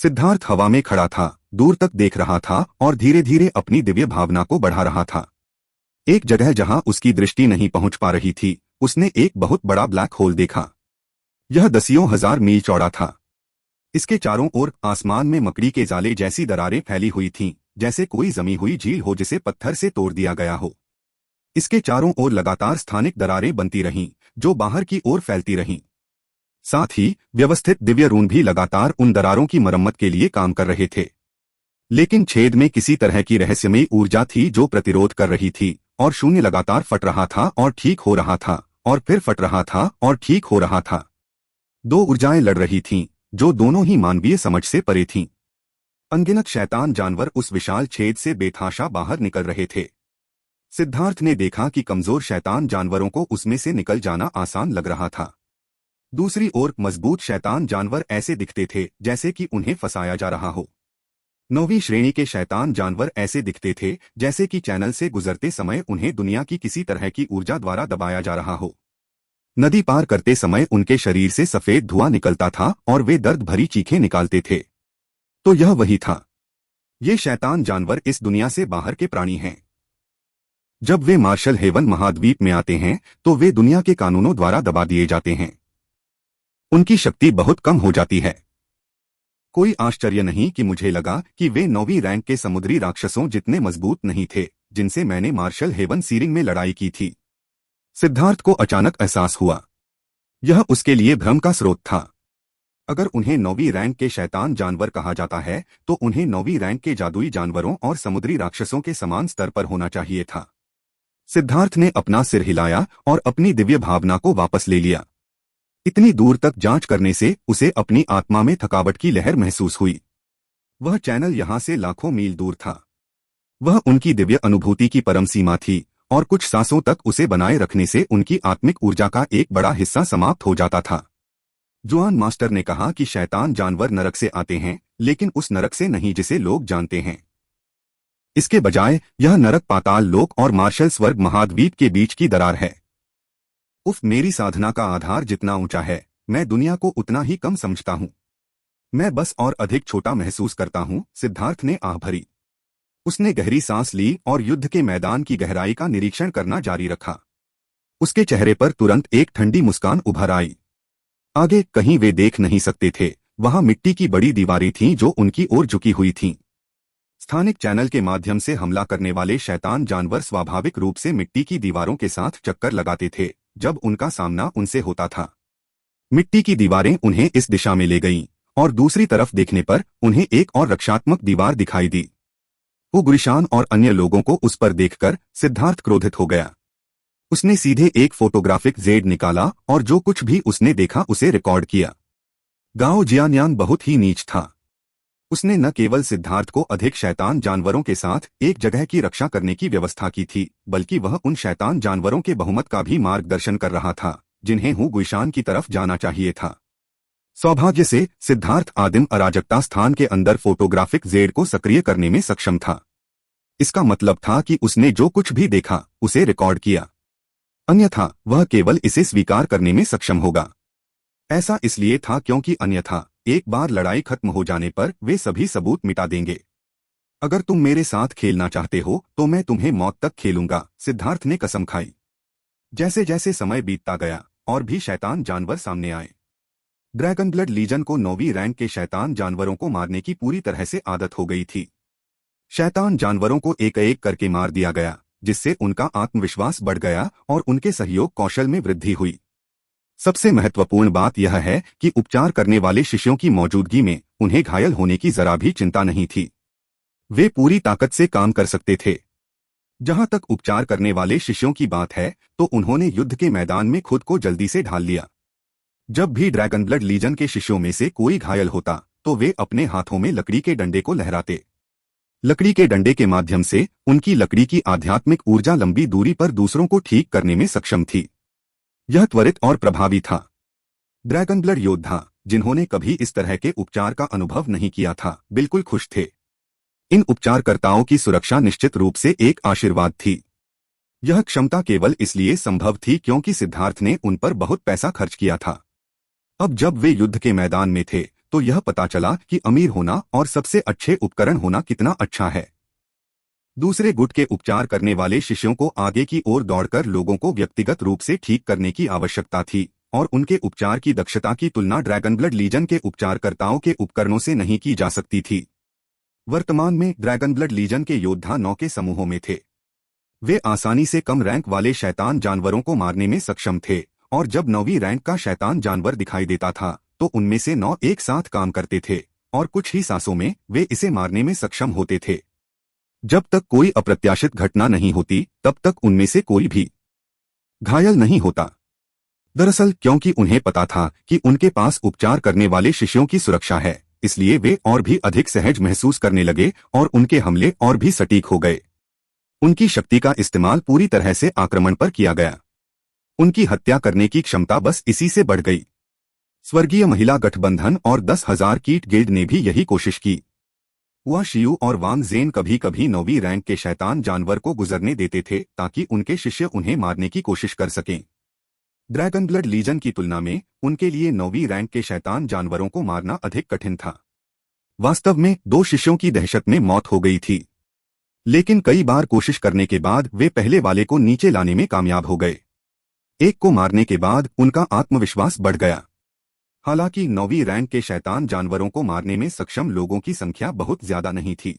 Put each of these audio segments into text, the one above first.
सिद्धार्थ हवा में खड़ा था, दूर तक देख रहा था और धीरे धीरे अपनी दिव्य भावना को बढ़ा रहा था। एक जगह जहां उसकी दृष्टि नहीं पहुंच पा रही थी, उसने एक बहुत बड़ा ब्लैक होल देखा। यह दसियों हजार मील चौड़ा था। इसके चारों ओर आसमान में मकड़ी के जाले जैसी दरारें फैली हुई थीं, जैसे कोई जमी हुई झील हो जिसे पत्थर से तोड़ दिया गया हो। इसके चारों ओर लगातार स्थानिक दरारें बनती रहीं, जो बाहर की ओर फैलती रहीं। साथ ही व्यवस्थित दिव्य रून भी लगातार उन दरारों की मरम्मत के लिए काम कर रहे थे। लेकिन छेद में किसी तरह की रहस्यमयी ऊर्जा थी जो प्रतिरोध कर रही थी, और शून्य लगातार फट रहा था और ठीक हो रहा था, और फिर फट रहा था और ठीक हो रहा था। दो ऊर्जाएं लड़ रही थीं, जो दोनों ही मानवीय समझ से परे थीं। अनगिनत शैतान जानवर उस विशाल छेद से बेतहाशा बाहर निकल रहे थे। सिद्धार्थ ने देखा कि कमजोर शैतान जानवरों को उसमें से निकल जाना आसान लग रहा था। दूसरी ओर मजबूत शैतान जानवर ऐसे दिखते थे जैसे कि उन्हें फंसाया जा रहा हो। 9वीं श्रेणी के शैतान जानवर ऐसे दिखते थे जैसे कि चैनल से गुजरते समय उन्हें दुनिया की किसी तरह की ऊर्जा द्वारा दबाया जा रहा हो। नदी पार करते समय उनके शरीर से सफेद धुआं निकलता था और वे दर्द भरी चीखें निकालते थे। तो यह वही था। ये शैतान जानवर इस दुनिया से बाहर के प्राणी हैं। जब वे मार्शल हेवन महाद्वीप में आते हैं तो वे दुनिया के कानूनों द्वारा दबा दिए जाते हैं। उनकी शक्ति बहुत कम हो जाती है। कोई आश्चर्य नहीं कि मुझे लगा कि वे 9वीं रैंक के समुद्री राक्षसों जितने मजबूत नहीं थे जिनसे मैंने मार्शल हेवन सीरिंग में लड़ाई की थी। सिद्धार्थ को अचानक एहसास हुआ। यह उसके लिए भ्रम का स्रोत था। अगर उन्हें 9वीं रैंक के शैतान जानवर कहा जाता है तो उन्हें 9वीं रैंक के जादुई जानवरों और समुद्री राक्षसों के समान स्तर पर होना चाहिए था। सिद्धार्थ ने अपना सिर हिलाया और अपनी दिव्य भावना को वापस ले लिया। इतनी दूर तक जांच करने से उसे अपनी आत्मा में थकावट की लहर महसूस हुई। वह चैनल यहां से लाखों मील दूर था। वह उनकी दिव्य अनुभूति की परम सीमा थी और कुछ सांसों तक उसे बनाए रखने से उनकी आत्मिक ऊर्जा का एक बड़ा हिस्सा समाप्त हो जाता था। जुआन मास्टर ने कहा कि शैतान जानवर नरक से आते हैं, लेकिन उस नरक से नहीं जिसे लोग जानते हैं। इसके बजाय यह नरक पाताल लोक और मार्शल स्वर्ग महाद्वीप के बीच की दरार है। उफ, मेरी साधना का आधार जितना ऊंचा है, मैं दुनिया को उतना ही कम समझता हूं। मैं बस और अधिक छोटा महसूस करता हूं। सिद्धार्थ ने आह भरी। उसने गहरी सांस ली और युद्ध के मैदान की गहराई का निरीक्षण करना जारी रखा। उसके चेहरे पर तुरंत एक ठंडी मुस्कान उभर आई। आगे कहीं वे देख नहीं सकते थे। वहां मिट्टी की बड़ी दीवारें थीं जो उनकी ओर झुकी हुई थीं। स्थानिक चैनल के माध्यम से हमला करने वाले शैतान जानवर स्वाभाविक रूप से मिट्टी की दीवारों के साथ चक्कर लगाते थे जब उनका सामना उनसे होता था। मिट्टी की दीवारें उन्हें इस दिशा में ले गईं और दूसरी तरफ देखने पर उन्हें एक और रक्षात्मक दीवार दिखाई दी। उग्रशान और अन्य लोगों को उस पर देखकर सिद्धार्थ क्रोधित हो गया। उसने सीधे एक फोटोग्राफिक जेड निकाला और जो कुछ भी उसने देखा उसे रिकॉर्ड किया। गाओ जियान्यान बहुत ही नीच था। उसने न केवल सिद्धार्थ को अधिक शैतान जानवरों के साथ एक जगह की रक्षा करने की व्यवस्था की थी, बल्कि वह उन शैतान जानवरों के बहुमत का भी मार्गदर्शन कर रहा था जिन्हें हुगुइशान की तरफ जाना चाहिए था। सौभाग्य से सिद्धार्थ आदिम अराजकता स्थान के अंदर फोटोग्राफिक जेड को सक्रिय करने में सक्षम था। इसका मतलब था कि उसने जो कुछ भी देखा उसे रिकॉर्ड किया, अन्यथा वह केवल इसे स्वीकार करने में सक्षम होगा। ऐसा इसलिए था क्योंकि अन्यथा एक बार लड़ाई खत्म हो जाने पर वे सभी सबूत मिटा देंगे। अगर तुम मेरे साथ खेलना चाहते हो तो मैं तुम्हें मौत तक खेलूंगा, सिद्धार्थ ने कसम खाई। जैसे जैसे समय बीतता गया और भी शैतान जानवर सामने आए। ड्रैगन ब्लड लीजन को 9वीं रैंक के शैतान जानवरों को मारने की पूरी तरह से आदत हो गई थी। शैतान जानवरों को एक एक करके मार दिया गया, जिससे उनका आत्मविश्वास बढ़ गया और उनके सहयोग कौशल में वृद्धि हुई। सबसे महत्वपूर्ण बात यह है कि उपचार करने वाले शिष्यों की मौजूदगी में उन्हें घायल होने की जरा भी चिंता नहीं थी। वे पूरी ताकत से काम कर सकते थे। जहां तक उपचार करने वाले शिष्यों की बात है तो उन्होंने युद्ध के मैदान में खुद को जल्दी से ढाल लिया। जब भी ड्रैगन ब्लड लीजन के शिष्यों में से कोई घायल होता तो वे अपने हाथों में लकड़ी के डंडे को लहराते। लकड़ी के डंडे के माध्यम से उनकी लकड़ी की आध्यात्मिक ऊर्जा लंबी दूरी पर दूसरों को ठीक करने में सक्षम थी। यह त्वरित और प्रभावी था। ड्रैगन ब्लड योद्धा, जिन्होंने कभी इस तरह के उपचार का अनुभव नहीं किया था, बिल्कुल खुश थे। इन उपचारकर्ताओं की सुरक्षा निश्चित रूप से एक आशीर्वाद थी। यह क्षमता केवल इसलिए संभव थी क्योंकि सिद्धार्थ ने उन पर बहुत पैसा खर्च किया था। अब जब वे युद्ध के मैदान में थे तो यह पता चला कि अमीर होना और सबसे अच्छे उपकरण होना कितना अच्छा है। दूसरे गुट के उपचार करने वाले शिष्यों को आगे की ओर दौड़कर लोगों को व्यक्तिगत रूप से ठीक करने की आवश्यकता थी और उनके उपचार की दक्षता की तुलना ड्रैगन ब्लड लीजन के उपचारकर्ताओं के उपकरणों से नहीं की जा सकती थी। वर्तमान में ड्रैगन ब्लड लीजन के योद्धा 9 के समूहों में थे। वे आसानी से कम रैंक वाले शैतान जानवरों को मारने में सक्षम थे और जब 9वीं रैंक का शैतान जानवर दिखाई देता था तो उनमें से 9 एक साथ काम करते थे और कुछ ही सांसों में वे इसे मारने में सक्षम होते थे। जब तक कोई अप्रत्याशित घटना नहीं होती तब तक उनमें से कोई भी घायल नहीं होता। दरअसल क्योंकि उन्हें पता था कि उनके पास उपचार करने वाले शिष्यों की सुरक्षा है, इसलिए वे और भी अधिक सहज महसूस करने लगे और उनके हमले और भी सटीक हो गए। उनकी शक्ति का इस्तेमाल पूरी तरह से आक्रमण पर किया गया। उनकी हत्या करने की क्षमता बस इसी से बढ़ गई। स्वर्गीय महिला गठबंधन और 10,000 कीट गिल्ड ने भी यही कोशिश की। हुआ शियू और वांग जेन कभी कभी 9वीं रैंक के शैतान जानवर को गुजरने देते थे ताकि उनके शिष्य उन्हें मारने की कोशिश कर सकें। ड्रैगन ब्लड लीजन की तुलना में उनके लिए 9वीं रैंक के शैतान जानवरों को मारना अधिक कठिन था। वास्तव में 2 शिष्यों की दहशत में मौत हो गई थी, लेकिन कई बार कोशिश करने के बाद वे पहले वाले को नीचे लाने में कामयाब हो गए। एक को मारने के बाद उनका आत्मविश्वास बढ़ गया। हालांकि 9वीं रैंक के शैतान जानवरों को मारने में सक्षम लोगों की संख्या बहुत ज्यादा नहीं थी।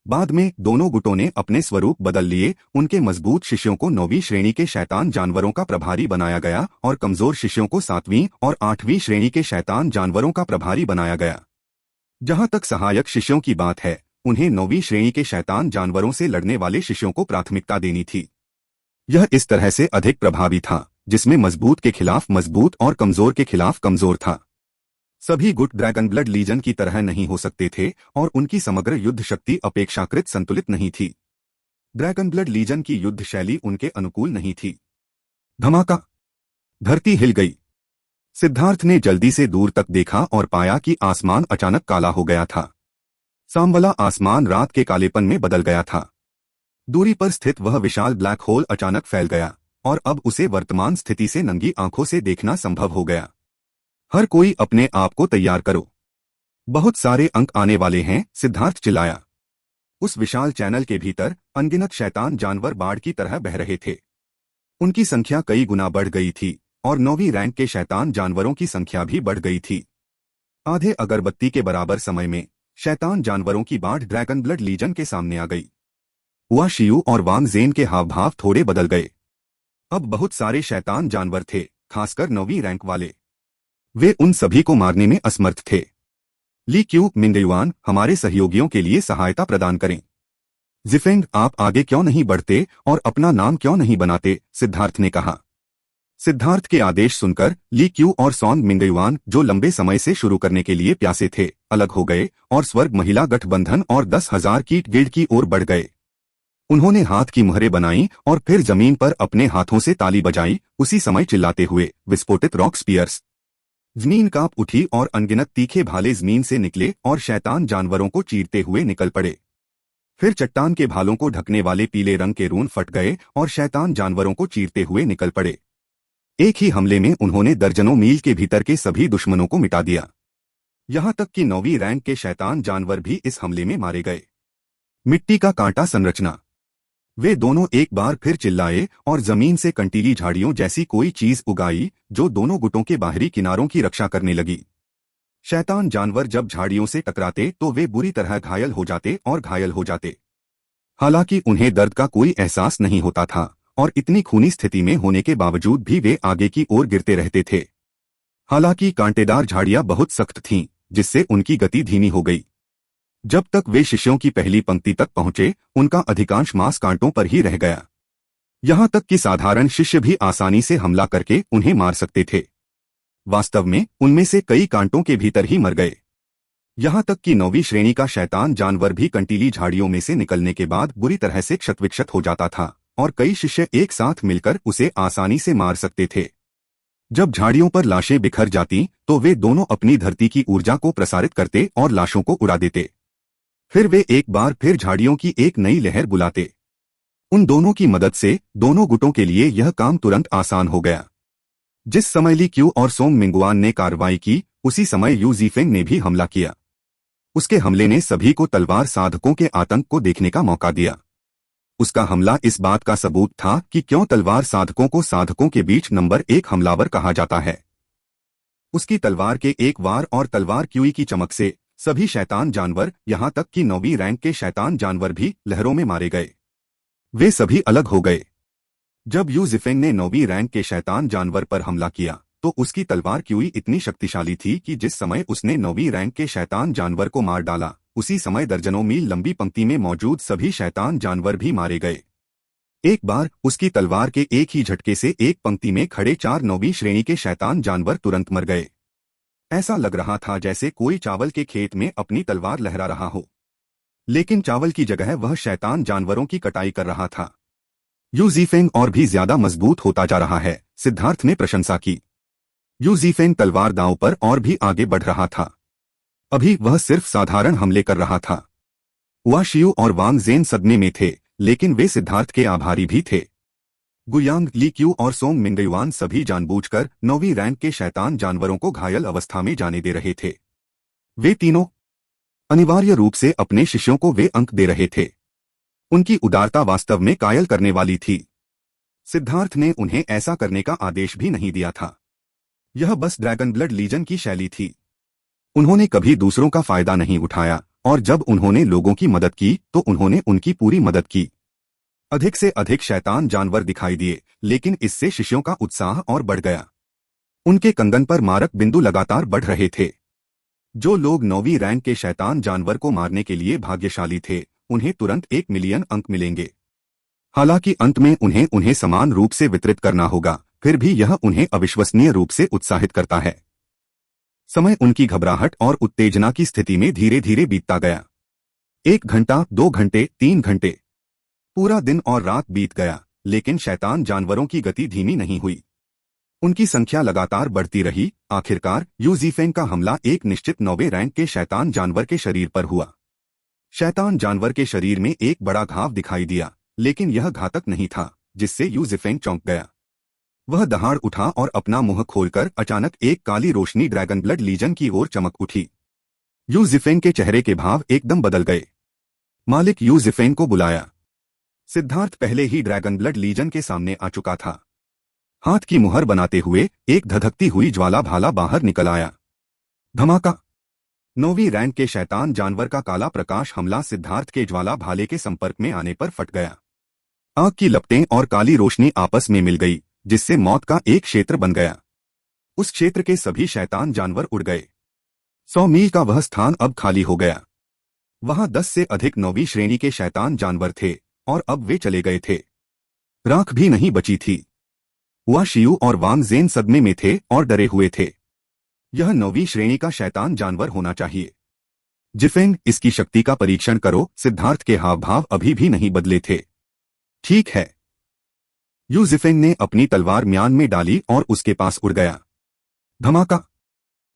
बाद में दोनों गुटों ने अपने स्वरूप बदल लिए। उनके मजबूत शिष्यों को 9वीं श्रेणी के शैतान जानवरों का प्रभारी बनाया गया और कमजोर शिष्यों को 7वीं और 8वीं श्रेणी के शैतान जानवरों का प्रभारी बनाया गया। जहां तक सहायक शिष्यों की बात है, उन्हें 9वीं श्रेणी के शैतान जानवरों से लड़ने वाले शिष्यों को प्राथमिकता देनी थी। यह इस तरह से अधिक प्रभावी था जिसमें मजबूत के खिलाफ मजबूत और कमजोर के खिलाफ कमजोर था। सभी गुट ड्रैगन ब्लड लीजन की तरह नहीं हो सकते थे और उनकी समग्र युद्ध शक्ति अपेक्षाकृत संतुलित नहीं थी। ड्रैगन ब्लड लीजन की युद्ध शैली उनके अनुकूल नहीं थी। धमाका! धरती हिल गई। सिद्धार्थ ने जल्दी से दूर तक देखा और पाया कि आसमान अचानक काला हो गया था। सांवला आसमान रात के कालेपन में बदल गया था। दूरी पर स्थित वह विशाल ब्लैक होल अचानक फैल गया और अब उसे वर्तमान स्थिति से नंगी आंखों से देखना संभव हो गया। हर कोई अपने आप को तैयार करो, बहुत सारे अंक आने वाले हैं, सिद्धार्थ चिल्लाया। उस विशाल चैनल के भीतर अनगिनत शैतान जानवर बाढ़ की तरह बह रहे थे। उनकी संख्या कई गुना बढ़ गई थी और 9वीं रैंक के शैतान जानवरों की संख्या भी बढ़ गई थी। आधे अगरबत्ती के बराबर समय में शैतान जानवरों की बाढ़ ड्रैगन ब्लड लीजन के सामने आ गई। हुआ शियू और वांग जेन के हाव भाव थोड़े बदल गए। अब बहुत सारे शैतान जानवर थे, खासकर 9वीं रैंक वाले। वे उन सभी को मारने में असमर्थ थे। ली क्यू, मिंगयुआन, हमारे सहयोगियों के लिए सहायता प्रदान करें। जिफेंग, आप आगे क्यों नहीं बढ़ते और अपना नाम क्यों नहीं बनाते, सिद्धार्थ ने कहा। सिद्धार्थ के आदेश सुनकर ली क्यू और सॉन्ग मिंगयुआन, जो लंबे समय से शुरू करने के लिए प्यासे थे, अलग हो गए और स्वर्ग महिला गठबंधन और 10,000 कीट गिल्ड की ओर बढ़ गए। उन्होंने हाथ की मुहरें बनाई और फिर जमीन पर अपने हाथों से ताली बजाई, उसी समय चिल्लाते हुए, विस्फोटित रॉक स्पीयर्स। जमीन कांप उठी और अनगिनत तीखे भाले जमीन से निकले और शैतान जानवरों को चीरते हुए निकल पड़े। फिर चट्टान के भालों को ढकने वाले पीले रंग के रून फट गए और शैतान जानवरों को चीरते हुए निकल पड़े। एक ही हमले में उन्होंने दर्जनों मील के भीतर के सभी दुश्मनों को मिटा दिया। यहां तक कि 9वीं रैंक के शैतान जानवर भी इस हमले में मारे गए। मिट्टी का कांटा संरचना। वे दोनों एक बार फिर चिल्लाए और जमीन से कंटीली झाड़ियों जैसी कोई चीज उगाई जो दोनों गुटों के बाहरी किनारों की रक्षा करने लगी। शैतान जानवर जब झाड़ियों से टकराते तो वे बुरी तरह घायल हो जाते और घायल हो जाते। हालांकि उन्हें दर्द का कोई एहसास नहीं होता था और इतनी खूनी स्थिति में होने के बावजूद भी वे आगे की ओर गिरते रहते थे। हालांकि कांटेदार झाड़ियां बहुत सख्त थीं, जिससे उनकी गति धीमी हो गई। जब तक वे शिष्यों की पहली पंक्ति तक पहुंचे, उनका अधिकांश मांस कांटों पर ही रह गया। यहां तक कि साधारण शिष्य भी आसानी से हमला करके उन्हें मार सकते थे। वास्तव में उनमें से कई कांटों के भीतर ही मर गए। यहां तक कि 9वीं श्रेणी का शैतान जानवर भी कंटीली झाड़ियों में से निकलने के बाद बुरी तरह से क्षतविक्षत हो जाता था और कई शिष्य एक साथ मिलकर उसे आसानी से मार सकते थे। जब झाड़ियों पर लाशें बिखर जाती तो वे दोनों अपनी धरती की ऊर्जा को प्रसारित करते और लाशों को उड़ा देते। फिर वे एक बार फिर झाड़ियों की एक नई लहर बुलाते। उन दोनों की मदद से दोनों गुटों के लिए यह काम तुरंत आसान हो गया। जिस समय ली क्यू और सोंग मिंगुआन ने कार्रवाई की, उसी समय यू जीफेंग ने भी हमला किया। उसके हमले ने सभी को तलवार साधकों के आतंक को देखने का मौका दिया। उसका हमला इस बात का सबूत था कि क्यों तलवार साधकों को साधकों के बीच नंबर 1 हमलावर कहा जाता है। उसकी तलवार के एक वार और तलवार क्यूई की चमक से सभी शैतान जानवर, यहां तक कि 9वीं रैंक के शैतान जानवर भी लहरों में मारे गए। वे सभी अलग हो गए। जब यू जिफेंग ने 9वीं रैंक के शैतान जानवर पर हमला किया तो उसकी तलवार क्यूई इतनी शक्तिशाली थी कि जिस समय उसने 9वीं रैंक के शैतान जानवर को मार डाला, उसी समय दर्जनों मील लंबी पंक्ति में मौजूद सभी शैतान जानवर भी मारे गए। एक बार उसकी तलवार के एक ही झटके से एक पंक्ति में खड़े 4 9वीं श्रेणी के शैतान जानवर तुरंत मर गए। ऐसा लग रहा था जैसे कोई चावल के खेत में अपनी तलवार लहरा रहा हो, लेकिन चावल की जगह वह शैतान जानवरों की कटाई कर रहा था। यू जीफेंग और भी ज्यादा मजबूत होता जा रहा है, सिद्धार्थ ने प्रशंसा की। यू जीफेंग तलवार दांव पर और भी आगे बढ़ रहा था। अभी वह सिर्फ साधारण हमले कर रहा था। हुआ शियू और वांग जेन सदमे में थे, लेकिन वे सिद्धार्थ के आभारी भी थे। गुयांग, ली क्यू और सोंग मिंगयुआन सभी जानबूझकर 9वीं रैंक के शैतान जानवरों को घायल अवस्था में जाने दे रहे थे। वे तीनों अनिवार्य रूप से अपने शिष्यों को वे अंक दे रहे थे। उनकी उदारता वास्तव में कायल करने वाली थी। सिद्धार्थ ने उन्हें ऐसा करने का आदेश भी नहीं दिया था। यह बस ड्रैगन ब्लड लीजन की शैली थी। उन्होंने कभी दूसरों का फायदा नहीं उठाया, और जब उन्होंने लोगों की मदद की तो उन्होंने उनकी पूरी मदद की। अधिक से अधिक शैतान जानवर दिखाई दिए, लेकिन इससे शिष्यों का उत्साह और बढ़ गया। उनके कंगन पर मारक बिंदु लगातार बढ़ रहे थे। जो लोग 9वीं रैंक के शैतान जानवर को मारने के लिए भाग्यशाली थे, उन्हें तुरंत 1 मिलियन अंक मिलेंगे। हालांकि अंत में उन्हें समान रूप से वितरित करना होगा, फिर भी यह उन्हें अविश्वसनीय रूप से उत्साहित करता है। समय उनकी घबराहट और उत्तेजना की स्थिति में धीरे धीरे बीतता गया। 1 घंटा, 2 घंटे, 3 घंटे, पूरा दिन और रात बीत गया, लेकिन शैतान जानवरों की गति धीमी नहीं हुई। उनकी संख्या लगातार बढ़ती रही। आखिरकार यू जीफेंग का हमला एक निश्चित 9वें रैंक के शैतान जानवर के शरीर पर हुआ। शैतान जानवर के शरीर में एक बड़ा घाव दिखाई दिया, लेकिन यह घातक नहीं था, जिससे यू जीफेंग चौंक गया। वह दहाड़ उठा और अपना मुंह खोलकर अचानक एक काली रोशनी ड्रैगन ब्लड लीजन की ओर चमक उठी। यू जीफेंग के चेहरे के भाव एकदम बदल गए। मालिक यू जीफेंग को बुलाया। सिद्धार्थ पहले ही ड्रैगन ब्लड लीजन के सामने आ चुका था। हाथ की मुहर बनाते हुए एक धधकती हुई ज्वाला भाला बाहर निकल आया। धमाका! 9वीं रैंक के शैतान जानवर का काला प्रकाश हमला सिद्धार्थ के ज्वाला भाले के संपर्क में आने पर फट गया। आग की लपटें और काली रोशनी आपस में मिल गई, जिससे मौत का एक क्षेत्र बन गया। उस क्षेत्र के सभी शैतान जानवर उड़ गए। 100 मील का वह स्थान अब खाली हो गया। वहां 10 से अधिक 9वीं श्रेणी के शैतान जानवर थे, और अब वे चले गए थे। राख भी नहीं बची थी। हुआ शियू और वांग जेन सदमे में थे और डरे हुए थे। यह 9वीं श्रेणी का शैतान जानवर होना चाहिए। जिफेंग, इसकी शक्ति का परीक्षण करो। सिद्धार्थ के हाव भाव अभी भी नहीं बदले थे। ठीक है। यू जिफेंग ने अपनी तलवार म्यान में डाली और उसके पास उड़ गया। धमाका!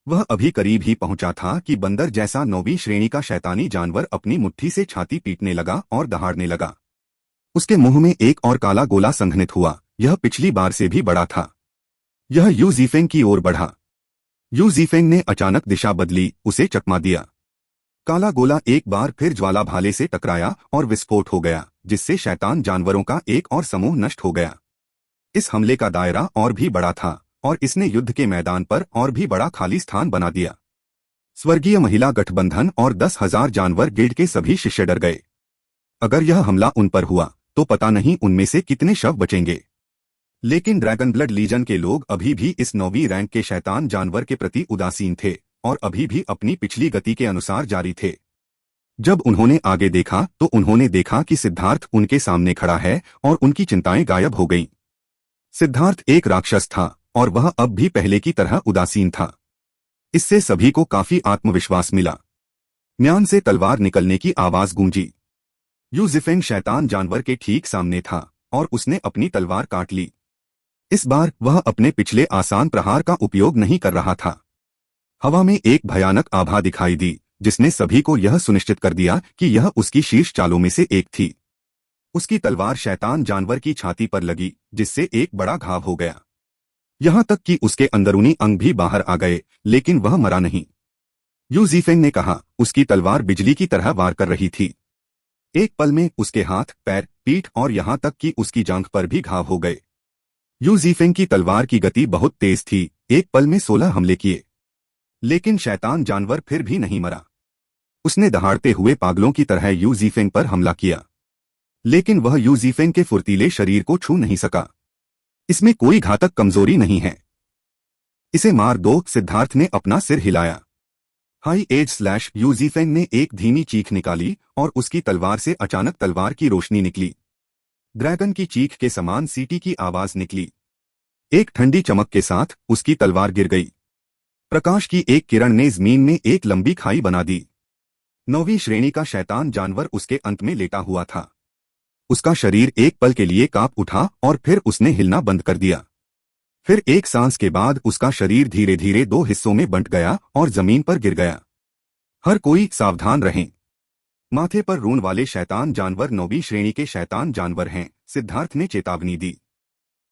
वह अभी करीब ही पहुंचा था कि बंदर जैसा 9वीं श्रेणी का शैतानी जानवर अपनी मुट्ठी से छाती पीटने लगा और दहाड़ने लगा। उसके मुंह में एक और काला गोला संघनित हुआ। यह पिछली बार से भी बड़ा था। यह यू जीफेंग की ओर बढ़ा। यू जीफेंग ने अचानक दिशा बदली, उसे चकमा दिया। काला गोला एक बार फिर ज्वाला भाले से टकराया और विस्फोट हो गया, जिससे शैतान जानवरों का एक और समूह नष्ट हो गया। इस हमले का दायरा और भी बड़ा था, और इसने युद्ध के मैदान पर और भी बड़ा खाली स्थान बना दिया। स्वर्गीय महिला गठबंधन और 10,000 जानवर गिल्ड के सभी शिष्य डर गए। अगर यह हमला उन पर हुआ तो पता नहीं उनमें से कितने शव बचेंगे। लेकिन ड्रैगन ब्लड लीजन के लोग अभी भी इस 9वीं रैंक के शैतान जानवर के प्रति उदासीन थे और अभी भी अपनी पिछली गति के अनुसार जारी थे। जब उन्होंने आगे देखा तो उन्होंने देखा कि सिद्धार्थ उनके सामने खड़ा है और उनकी चिंताएं गायब हो गईं। सिद्धार्थ एक राक्षस था और वह अब भी पहले की तरह उदासीन था। इससे सभी को काफी आत्मविश्वास मिला। म्यान से तलवार निकलने की आवाज गूंजी। यू जिफेंग शैतान जानवर के ठीक सामने था और उसने अपनी तलवार काट ली। इस बार वह अपने पिछले आसान प्रहार का उपयोग नहीं कर रहा था। हवा में एक भयानक आभा दिखाई दी, जिसने सभी को यह सुनिश्चित कर दिया कि यह उसकी शीर्ष चालों में से एक थी। उसकी तलवार शैतान जानवर की छाती पर लगी, जिससे एक बड़ा घाव हो गया। यहाँ तक कि उसके अंदरूनी अंग भी बाहर आ गए, लेकिन वह मरा नहीं। यू जीफेंग ने कहा, उसकी तलवार बिजली की तरह वार कर रही थी। एक पल में उसके हाथ, पैर, पीठ और यहाँ तक कि उसकी जांघ पर भी घाव हो गए। यू जीफेंग की तलवार की गति बहुत तेज थी, एक पल में 16 हमले किए। लेकिन शैतान जानवर फिर भी नहीं मरा। उसने दहाड़ते हुए पागलों की तरह यू जीफेंग पर हमला किया, लेकिन वह यू जीफेंग के फुर्तीले शरीर को छू नहीं सका। इसमें कोई घातक कमजोरी नहीं है। इसे मार दो, सिद्धार्थ ने अपना सिर हिलाया। हाई एज स्लैश यू जीफेंग ने एक धीमी चीख निकाली और उसकी तलवार से अचानक तलवार की रोशनी निकली। ड्रैगन की चीख के समान सीटी की आवाज निकली। एक ठंडी चमक के साथ उसकी तलवार गिर गई। प्रकाश की एक किरण ने जमीन में एक लंबी खाई बना दी। 9वीं श्रेणी का शैतान जानवर उसके अंत में लेटा हुआ था। उसका शरीर एक पल के लिए कांप उठा और फिर उसने हिलना बंद कर दिया। फिर एक सांस के बाद उसका शरीर धीरे धीरे 2 हिस्सों में बंट गया और जमीन पर गिर गया। हर कोई सावधान रहें। माथे पर रून वाले शैतान जानवर 9वीं श्रेणी के शैतान जानवर हैं, सिद्धार्थ ने चेतावनी दी।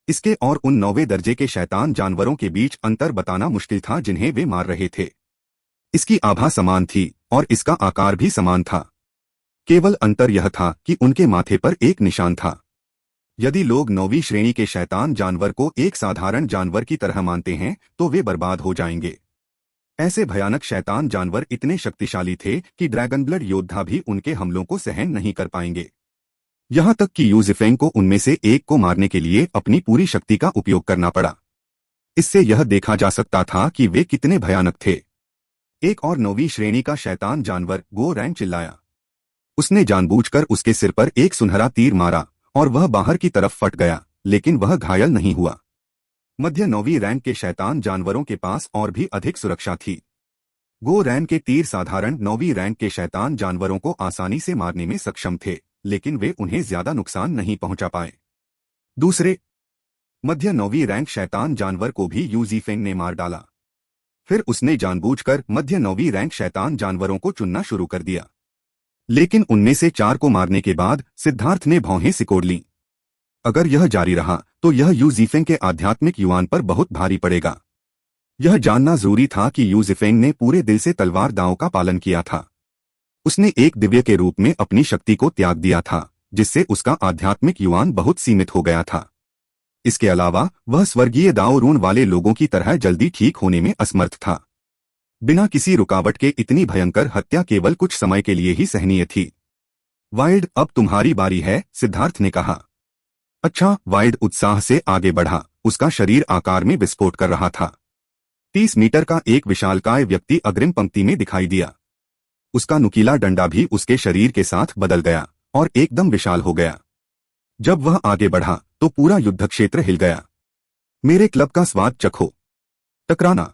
इसके और उन 9वें दर्जे के शैतान जानवरों के बीच अंतर बताना मुश्किल था जिन्हें वे मार रहे थे। इसकी आभा समान थी और इसका आकार भी समान था। केवल अंतर यह था कि उनके माथे पर एक निशान था। यदि लोग 9वीं श्रेणी के शैतान जानवर को एक साधारण जानवर की तरह मानते हैं तो वे बर्बाद हो जाएंगे। ऐसे भयानक शैतान जानवर इतने शक्तिशाली थे कि ड्रैगन ब्लड योद्धा भी उनके हमलों को सहन नहीं कर पाएंगे। यहाँ तक कि यू जीफेंग को उनमें से एक को मारने के लिए अपनी पूरी शक्ति का उपयोग करना पड़ा। इससे यह देखा जा सकता था कि वे कितने भयानक थे। एक और 9वीं श्रेणी का शैतान जानवर गो रैंग चिल्लाया। उसने जानबूझकर उसके सिर पर एक सुनहरा तीर मारा और वह बाहर की तरफ फट गया, लेकिन वह घायल नहीं हुआ। मध्य 9वीं रैंक के शैतान जानवरों के पास और भी अधिक सुरक्षा थी। गो रैंक के तीर साधारण 9वीं रैंक के शैतान जानवरों को आसानी से मारने में सक्षम थे, लेकिन वे उन्हें ज्यादा नुकसान नहीं पहुंचा पाए। दूसरे मध्य 9वीं रैंक शैतान जानवर को भी यू जीफेंग ने मार डाला। फिर उसने जानबूझकर मध्य 9वीं रैंक शैतान जानवरों को चुनना शुरू कर दिया। लेकिन उनमें से 4 को मारने के बाद सिद्धार्थ ने भौहें सिकोड़ लीं। अगर यह जारी रहा तो यह यू जीफेंग के आध्यात्मिक युवान पर बहुत भारी पड़ेगा। यह जानना जरूरी था कि यू जीफेंग ने पूरे दिल से तलवार दांव का पालन किया था। उसने एक दिव्य के रूप में अपनी शक्ति को त्याग दिया था, जिससे उसका आध्यात्मिक युवान बहुत सीमित हो गया था। इसके अलावा वह स्वर्गीय दांव रून वाले लोगों की तरह जल्दी ठीक होने में असमर्थ था। बिना किसी रुकावट के इतनी भयंकर हत्या केवल कुछ समय के लिए ही सहनीय थी। वाइल्ड, अब तुम्हारी बारी है, सिद्धार्थ ने कहा। अच्छा, वाइल्ड उत्साह से आगे बढ़ा। उसका शरीर आकार में विस्फोट कर रहा था। 30 मीटर का एक विशालकाय व्यक्ति अग्रिम पंक्ति में दिखाई दिया। उसका नुकीला डंडा भी उसके शरीर के साथ बदल गया और एकदम विशाल हो गया। जब वह आगे बढ़ा तो पूरा युद्ध क्षेत्र हिल गया। मेरे क्लब का स्वाद चखो। टकराना।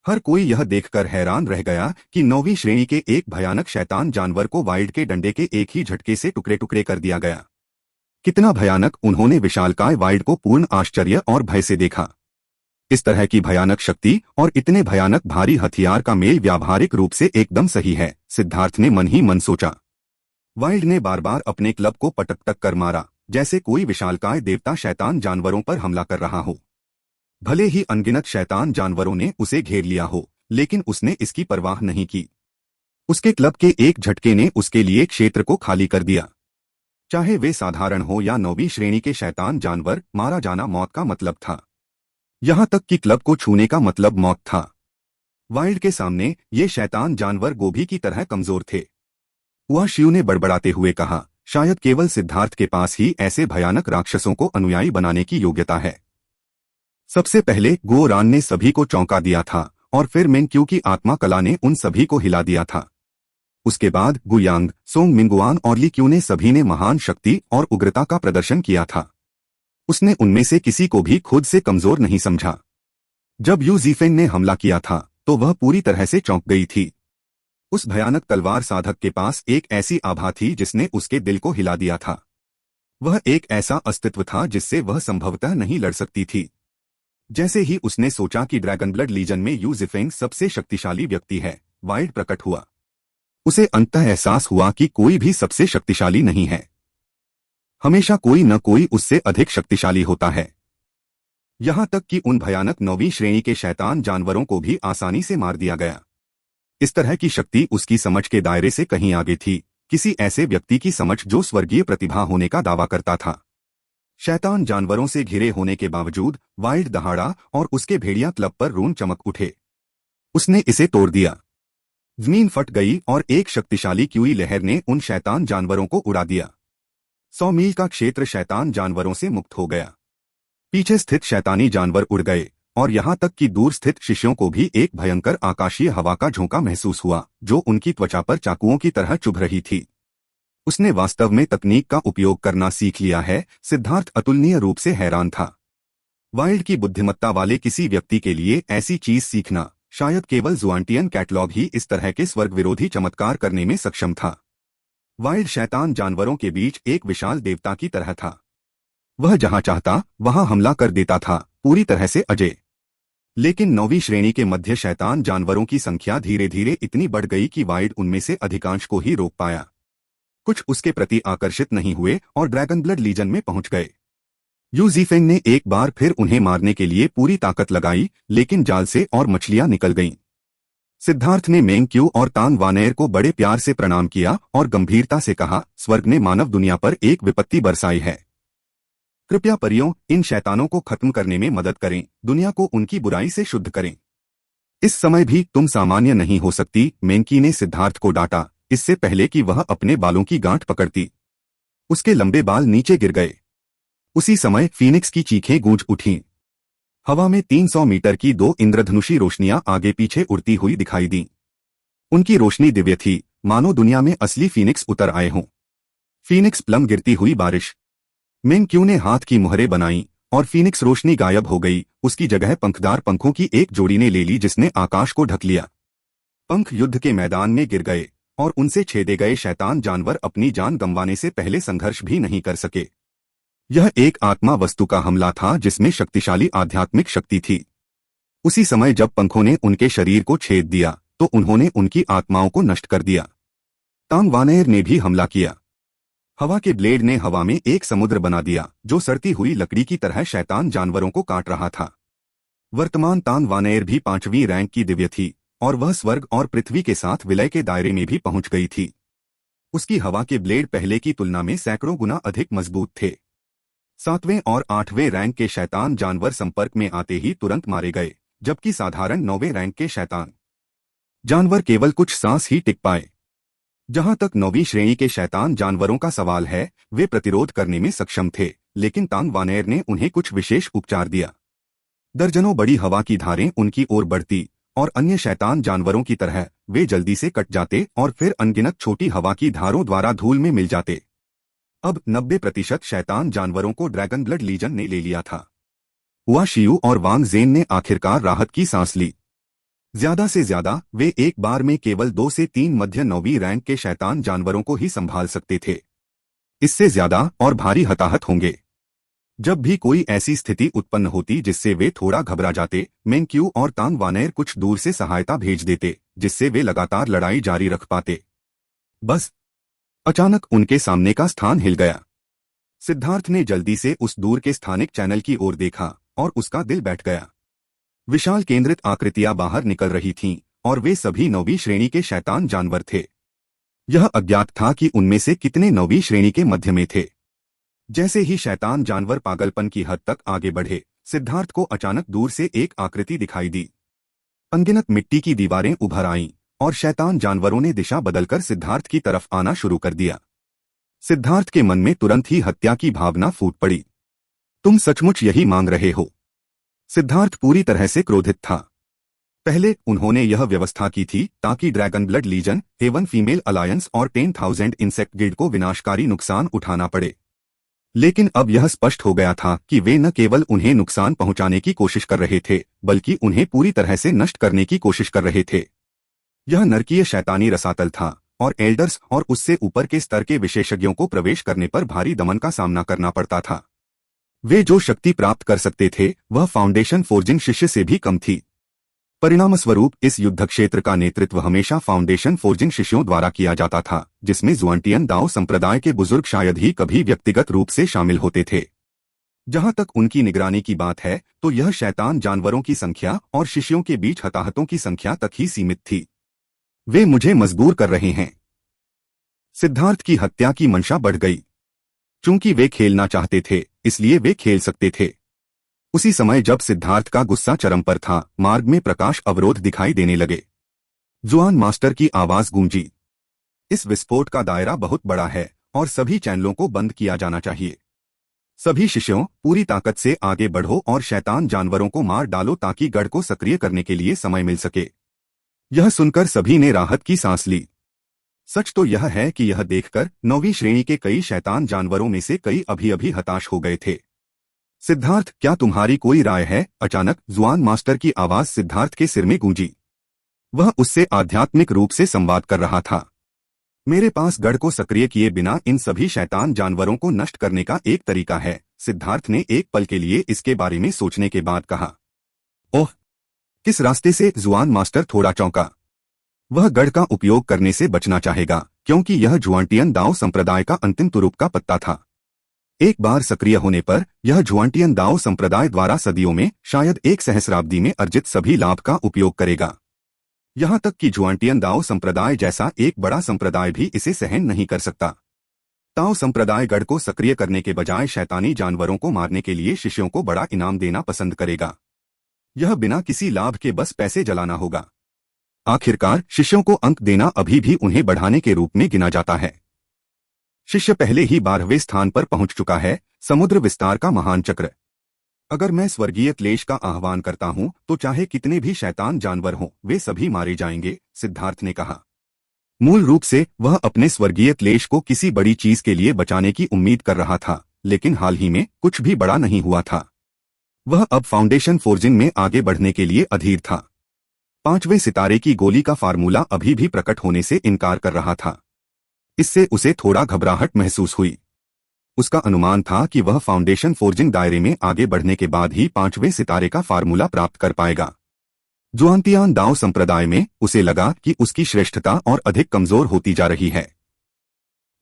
हर कोई यह देखकर हैरान रह गया कि 9वीं श्रेणी के एक भयानक शैतान जानवर को वाइल्ड के डंडे के एक ही झटके से टुकड़े टुकड़े कर दिया गया। कितना भयानक! उन्होंने विशालकाय वाइल्ड को पूर्ण आश्चर्य और भय से देखा। इस तरह की भयानक शक्ति और इतने भयानक भारी हथियार का मेल व्यावहारिक रूप से एकदम सही है, सिद्धार्थ ने मन ही मन सोचा। वाइल्ड ने बार बार अपने क्लब को पटक कर मारा, जैसे कोई विशालकाय देवता शैतान जानवरों पर हमला कर रहा हो। भले ही अनगिनत शैतान जानवरों ने उसे घेर लिया हो, लेकिन उसने इसकी परवाह नहीं की। उसके क्लब के एक झटके ने उसके लिए क्षेत्र को खाली कर दिया। चाहे वे साधारण हो या 9वीं श्रेणी के शैतान जानवर, मारा जाना मौत का मतलब था। यहां तक कि क्लब को छूने का मतलब मौत था। वाइल्ड के सामने ये शैतान जानवर गोभी की तरह कमजोर थे। हुआ शिव ने बड़बड़ाते हुए कहा, शायद केवल सिद्धार्थ के पास ही ऐसे भयानक राक्षसों को अनुयायी बनाने की योग्यता है। सबसे पहले गो रान ने सभी को चौंका दिया था और फिर मेंक्यू की आत्मा कला ने उन सभी को हिला दिया था। उसके बाद गुयांग, सोंग मिंगुआन और ली क्यू ने सभी ने महान शक्ति और उग्रता का प्रदर्शन किया था। उसने उनमें से किसी को भी खुद से कमजोर नहीं समझा। जब यू जीफेंग ने हमला किया था तो वह पूरी तरह से चौंक गई थी। उस भयानक तलवार साधक के पास एक ऐसी आभा थी जिसने उसके दिल को हिला दिया था। वह एक ऐसा अस्तित्व था जिससे वह संभवतः नहीं लड़ सकती थी। जैसे ही उसने सोचा कि ड्रैगन ब्लड लीजन में यू जीफेंग सबसे शक्तिशाली व्यक्ति है, वाइल्ड प्रकट हुआ। उसे अंततः एहसास हुआ कि कोई भी सबसे शक्तिशाली नहीं है। हमेशा कोई न कोई उससे अधिक शक्तिशाली होता है। यहाँ तक कि उन भयानक 9वीं श्रेणी के शैतान जानवरों को भी आसानी से मार दिया गया। इस तरह की शक्ति उसकी समझ के दायरे से कहीं आगे थी, किसी ऐसे व्यक्ति की समझ जो स्वर्गीय प्रतिभा होने का दावा करता था। शैतान जानवरों से घिरे होने के बावजूद वाइल्ड दहाड़ा और उसके भेड़िया क्लब पर रून चमक उठे। उसने इसे तोड़ दिया। जमीन फट गई और एक शक्तिशाली क्यूई लहर ने उन शैतान जानवरों को उड़ा दिया। 100 मील का क्षेत्र शैतान जानवरों से मुक्त हो गया। पीछे स्थित शैतानी जानवर उड़ गए और यहाँ तक कि दूर स्थित शिष्यों को भी एक भयंकर आकाशीय हवा का झोंका महसूस हुआ जो उनकी त्वचा पर चाकुओं की तरह चुभ रही थी। उसने वास्तव में तकनीक का उपयोग करना सीख लिया है, सिद्धार्थ अतुलनीय रूप से हैरान था। वाइल्ड की बुद्धिमत्ता वाले किसी व्यक्ति के लिए ऐसी चीज सीखना, शायद केवल जुआंटियन कैटलॉग ही इस तरह के स्वर्ग विरोधी चमत्कार करने में सक्षम था। वाइल्ड शैतान जानवरों के बीच एक विशाल देवता की तरह था। वह जहां चाहता वहां हमला कर देता था, पूरी तरह से अजय। लेकिन 9वीं श्रेणी के मध्य शैतान जानवरों की संख्या धीरे धीरे इतनी बढ़ गई कि वाइल्ड उनमें से अधिकांश को ही रोक पाया। कुछ उसके प्रति आकर्षित नहीं हुए और ड्रैगन ब्लड लीजन में पहुंच गए। यू जीफेंग ने एक बार फिर उन्हें मारने के लिए पूरी ताकत लगाई, लेकिन जाल से और मछलियां निकल गईं। सिद्धार्थ ने मेंग क्यू और तांग वानेर को बड़े प्यार से प्रणाम किया और गंभीरता से कहा, स्वर्ग ने मानव दुनिया पर एक विपत्ति बरसाई है। कृपया परियों, इन शैतानों को खत्म करने में मदद करें, दुनिया को उनकी बुराई से शुद्ध करें। इस समय भी तुम सामान्य नहीं हो सकती, मेंकी ने सिद्धार्थ को डांटा, इससे पहले कि वह अपने बालों की गांठ पकड़ती। उसके लंबे बाल नीचे गिर गए। उसी समय फीनिक्स की चीखें गूंज उठीं। हवा में 300 मीटर की 2 इंद्रधनुषी रोशनियां आगे पीछे उड़ती हुई दिखाई दीं। उनकी रोशनी दिव्य थी, मानो दुनिया में असली फीनिक्स उतर आए हों। फीनिक्स प्लम गिरती हुई बारिश। मेंग क्यू ने हाथ की मुहरें बनाई और फीनिक्स रोशनी गायब हो गई। उसकी जगह पंखदार पंखों की एक जोड़ी ने ले ली जिसने आकाश को ढक लिया। पंख युद्ध के मैदान में गिर गए और उनसे छेदे गए शैतान जानवर अपनी जान गंवाने से पहले संघर्ष भी नहीं कर सके। यह एक आत्मा वस्तु का हमला था जिसमें शक्तिशाली आध्यात्मिक शक्ति थी। उसी समय जब पंखों ने उनके शरीर को छेद दिया तो उन्होंने उनकी आत्माओं को नष्ट कर दिया। तांग वानेर ने भी हमला किया। हवा के ब्लेड ने हवा में एक समुद्र बना दिया जो सड़ती हुई लकड़ी की तरह शैतान जानवरों को काट रहा था। वर्तमान तांग वानेर भी 5वीं रैंक की दिव्य थी और वह स्वर्ग और पृथ्वी के साथ विलय के दायरे में भी पहुंच गई थी। उसकी हवा के ब्लेड पहले की तुलना में सैकड़ों गुना अधिक मजबूत थे। 7वें और 8वें रैंक के शैतान जानवर संपर्क में आते ही तुरंत मारे गए, जबकि साधारण 9वें रैंक के शैतान जानवर केवल कुछ सांस ही टिक पाए। जहां तक 9वीं श्रेणी के शैतान जानवरों का सवाल है, वे प्रतिरोध करने में सक्षम थे, लेकिन तांग वानेर ने उन्हें कुछ विशेष उपचार दिया। दर्जनों बड़ी हवा की धारें उनकी ओर बढ़ती और अन्य शैतान जानवरों की तरह वे जल्दी से कट जाते और फिर अनगिनत छोटी हवा की धारों द्वारा धूल में मिल जाते। अब 90% शैतान जानवरों को ड्रैगन ब्लड लीजन ने ले लिया था। हुआ शियू और वांग जेन ने आखिरकार राहत की सांस ली। ज्यादा से ज्यादा वे एक बार में केवल 2 से 3 मध्य 9वीं रैंक के शैतान जानवरों को ही संभाल सकते थे। इससे ज्यादा और भारी हताहत होंगे। जब भी कोई ऐसी स्थिति उत्पन्न होती जिससे वे थोड़ा घबरा जाते, मेंग क्यू और तांग वानेर कुछ दूर से सहायता भेज देते, जिससे वे लगातार लड़ाई जारी रख पाते। बस अचानक उनके सामने का स्थान हिल गया। सिद्धार्थ ने जल्दी से उस दूर के स्थानिक चैनल की ओर देखा और उसका दिल बैठ गया। विशाल केंद्रित आकृतियां बाहर निकल रही थीं और वे सभी 9वीं श्रेणी के शैतान जानवर थे। यह अज्ञात था कि उनमें से कितने 9वीं श्रेणी के मध्य में थे। जैसे ही शैतान जानवर पागलपन की हद तक आगे बढ़े, सिद्धार्थ को अचानक दूर से एक आकृति दिखाई दी। अनगिनत मिट्टी की दीवारें उभर आईं और शैतान जानवरों ने दिशा बदलकर सिद्धार्थ की तरफ आना शुरू कर दिया। सिद्धार्थ के मन में तुरंत ही हत्या की भावना फूट पड़ी। तुम सचमुच यही मांग रहे हो? सिद्धार्थ पूरी तरह से क्रोधित था। पहले उन्होंने यह व्यवस्था की थी ताकि dragon blood legion, heaven female alliance और 10,000 इंसेक्ट गिल्ड को विनाशकारी नुकसान उठाना पड़े। लेकिन अब यह स्पष्ट हो गया था कि वे न केवल उन्हें नुकसान पहुंचाने की कोशिश कर रहे थे, बल्कि उन्हें पूरी तरह से नष्ट करने की कोशिश कर रहे थे। यह नरकीय शैतानी रसातल था और एल्डर्स और उससे ऊपर के स्तर के विशेषज्ञों को प्रवेश करने पर भारी दमन का सामना करना पड़ता था। वे जो शक्ति प्राप्त कर सकते थे वह फाउंडेशन फोर्जिंग शिष्य से भी कम थी। परिणामस्वरूप इस युद्ध क्षेत्र का नेतृत्व हमेशा फाउंडेशन फोर्जिंग शिष्यों द्वारा किया जाता था, जिसमें जुआंटियन दाओ संप्रदाय के बुजुर्ग शायद ही कभी व्यक्तिगत रूप से शामिल होते थे। जहां तक उनकी निगरानी की बात है तो यह शैतान जानवरों की संख्या और शिष्यों के बीच हताहतों की संख्या तक ही सीमित थी। वे मुझे मजबूर कर रहे हैं। सिद्धार्थ की हत्या की मंशा बढ़ गई। चूंकि वे खेलना चाहते थे इसलिए वे खेल सकते थे। उसी समय जब सिद्धार्थ का गुस्सा चरम पर था, मार्ग में प्रकाश अवरोध दिखाई देने लगे। जुआन मास्टर की आवाज गूंजी, इस विस्फोट का दायरा बहुत बड़ा है और सभी चैनलों को बंद किया जाना चाहिए। सभी शिष्यों, पूरी ताकत से आगे बढ़ो और शैतान जानवरों को मार डालो ताकि गढ़ को सक्रिय करने के लिए समय मिल सके। यह सुनकर सभी ने राहत की सांस ली। सच तो यह है कि यह देखकर 9वीं श्रेणी के कई शैतान जानवरों में से कई अभी अभी हताश हो गए थे। सिद्धार्थ, क्या तुम्हारी कोई राय है? अचानक जुआन मास्टर की आवाज सिद्धार्थ के सिर में गूंजी। वह उससे आध्यात्मिक रूप से संवाद कर रहा था। मेरे पास गढ़ को सक्रिय किए बिना इन सभी शैतान जानवरों को नष्ट करने का एक तरीका है। सिद्धार्थ ने एक पल के लिए इसके बारे में सोचने के बाद कहा। ओह, किस रास्ते से? जुआन मास्टर थोड़ा चौंका। वह गढ़ का उपयोग करने से बचना चाहेगा क्योंकि यह जुआंटियन दाओ संप्रदाय का अंतिम तुरुप का पत्ता था। एक बार सक्रिय होने पर यह जुआंटियन दाओ संप्रदाय द्वारा सदियों में, शायद एक सहस्राब्दी में अर्जित सभी लाभ का उपयोग करेगा। यहां तक कि जुआंटियन दाओ संप्रदाय जैसा एक बड़ा संप्रदाय भी इसे सहन नहीं कर सकता। ताओ संप्रदाय गढ़ को सक्रिय करने के बजाय शैतानी जानवरों को मारने के लिए शिष्यों को बड़ा इनाम देना पसंद करेगा। यह बिना किसी लाभ के बस पैसे जलाना होगा। आखिरकार शिष्यों को अंक देना अभी भी उन्हें बढ़ाने के रूप में गिना जाता है। शिष्य पहले ही 12वें स्थान पर पहुंच चुका है। समुद्र विस्तार का महान चक्र। अगर मैं स्वर्गीय क्लेश का आह्वान करता हूं तो चाहे कितने भी शैतान जानवर हों, वे सभी मारे जाएंगे, सिद्धार्थ ने कहा। मूल रूप से वह अपने स्वर्गीय क्लेश को किसी बड़ी चीज के लिए बचाने की उम्मीद कर रहा था, लेकिन हाल ही में कुछ भी बड़ा नहीं हुआ था। वह अब फाउंडेशन फोर्जिंग में आगे बढ़ने के लिए अधीर था। 5वें सितारे की गोली का फार्मूला अभी भी प्रकट होने से इनकार कर रहा था। इससे उसे थोड़ा घबराहट महसूस हुई। उसका अनुमान था कि वह फाउंडेशन फोर्जिंग दायरे में आगे बढ़ने के बाद ही 5वें सितारे का फार्मूला प्राप्त कर पाएगा। जुआंतियान दाओ संप्रदाय में उसे लगा कि उसकी श्रेष्ठता और अधिक कमजोर होती जा रही है।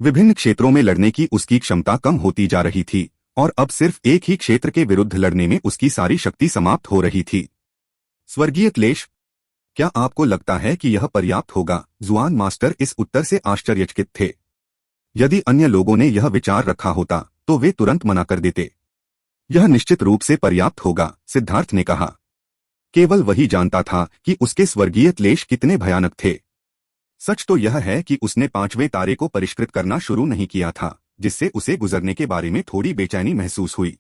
विभिन्न क्षेत्रों में लड़ने की उसकी क्षमता कम होती जा रही थी और अब सिर्फ एक ही क्षेत्र के विरुद्ध लड़ने में उसकी सारी शक्ति समाप्त हो रही थी। स्वर्गीय क्लेश, क्या आपको लगता है कि यह पर्याप्त होगा? जुआन मास्टर इस उत्तर से आश्चर्यचकित थे। यदि अन्य लोगों ने यह विचार रखा होता तो वे तुरंत मना कर देते। यह निश्चित रूप से पर्याप्त होगा, सिद्धार्थ ने कहा। केवल वही जानता था कि उसके स्वर्गीय क्लेश कितने भयानक थे। सच तो यह है कि उसने 5वें तारे को परिष्कृत करना शुरू नहीं किया था, जिससे उसे गुजरने के बारे में थोड़ी बेचैनी महसूस हुई।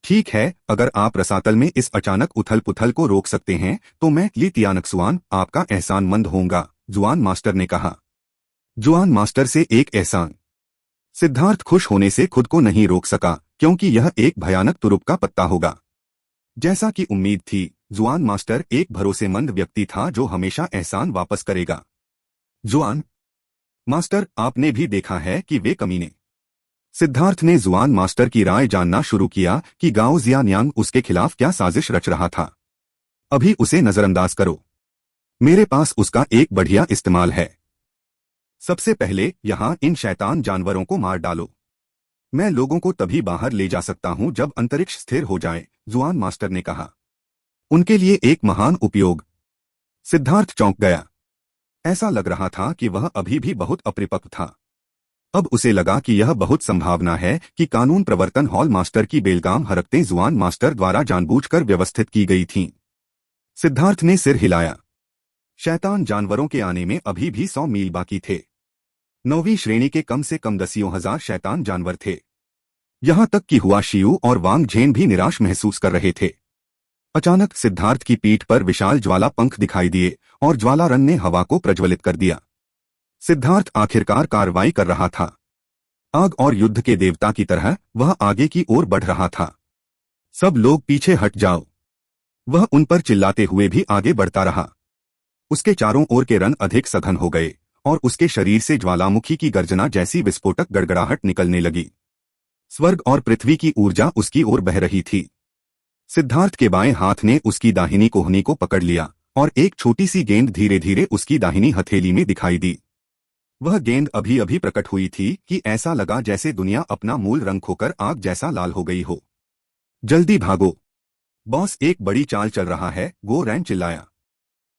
ठीक है, अगर आप रसातल में इस अचानक उथल पुथल को रोक सकते हैं तो मैं ली तियानकसुआन आपका एहसानमंद होऊंगा, जुआन मास्टर ने कहा। जुआन मास्टर से एक एहसान? सिद्धार्थ खुश होने से खुद को नहीं रोक सका क्योंकि यह एक भयानक तुरुप का पत्ता होगा। जैसा कि उम्मीद थी, जुआन मास्टर एक भरोसेमंद व्यक्ति था जो हमेशा एहसान वापस करेगा। जुआन मास्टर, आपने भी देखा है कि वे कमीने। सिद्धार्थ ने जुआन मास्टर की राय जानना शुरू किया कि गाओ जियान्यांग उसके खिलाफ क्या साजिश रच रहा था। अभी उसे नजरअंदाज करो। मेरे पास उसका एक बढ़िया इस्तेमाल है। सबसे पहले यहां इन शैतान जानवरों को मार डालो। मैं लोगों को तभी बाहर ले जा सकता हूं जब अंतरिक्ष स्थिर हो जाए, जुआन मास्टर ने कहा। उनके लिए एक महान उपयोग? सिद्धार्थ चौंक गया। ऐसा लग रहा था कि वह अभी भी बहुत अपरिपक्व था। अब उसे लगा कि यह बहुत संभावना है कि कानून प्रवर्तन हॉल मास्टर की बेलगाम हरकतें जुआन मास्टर द्वारा जानबूझकर व्यवस्थित की गई थीं। सिद्धार्थ ने सिर हिलाया। शैतान जानवरों के आने में अभी भी 100 मील बाकी थे। 9वीं श्रेणी के कम से कम 10,000 शैतान जानवर थे। यहां तक कि हुआ शियू और वांग झेन भी निराश महसूस कर रहे थे। अचानक सिद्धार्थ की पीठ पर विशाल ज्वाला पंख दिखाई दिए और ज्वालारन ने हवा को प्रज्वलित कर दिया। सिद्धार्थ आखिरकार कार्रवाई कर रहा था। आग और युद्ध के देवता की तरह वह आगे की ओर बढ़ रहा था। सब लोग पीछे हट जाओ। वह उन पर चिल्लाते हुए भी आगे बढ़ता रहा। उसके चारों ओर के रन अधिक सघन हो गए और उसके शरीर से ज्वालामुखी की गर्जना जैसी विस्फोटक गड़गड़ाहट निकलने लगी। स्वर्ग और पृथ्वी की ऊर्जा उसकी ओर बह रही थी। सिद्धार्थ के बाएं हाथ ने उसकी दाहिनी कोहनी को पकड़ लिया और एक छोटी सी गेंद धीरे धीरे उसकी दाहिनी हथेली में दिखाई दी। वह गेंद अभी अभी प्रकट हुई थी कि ऐसा लगा जैसे दुनिया अपना मूल रंग खोकर आग जैसा लाल हो गई हो। जल्दी भागो, बॉस एक बड़ी चाल चल रहा है, गोरैन चिल्लाया।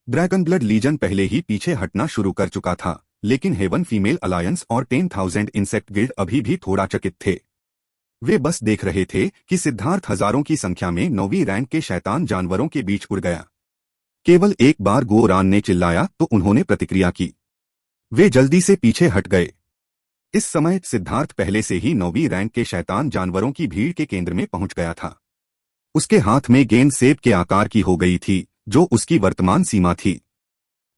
ड्रैगन ब्लड लीजन पहले ही पीछे हटना शुरू कर चुका था, लेकिन हेवन फीमेल अलायंस और 10,000 इंसेक्ट गिल्ड अभी भी थोड़ा चकित थे। वे बस देख रहे थे कि सिद्धार्थ हजारों की संख्या में 9वीं रैंक के शैतान जानवरों के बीच उड़ गया। केवल एक बार गोरान ने चिल्लाया तो उन्होंने प्रतिक्रिया की। वे जल्दी से पीछे हट गए। इस समय सिद्धार्थ पहले से ही 9वीं रैंक के शैतान जानवरों की भीड़ के केंद्र में पहुंच गया था। उसके हाथ में गेंद सेब के आकार की हो गई थी, जो उसकी वर्तमान सीमा थी।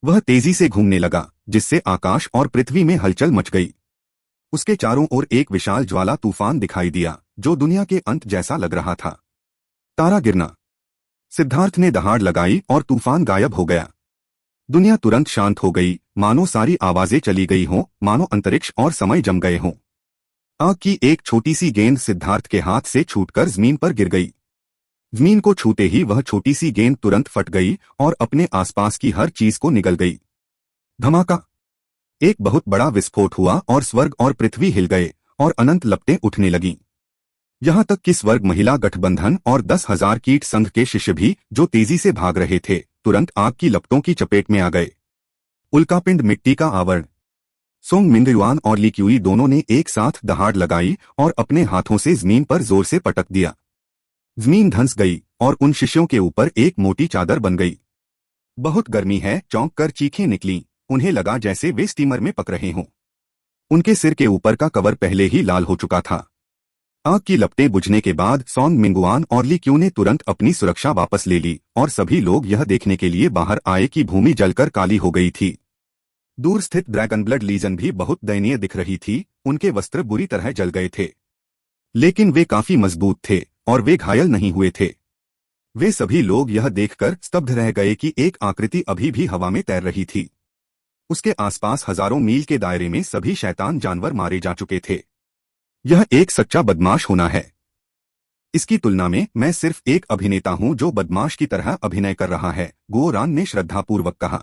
वह तेजी से घूमने लगा, जिससे आकाश और पृथ्वी में हलचल मच गई। उसके चारों ओर एक विशाल ज्वाला तूफान दिखाई दिया, जो दुनिया के अंत जैसा लग रहा था। तारा गिरना। सिद्धार्थ ने दहाड़ लगाई और तूफान गायब हो गया। दुनिया तुरंत शांत हो गई, मानो सारी आवाजें चली गई हों, मानो अंतरिक्ष और समय जम गए हों। आग की एक छोटी सी गेंद सिद्धार्थ के हाथ से छूटकर जमीन पर गिर गई। जमीन को छूते ही वह छोटी सी गेंद तुरंत फट गई और अपने आसपास की हर चीज को निगल गई। धमाका! एक बहुत बड़ा विस्फोट हुआ और स्वर्ग और पृथ्वी हिल गए और अनंत लपटें उठने लगीं। यहां तक कि स्वर्ग महिला गठबंधन और 10,000 कीट संघ के शिष्य भी, जो तेजी से भाग रहे थे, तुरंत आग की लपटों की चपेट में आ गए। उल्कापिंड मिट्टी का आवरण। सोंग मिंगयुआन और ली क्यूई दोनों ने एक साथ दहाड़ लगाई और अपने हाथों से जमीन पर जोर से पटक दिया। जमीन धंस गई और उन शिष्यों के ऊपर एक मोटी चादर बन गई। बहुत गर्मी है, चौंक कर चीखें निकलीं। उन्हें लगा जैसे वे स्टीमर में पक रहे हों। उनके सिर के ऊपर का कवर पहले ही लाल हो चुका था। आग की लपटें बुझने के बाद सोंग मिंगुआन और ली क्यू ने तुरंत अपनी सुरक्षा वापस ले ली और सभी लोग यह देखने के लिए बाहर आए कि भूमि जलकर काली हो गई थी। दूर स्थित ड्रैगन ब्लड लीजन भी बहुत दयनीय दिख रही थी। उनके वस्त्र बुरी तरह जल गए थे, लेकिन वे काफी मजबूत थे और वे घायल नहीं हुए थे। वे सभी लोग यह देखकर स्तब्ध रह गए कि एक आकृति अभी भी हवा में तैर रही थी। उसके आसपास हजारों मील के दायरे में सभी शैतान जानवर मारे जा चुके थे। यह एक सच्चा बदमाश होना है। इसकी तुलना में मैं सिर्फ एक अभिनेता हूं जो बदमाश की तरह अभिनय कर रहा है, गोरान ने श्रद्धापूर्वक कहा।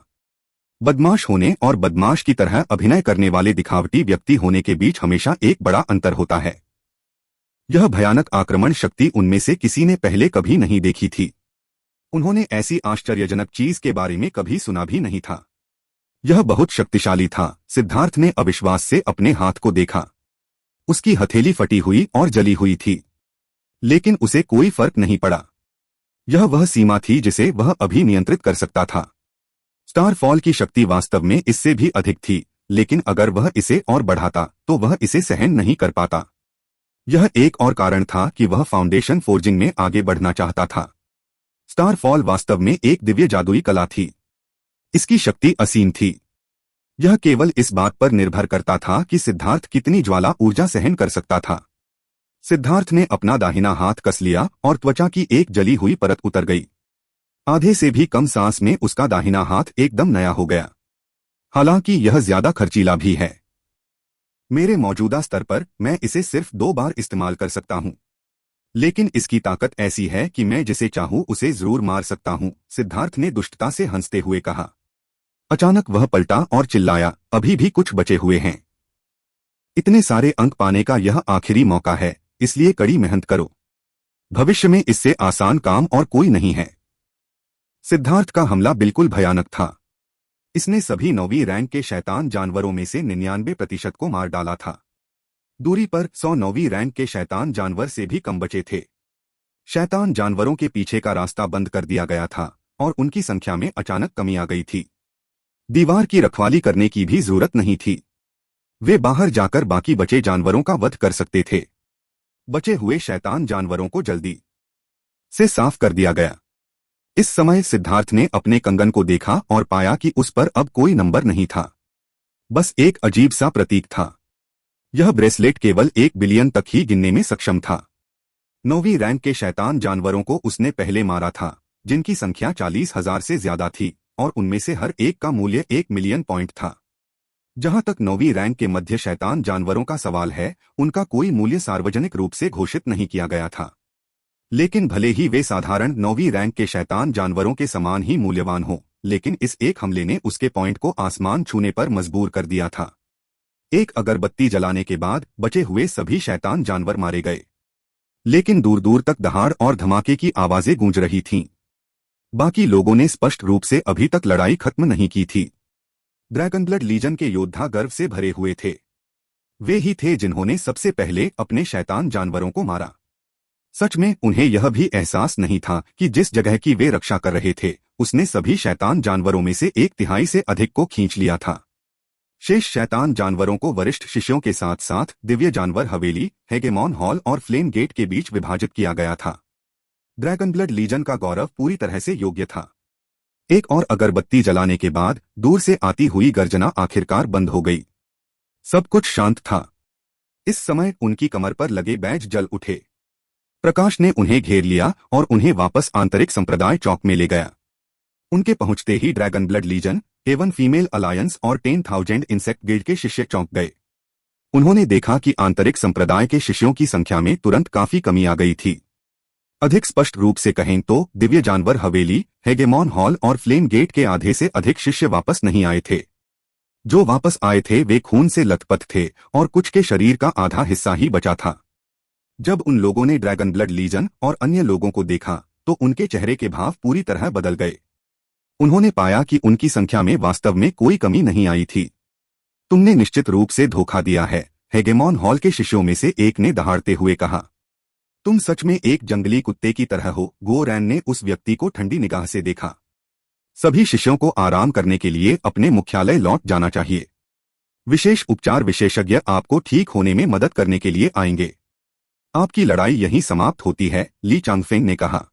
बदमाश होने और बदमाश की तरह अभिनय करने वाले दिखावटी व्यक्ति होने के बीच हमेशा एक बड़ा अंतर होता है। यह भयानक आक्रमण शक्ति उनमें से किसी ने पहले कभी नहीं देखी थी। उन्होंने ऐसी आश्चर्यजनक चीज के बारे में कभी सुना भी नहीं था। यह बहुत शक्तिशाली था। सिद्धार्थ ने अविश्वास से अपने हाथ को देखा। उसकी हथेली फटी हुई और जली हुई थी, लेकिन उसे कोई फर्क नहीं पड़ा। यह वह सीमा थी जिसे वह अभी नियंत्रित कर सकता था। स्टारफॉल की शक्ति वास्तव में इससे भी अधिक थी, लेकिन अगर वह इसे और बढ़ाता तो वह इसे सहन नहीं कर पाता। यह एक और कारण था कि वह फाउंडेशन फोर्जिंग में आगे बढ़ना चाहता था। स्टारफॉल वास्तव में एक दिव्य जादुई कला थी। इसकी शक्ति असीम थी। यह केवल इस बात पर निर्भर करता था कि सिद्धार्थ कितनी ज्वाला ऊर्जा सहन कर सकता था। सिद्धार्थ ने अपना दाहिना हाथ कस लिया और त्वचा की एक जली हुई परत उतर गई। आधे से भी कम सांस में उसका दाहिना हाथ एकदम नया हो गया। हालांकि यह ज्यादा खर्चीला भी है। मेरे मौजूदा स्तर पर मैं इसे सिर्फ 2 बार इस्तेमाल कर सकता हूं, लेकिन इसकी ताकत ऐसी है कि मैं जिसे चाहूं उसे जरूर मार सकता हूं, सिद्धार्थ ने दुष्टता से हंसते हुए कहा। अचानक वह पलटा और चिल्लाया, अभी भी कुछ बचे हुए हैं। इतने सारे अंक पाने का यह आखिरी मौका है, इसलिए कड़ी मेहनत करो। भविष्य में इससे आसान काम और कोई नहीं है। सिद्धार्थ का हमला बिल्कुल भयानक था। इसने सभी 9वीं रैंक के शैतान जानवरों में से 99% को मार डाला था। दूरी पर 100 9वीं रैंक के शैतान जानवर से भी कम बचे थे। शैतान जानवरों के पीछे का रास्ता बंद कर दिया गया था और उनकी संख्या में अचानक कमी आ गई थी। दीवार की रखवाली करने की भी जरूरत नहीं थी। वे बाहर जाकर बाकी बचे जानवरों का वध कर सकते थे। बचे हुए शैतान जानवरों को जल्दी से साफ कर दिया गया। इस समय सिद्धार्थ ने अपने कंगन को देखा और पाया कि उस पर अब कोई नंबर नहीं था, बस एक अजीब सा प्रतीक था। यह ब्रेसलेट केवल 1 बिलियन तक ही गिनने में सक्षम था। 9वीं रैंक के शैतान जानवरों को उसने पहले मारा था, जिनकी संख्या 40,000 से ज्यादा थी और उनमें से हर एक का मूल्य 1 मिलियन पॉइंट था। जहां तक 9वीं रैंक के मध्य शैतान जानवरों का सवाल है, उनका कोई मूल्य सार्वजनिक रूप से घोषित नहीं किया गया था। लेकिन भले ही वे साधारण 9वीं रैंक के शैतान जानवरों के समान ही मूल्यवान हो, लेकिन इस एक हमले ने उसके पॉइंट को आसमान छूने पर मजबूर कर दिया था। एक अगरबत्ती जलाने के बाद बचे हुए सभी शैतान जानवर मारे गए। लेकिन दूर दूर तक दहाड़ और धमाके की आवाजें गूंज रही थीं। बाकी लोगों ने स्पष्ट रूप से अभी तक लड़ाई खत्म नहीं की थी। ड्रैगनब्लड लीजन के योद्धा गर्व से भरे हुए थे। वे ही थे जिन्होंने सबसे पहले अपने शैतान जानवरों को मारा। सच में उन्हें यह भी एहसास नहीं था कि जिस जगह की वे रक्षा कर रहे थे उसने सभी शैतान जानवरों में से 1/3 से अधिक को खींच लिया था। शेष शैतान जानवरों को वरिष्ठ शिष्यों के साथ साथ दिव्य जानवर हवेली, हेगेमॉन हॉल और फ्लेम गेट के बीच विभाजित किया गया था। ड्रैगनब्लड लीजन का गौरव पूरी तरह से योग्य था। एक और अगरबत्ती जलाने के बाद दूर से आती हुई गर्जना आखिरकार बंद हो गई। सब कुछ शांत था। इस समय उनकी कमर पर लगे बैज जल उठे। प्रकाश ने उन्हें घेर लिया और उन्हें वापस आंतरिक संप्रदाय चौक में ले गया। उनके पहुंचते ही ड्रैगनब्लड लीजन, हेवन फीमेल अलायंस और 10,000 इंसेक्ट गिल्ड के शिष्य चौंक गए। उन्होंने देखा कि आंतरिक संप्रदाय के शिष्यों की संख्या में तुरंत काफी कमी आ गई थी। अधिक स्पष्ट रूप से कहें तो दिव्य जानवर हवेली, हेगेमॉन हॉल और फ्लेम गेट के आधे से अधिक शिष्य वापस नहीं आए थे। जो वापस आए थे वे खून से लथपथ थे और कुछ के शरीर का आधा हिस्सा ही बचा था। जब उन लोगों ने ड्रैगनब्लड लीजन और अन्य लोगों को देखा तो उनके चेहरे के भाव पूरी तरह बदल गए। उन्होंने पाया कि उनकी संख्या में वास्तव में कोई कमी नहीं आई थी। तुमने निश्चित रूप से धोखा दिया है, हेगेमॉन हॉल के शिष्यों में से एक ने दहाड़ते हुए कहा। तुम सच में एक जंगली कुत्ते की तरह हो। गोरैन ने उस व्यक्ति को ठंडी निगाह से देखा। सभी शिष्यों को आराम करने के लिए अपने मुख्यालय लौट जाना चाहिए। विशेष उपचार विशेषज्ञ आपको ठीक होने में मदद करने के लिए आएंगे। आपकी लड़ाई यहीं समाप्त होती है, ली चांगफेंग ने कहा।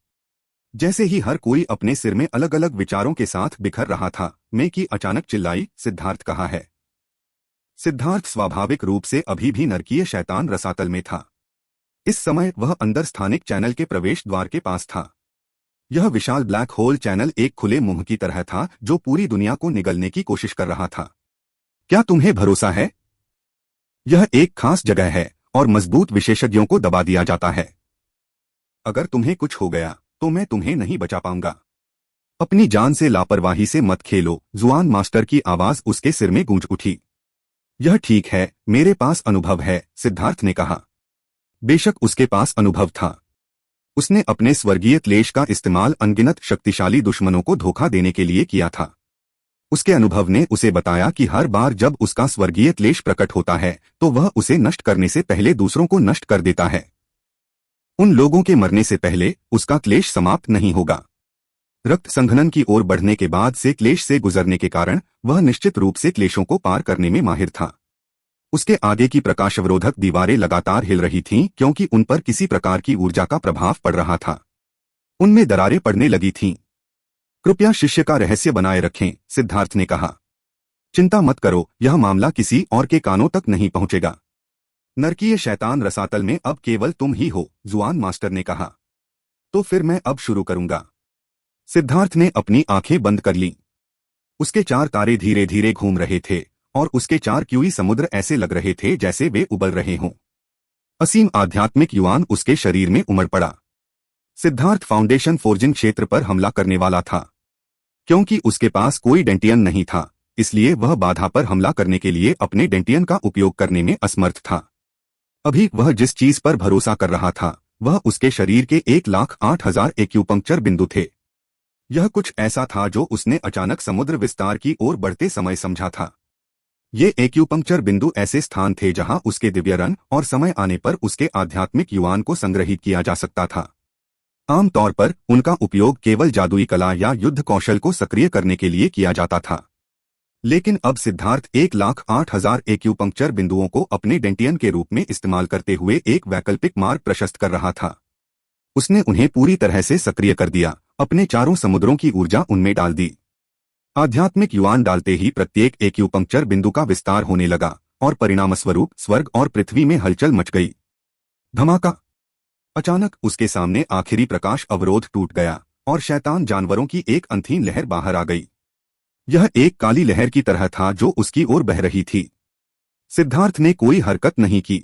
जैसे ही हर कोई अपने सिर में अलग अलग विचारों के साथ बिखर रहा था, मैं की अचानक चिल्लाई, सिद्धार्थ कहा है। सिद्धार्थ स्वाभाविक रूप से अभी भी नरकीय शैतान रसातल में था। इस समय वह अंदर स्थानिक चैनल के प्रवेश द्वार के पास था। यह विशाल ब्लैक होल चैनल एक खुले मुंह की तरह था जो पूरी दुनिया को निगलने की कोशिश कर रहा था। क्या तुम्हें भरोसा है? यह एक खास जगह है और मजबूत विशेषज्ञों को दबा दिया जाता है। अगर तुम्हें कुछ हो गया तो मैं तुम्हें नहीं बचा पाऊंगा। अपनी जान से लापरवाही से मत खेलो। जुआन मास्टर की आवाज उसके सिर में गूंज उठी। यह ठीक है, मेरे पास अनुभव है, सिद्धार्थ ने कहा। बेशक उसके पास अनुभव था। उसने अपने स्वर्गीय क्लेश का इस्तेमाल अनगिनत शक्तिशाली दुश्मनों को धोखा देने के लिए किया था। उसके अनुभव ने उसे बताया कि हर बार जब उसका स्वर्गीय क्लेश प्रकट होता है तो वह उसे नष्ट करने से पहले दूसरों को नष्ट कर देता है। उन लोगों के मरने से पहले उसका क्लेश समाप्त नहीं होगा। रक्त संघनन की ओर बढ़ने के बाद से क्लेश से गुजरने के कारण वह निश्चित रूप से क्लेशों को पार करने में माहिर था। उसके आगे की प्रकाशअवरोधक दीवारें लगातार हिल रही थीं क्योंकि उन पर किसी प्रकार की ऊर्जा का प्रभाव पड़ रहा था। उनमें दरारें पड़ने लगी थीं। कृपया शिष्य का रहस्य बनाए रखें, सिद्धार्थ ने कहा। चिंता मत करो, यह मामला किसी और के कानों तक नहीं पहुंचेगा। नरकीय शैतान रसातल में अब केवल तुम ही हो, जुआन मास्टर ने कहा। तो फिर मैं अब शुरू करूंगा। सिद्धार्थ ने अपनी आंखें बंद कर लीं। उसके 4 तारे धीरे धीरे घूम रहे थे और उसके 4 क्यूई समुद्र ऐसे लग रहे थे जैसे वे उबल रहे हों। असीम आध्यात्मिक युवान उसके शरीर में उमड़ पड़ा। सिद्धार्थ फाउंडेशन फोर्जिंग क्षेत्र पर हमला करने वाला था। क्योंकि उसके पास कोई डेंटियन नहीं था, इसलिए वह बाधा पर हमला करने के लिए अपने डेंटियन का उपयोग करने में असमर्थ था। अभी वह जिस चीज पर भरोसा कर रहा था वह उसके शरीर के 1,08,000 एक्यूपंक्चर बिंदु थे। यह कुछ ऐसा था जो उसने अचानक समुद्र विस्तार की ओर बढ़ते समय समझा था। ये एक्यूपंक्चर बिंदु ऐसे स्थान थे जहां उसके दिव्य रन और समय आने पर उसके आध्यात्मिक युवान को संग्रहित किया जा सकता था। आमतौर पर उनका उपयोग केवल जादुई कला या युद्ध कौशल को सक्रिय करने के लिए किया जाता था। लेकिन अब सिद्धार्थ 1,08,000 एक्यूपंक्चर बिंदुओं को अपने डेंटियन के रूप में इस्तेमाल करते हुए एक वैकल्पिक मार्ग प्रशस्त कर रहा था। उसने उन्हें पूरी तरह से सक्रिय कर दिया, अपने चारों समुद्रों की ऊर्जा उनमें डाल दी। आध्यात्मिक युवान डालते ही प्रत्येक एक्यूपंक्चर बिंदु का विस्तार होने लगा और परिणामस्वरूप स्वर्ग और पृथ्वी में हलचल मच गई। धमाका! अचानक उसके सामने आखिरी प्रकाश अवरोध टूट गया और शैतान जानवरों की एक अनथीन लहर बाहर आ गई। यह एक काली लहर की तरह था जो उसकी ओर बह रही थी। सिद्धार्थ ने कोई हरकत नहीं की।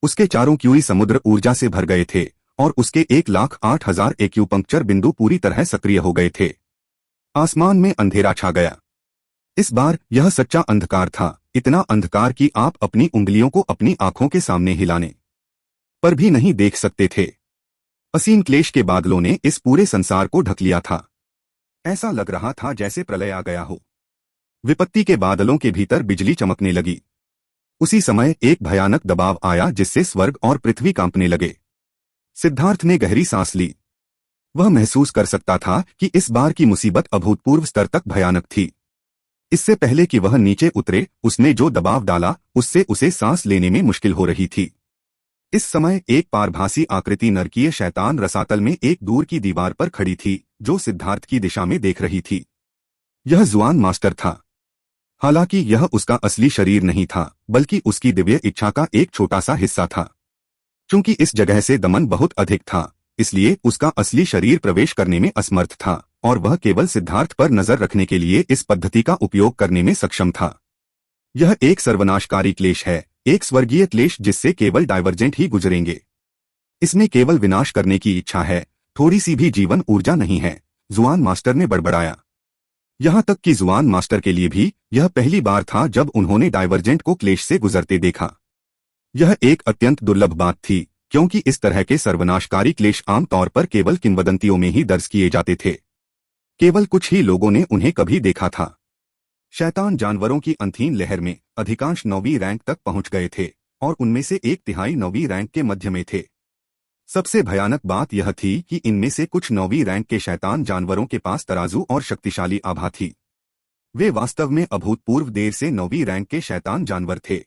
उसके चारों क्यूई समुद्र ऊर्जा से भर गए थे और उसके 1,08,000 एक्यूपंक्चर बिंदु पूरी तरह सक्रिय हो गए थे। आसमान में अंधेरा छा गया। इस बार यह सच्चा अंधकार था, इतना अंधकार कि आप अपनी उंगलियों को अपनी आंखों के सामने हिलाने पर भी नहीं देख सकते थे। असीम क्लेश के बादलों ने इस पूरे संसार को ढक लिया था। ऐसा लग रहा था जैसे प्रलय आ गया हो। विपत्ति के बादलों के भीतर बिजली चमकने लगी। उसी समय एक भयानक दबाव आया जिससे स्वर्ग और पृथ्वी कांपने लगे। सिद्धार्थ ने गहरी सांस ली। वह महसूस कर सकता था कि इस बार की मुसीबत अभूतपूर्व स्तर तक भयानक थी। इससे पहले कि वह नीचे उतरे, उसने जो दबाव डाला उससे उसे सांस लेने में मुश्किल हो रही थी। इस समय एक पारभासी आकृति नरकीय शैतान रसातल में एक दूर की दीवार पर खड़ी थी, जो सिद्धार्थ की दिशा में देख रही थी। यह जुआन मास्टर था। हालांकि यह उसका असली शरीर नहीं था, बल्कि उसकी दिव्य इच्छा का एक छोटा सा हिस्सा था। चूंकि इस जगह से दमन बहुत अधिक था, इसलिए उसका असली शरीर प्रवेश करने में असमर्थ था और वह केवल सिद्धार्थ पर नजर रखने के लिए इस पद्धति का उपयोग करने में सक्षम था। यह एक सर्वनाशकारी क्लेश है, एक स्वर्गीय क्लेश जिससे केवल डाइवर्जेंट ही गुजरेंगे। इसमें केवल विनाश करने की इच्छा है, थोड़ी सी भी जीवन ऊर्जा नहीं है, जुआन मास्टर ने बड़बड़ाया। यहां तक कि जुआन मास्टर के लिए भी यह पहली बार था जब उन्होंने डाइवर्जेंट को क्लेश से गुजरते देखा। यह एक अत्यंत दुर्लभ बात थी, क्योंकि इस तरह के सर्वनाशकारी क्लेश आमतौर पर केवल किंवदंतियों में ही दर्ज किए जाते थे। केवल कुछ ही लोगों ने उन्हें कभी देखा था। शैतान जानवरों की अंधीन लहर में अधिकांश 9वीं रैंक तक पहुंच गए थे और उनमें से 1/3 9वीं रैंक के मध्य में थे। सबसे भयानक बात यह थी कि इनमें से कुछ 9वीं रैंक के शैतान जानवरों के पास तराजू और शक्तिशाली आभा थी। वे वास्तव में अभूतपूर्व देर से 9वीं रैंक के शैतान जानवर थे।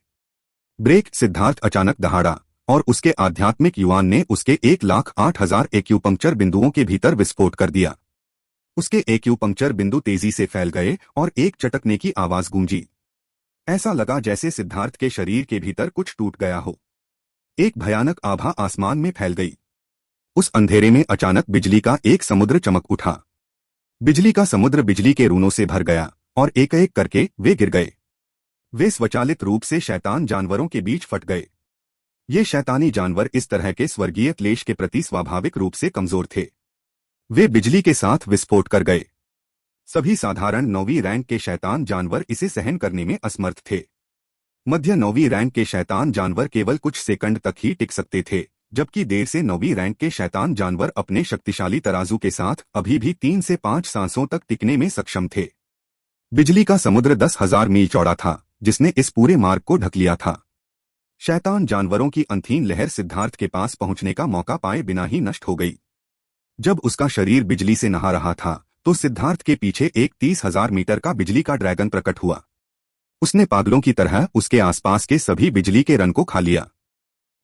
ब्रेक! सिद्धार्थ अचानक दहाड़ा और उसके आध्यात्मिक युवान ने उसके 1,08,000 एक्यूपंक्चर बिंदुओं के भीतर विस्फोट कर दिया। उसके एक्यूपंक्चर बिंदु तेजी से फैल गए और एक चटकने की आवाज गूंजी। ऐसा लगा जैसे सिद्धार्थ के शरीर के भीतर कुछ टूट गया हो। एक भयानक आभा आसमान में फैल गई। उस अंधेरे में अचानक बिजली का एक समुद्र चमक उठा। बिजली का समुद्र बिजली के रूनों से भर गया और एक एक करके वे गिर गए। वे स्वचालित रूप से शैतान जानवरों के बीच फट गए। ये शैतानी जानवर इस तरह के स्वर्गीय क्लेश के प्रति स्वाभाविक रूप से कमजोर थे। वे बिजली के साथ विस्फोट कर गए। सभी साधारण 9वीं रैंक के शैतान जानवर इसे सहन करने में असमर्थ थे। मध्य 9वीं रैंक के शैतान जानवर केवल कुछ सेकंड तक ही टिक सकते थे, जबकि देर से 9वीं रैंक के शैतान जानवर अपने शक्तिशाली तराजू के साथ अभी भी 3 से 5 सांसों तक टिकने में सक्षम थे। बिजली का समुद्र 10,000 मील चौड़ा था, जिसने इस पूरे मार्ग को ढक लिया था। शैतान जानवरों की अंधीन लहर सिद्धार्थ के पास पहुंचने का मौका पाए बिना ही नष्ट हो गई। जब उसका शरीर बिजली से नहा रहा था, तो सिद्धार्थ के पीछे एक 30,000 मीटर का बिजली का ड्रैगन प्रकट हुआ। उसने पागलों की तरह उसके आसपास के सभी बिजली के रन को खा लिया।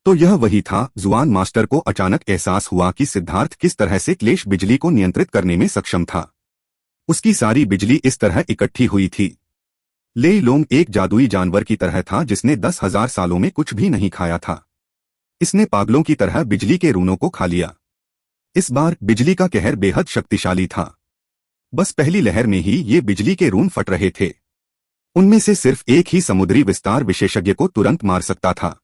तो यह वही था। जुआन मास्टर को अचानक एहसास हुआ कि सिद्धार्थ किस तरह से क्लेश बिजली को नियंत्रित करने में सक्षम था। उसकी सारी बिजली इस तरह इकट्ठी हुई थी। लेई लोंग एक जादुई जानवर की तरह था जिसने 10,000 सालों में कुछ भी नहीं खाया था। इसने पागलों की तरह बिजली के रूनों को खा लिया। इस बार बिजली का कहर बेहद शक्तिशाली था। बस पहली लहर में ही ये बिजली के रून फट रहे थे। उनमें से सिर्फ एक ही समुद्री विस्तार विशेषज्ञ को तुरंत मार सकता था।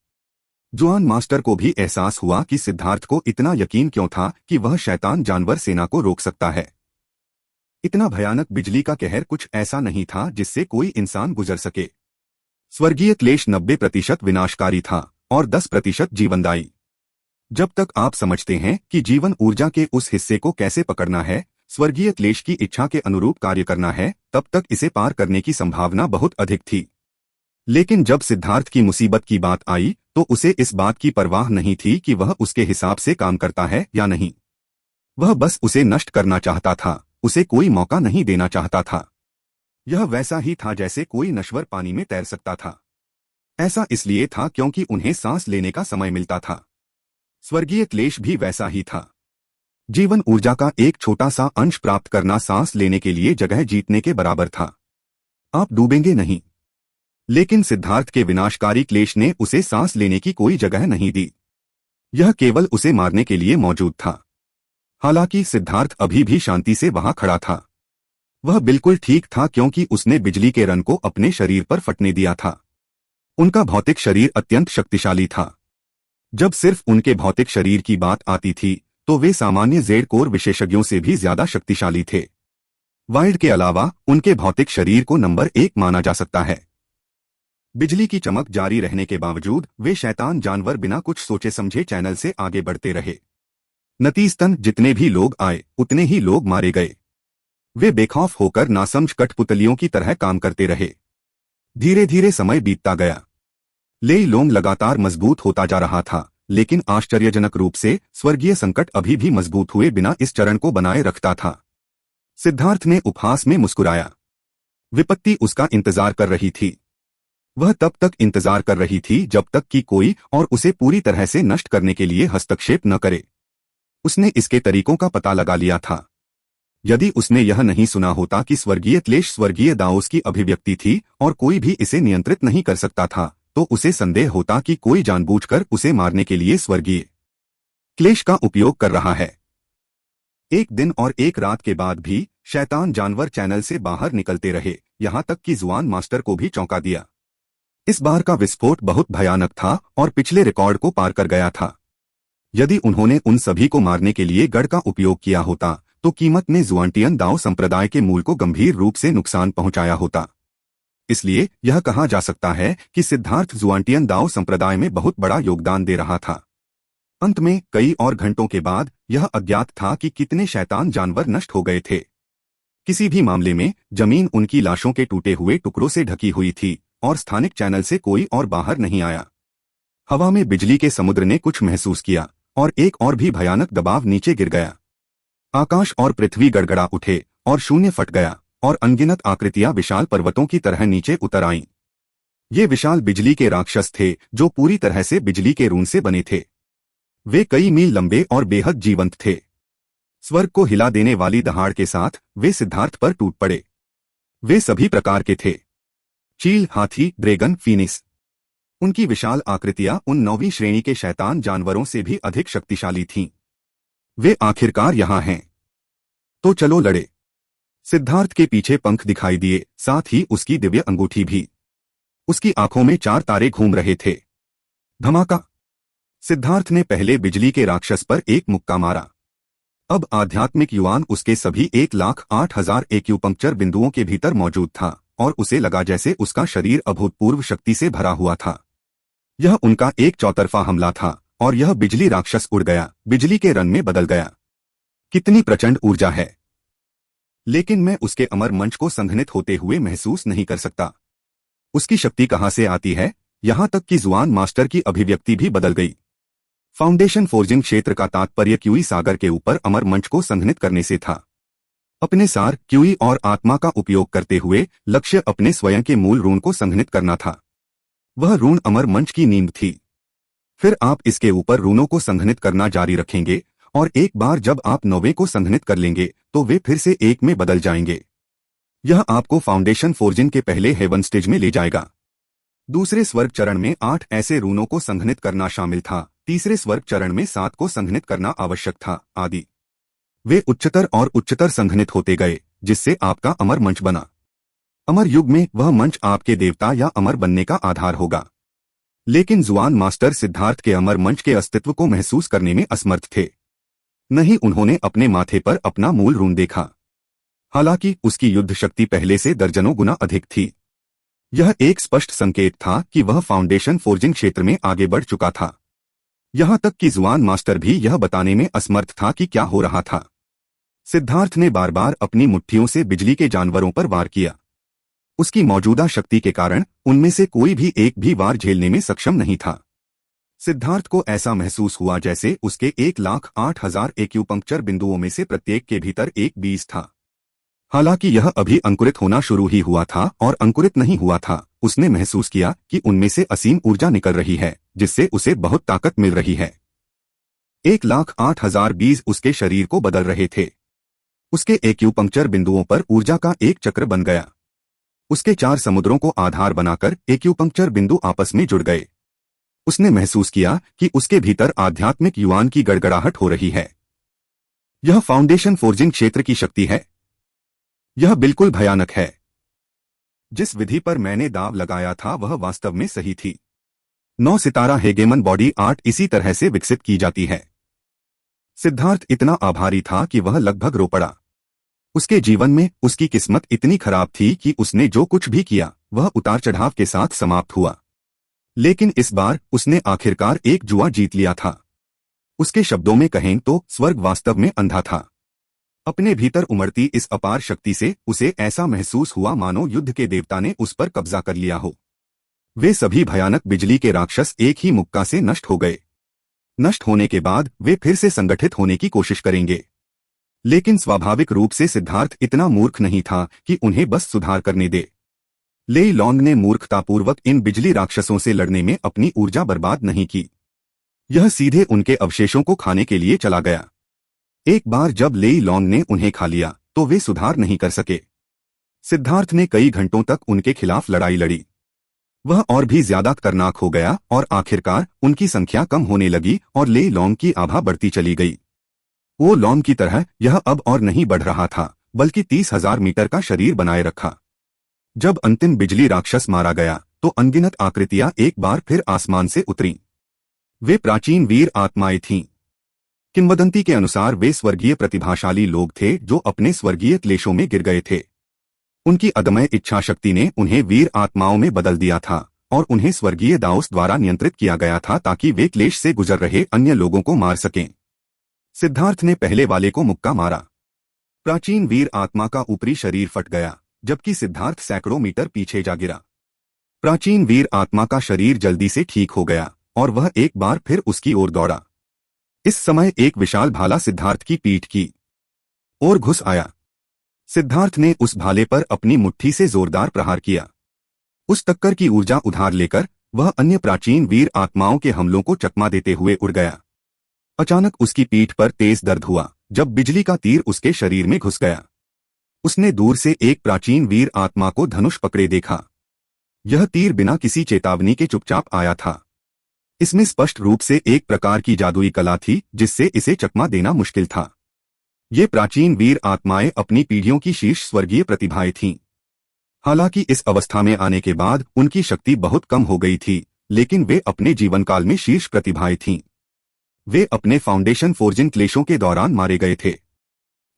जुआन मास्टर को भी एहसास हुआ कि सिद्धार्थ को इतना यकीन क्यों था कि वह शैतान जानवर सेना को रोक सकता है। इतना भयानक बिजली का कहर कुछ ऐसा नहीं था जिससे कोई इंसान गुजर सके। स्वर्गीय क्लेश 90% विनाशकारी था और 10% जीवनदायी। जब तक आप समझते हैं कि जीवन ऊर्जा के उस हिस्से को कैसे पकड़ना है, स्वर्गीय क्लेश की इच्छा के अनुरूप कार्य करना है, तब तक इसे पार करने की संभावना बहुत अधिक थी। लेकिन जब सिद्धार्थ की मुसीबत की बात आई, तो उसे इस बात की परवाह नहीं थी कि वह उसके हिसाब से काम करता है या नहीं। वह बस उसे नष्ट करना चाहता था, उसे कोई मौका नहीं देना चाहता था। यह वैसा ही था जैसे कोई नश्वर पानी में तैर सकता था। ऐसा इसलिए था क्योंकि उन्हें सांस लेने का समय मिलता था। स्वर्गीय क्लेश भी वैसा ही था। जीवन ऊर्जा का एक छोटा सा अंश प्राप्त करना सांस लेने के लिए जगह जीतने के बराबर था। आप डूबेंगे नहीं। लेकिन सिद्धार्थ के विनाशकारी क्लेश ने उसे सांस लेने की कोई जगह नहीं दी। यह केवल उसे मारने के लिए मौजूद था। हालांकि सिद्धार्थ अभी भी शांति से वहां खड़ा था। वह बिल्कुल ठीक था क्योंकि उसने बिजली के रन को अपने शरीर पर फटने दिया था। उनका भौतिक शरीर अत्यंत शक्तिशाली था। जब सिर्फ उनके भौतिक शरीर की बात आती थी, तो वे सामान्य जेड कोर विशेषज्ञों से भी ज्यादा शक्तिशाली थे। वाइल्ड के अलावा उनके भौतिक शरीर को नंबर 1 माना जा सकता है। बिजली की चमक जारी रहने के बावजूद वे शैतान जानवर बिना कुछ सोचे समझे चैनल से आगे बढ़ते रहे। नतीजतन जितने भी लोग आए उतने ही लोग मारे गए। वे बेखौफ होकर नासमझ कठपुतलियों की तरह काम करते रहे। धीरे धीरे समय बीतता गया। लेई लोंग लगातार मजबूत होता जा रहा था, लेकिन आश्चर्यजनक रूप से स्वर्गीय संकट अभी भी मजबूत हुए बिना इस चरण को बनाए रखता था। सिद्धार्थ ने उपहास में मुस्कुराया। विपत्ति उसका इंतजार कर रही थी। वह तब तक इंतजार कर रही थी जब तक कि कोई और उसे पूरी तरह से नष्ट करने के लिए हस्तक्षेप न करे। उसने इसके तरीकों का पता लगा लिया था। यदि उसने यह नहीं सुना होता कि स्वर्गीय क्लेश स्वर्गीय दाओस की अभिव्यक्ति थी और कोई भी इसे नियंत्रित नहीं कर सकता था, तो उसे संदेह होता कि कोई जानबूझकर उसे मारने के लिए स्वर्गीय क्लेश का उपयोग कर रहा है। एक दिन और एक रात के बाद भी शैतान जानवर चैनल से बाहर निकलते रहे, यहां तक कि जुआन मास्टर को भी चौंका दिया। इस बार का विस्फोट बहुत भयानक था और पिछले रिकॉर्ड को पार कर गया था। यदि उन्होंने उन सभी को मारने के लिए गढ़ का उपयोग किया होता तो कीमत ने जुआंटियन दाओ संप्रदाय के मूल को गंभीर रूप से नुकसान पहुंचाया होता। इसलिए यह कहा जा सकता है कि सिद्धार्थ जुआंटियन दाओ संप्रदाय में बहुत बड़ा योगदान दे रहा था। अंत में कई और घंटों के बाद यह अज्ञात था कि कितने शैतान जानवर नष्ट हो गए थे। किसी भी मामले में जमीन उनकी लाशों के टूटे हुए टुकड़ों से ढकी हुई थी और स्थानिक चैनल से कोई और बाहर नहीं आया। हवा में बिजली के समुद्र ने कुछ महसूस किया और एक और भी भयानक दबाव नीचे गिर गया। आकाश और पृथ्वी गड़गड़ा उठे और शून्य फट गया और अनगिनत आकृतियां विशाल पर्वतों की तरह नीचे उतर आईं। ये विशाल बिजली के राक्षस थे जो पूरी तरह से बिजली के रून से बने थे। वे कई मील लंबे और बेहद जीवंत थे। स्वर्ग को हिला देने वाली दहाड़ के साथ वे सिद्धार्थ पर टूट पड़े। वे सभी प्रकार के थे, चील, हाथी, ड्रैगन, फीनिक्स। उनकी विशाल आकृतियां उन 9वीं श्रेणी के शैतान जानवरों से भी अधिक शक्तिशाली थीं। वे आखिरकार यहां हैं, तो चलो लड़े। सिद्धार्थ के पीछे पंख दिखाई दिए, साथ ही उसकी दिव्य अंगूठी भी। उसकी आंखों में 4 तारे घूम रहे थे। धमाका! सिद्धार्थ ने पहले बिजली के राक्षस पर एक मुक्का मारा। अब आध्यात्मिक युवान उसके सभी 1,08,000 एक्यूपंक्चर बिंदुओं के भीतर मौजूद था और उसे लगा जैसे उसका शरीर अभूतपूर्व शक्ति से भरा हुआ था। यह उनका एक चौतरफा हमला था और यह बिजली राक्षस उड़ गया, बिजली के रंग में बदल गया। कितनी प्रचंड ऊर्जा है! लेकिन मैं उसके अमर मंच को संघनित होते हुए महसूस नहीं कर सकता। उसकी शक्ति कहां से आती है? यहां तक कि जुआन मास्टर की अभिव्यक्ति भी बदल गई। फाउंडेशन फोर्जिंग क्षेत्र का तात्पर्य क्यूई सागर के ऊपर अमर मंच को संघनित करने से था। अपने सार, क्यूई और आत्मा का उपयोग करते हुए लक्ष्य अपने स्वयं के मूल रून को संघनित करना था। वह रून अमर मंच की नींव थी। फिर आप इसके ऊपर रूनों को संघनित करना जारी रखेंगे और एक बार जब आप 9वें को संघनित कर लेंगे तो वे फिर से 1 में बदल जाएंगे। यह आपको फाउंडेशन फोर्जिंग के पहले हेवन स्टेज में ले जाएगा। दूसरे स्वर्ग चरण में 8 ऐसे रूनों को संघनित करना शामिल था, तीसरे स्वर्ग चरण में 7 को संघनित करना आवश्यक था, आदि। वे उच्चतर और उच्चतर संघनित होते गए, जिससे आपका अमर मंच बना। अमर युग में वह मंच आपके देवता या अमर बनने का आधार होगा। लेकिन जुआन मास्टर सिद्धार्थ के अमर मंच के अस्तित्व को महसूस करने में असमर्थ थे। नहीं उन्होंने अपने माथे पर अपना मूल रून देखा। हालांकि उसकी युद्ध शक्ति पहले से दर्जनों गुना अधिक थी। यह एक स्पष्ट संकेत था कि वह फाउंडेशन फोर्जिंग क्षेत्र में आगे बढ़ चुका था। यहां तक कि जुआन मास्टर भी यह बताने में असमर्थ था कि क्या हो रहा था। सिद्धार्थ ने बार बार अपनी मुट्ठियों से बिजली के जानवरों पर वार किया। उसकी मौजूदा शक्ति के कारण उनमें से कोई भी एक भी वार झेलने में सक्षम नहीं था। सिद्धार्थ को ऐसा महसूस हुआ जैसे उसके 1,08,000 एक्यूपंक्चर बिंदुओं में से प्रत्येक के भीतर एक बीज था। हालांकि यह अभी अंकुरित होना शुरू ही हुआ था और अंकुरित नहीं हुआ था, उसने महसूस किया कि उनमें से असीम ऊर्जा निकल रही है, जिससे उसे बहुत ताकत मिल रही है। 1,08,000 बीज उसके शरीर को बदल रहे थे। उसके एक्यूपंक्चर बिंदुओं पर ऊर्जा का एक चक्र बन गया। उसके 4 समुद्रों को आधार बनाकर एक्यूपंक्चर बिंदु आपस में जुड़ गए। उसने महसूस किया कि उसके भीतर आध्यात्मिक युवान की गड़गड़ाहट हो रही है। यह फाउंडेशन फोर्जिंग क्षेत्र की शक्ति है। यह बिल्कुल भयानक है। जिस विधि पर मैंने दाव लगाया था वह वास्तव में सही थी। 9 सितारा हेगेमन बॉडी आर्ट इसी तरह से विकसित की जाती है। सिद्धार्थ इतना आभारी था कि वह लगभग रो पड़ा। उसके जीवन में उसकी किस्मत इतनी खराब थी कि उसने जो कुछ भी किया वह उतार चढ़ाव के साथ समाप्त हुआ। लेकिन इस बार उसने आखिरकार एक जुआ जीत लिया था। उसके शब्दों में कहें तो स्वर्ग वास्तव में अंधा था। अपने भीतर उमड़ती इस अपार शक्ति से उसे ऐसा महसूस हुआ मानो युद्ध के देवता ने उस पर कब्जा कर लिया हो। वे सभी भयानक बिजली के राक्षस एक ही मुक्का से नष्ट हो गए। नष्ट होने के बाद वे फिर से संगठित होने की कोशिश करेंगे। लेकिन स्वाभाविक रूप से सिद्धार्थ इतना मूर्ख नहीं था कि उन्हें बस सुधार करने दे। लेई लॉन्ग ने मूर्खतापूर्वक इन बिजली राक्षसों से लड़ने में अपनी ऊर्जा बर्बाद नहीं की। यह सीधे उनके अवशेषों को खाने के लिए चला गया। एक बार जब लेई लॉन्ग ने उन्हें खा लिया तो वे सुधार नहीं कर सके। सिद्धार्थ ने कई घंटों तक उनके खिलाफ लड़ाई लड़ी। वह और भी ज्यादा खतरनाक हो गया और आखिरकार उनकी संख्या कम होने लगी और लेई लॉन्ग की आभा बढ़ती चली गई। वो लॉन्ग की तरह यह अब और नहीं बढ़ रहा था, बल्कि 30,000 मीटर का शरीर बनाए रखा। जब अंतिम बिजली राक्षस मारा गया तो अनगिनत आकृतियां एक बार फिर आसमान से उतरीं। वे प्राचीन वीर आत्माएं थीं। किंवदंती के अनुसार वे स्वर्गीय प्रतिभाशाली लोग थे जो अपने स्वर्गीय क्लेशों में गिर गए थे। उनकी अदम्य इच्छा शक्ति ने उन्हें वीर आत्माओं में बदल दिया था और उन्हें स्वर्गीय दाओस द्वारा नियंत्रित किया गया था ताकि वे क्लेश से गुजर रहे अन्य लोगों को मार सकें। सिद्धार्थ ने पहले वाले को मुक्का मारा। प्राचीन वीर आत्मा का ऊपरी शरीर फट गया, जबकि सिद्धार्थ सैकड़ों मीटर पीछे जा गिरा। प्राचीन वीर आत्मा का शरीर जल्दी से ठीक हो गया और वह एक बार फिर उसकी ओर दौड़ा। इस समय एक विशाल भाला सिद्धार्थ की पीठ की ओर घुस आया। सिद्धार्थ ने उस भाले पर अपनी मुट्ठी से जोरदार प्रहार किया। उस टक्कर की ऊर्जा उधार लेकर वह अन्य प्राचीन वीर आत्माओं के हमलों को चकमा देते हुए उड़ गया। अचानक उसकी पीठ पर तेज दर्द हुआ जब बिजली का तीर उसके शरीर में घुस गया। उसने दूर से एक प्राचीन वीर आत्मा को धनुष पकड़े देखा। यह तीर बिना किसी चेतावनी के चुपचाप आया था। इसमें स्पष्ट रूप से एक प्रकार की जादुई कला थी जिससे इसे चकमा देना मुश्किल था। ये प्राचीन वीर आत्माएं अपनी पीढ़ियों की शीर्ष स्वर्गीय प्रतिभाएं थीं। हालांकि इस अवस्था में आने के बाद उनकी शक्ति बहुत कम हो गई थी, लेकिन वे अपने जीवनकाल में शीर्ष प्रतिभाएं थीं। वे अपने फाउंडेशन फोर्जिंग क्लेशों के दौरान मारे गए थे।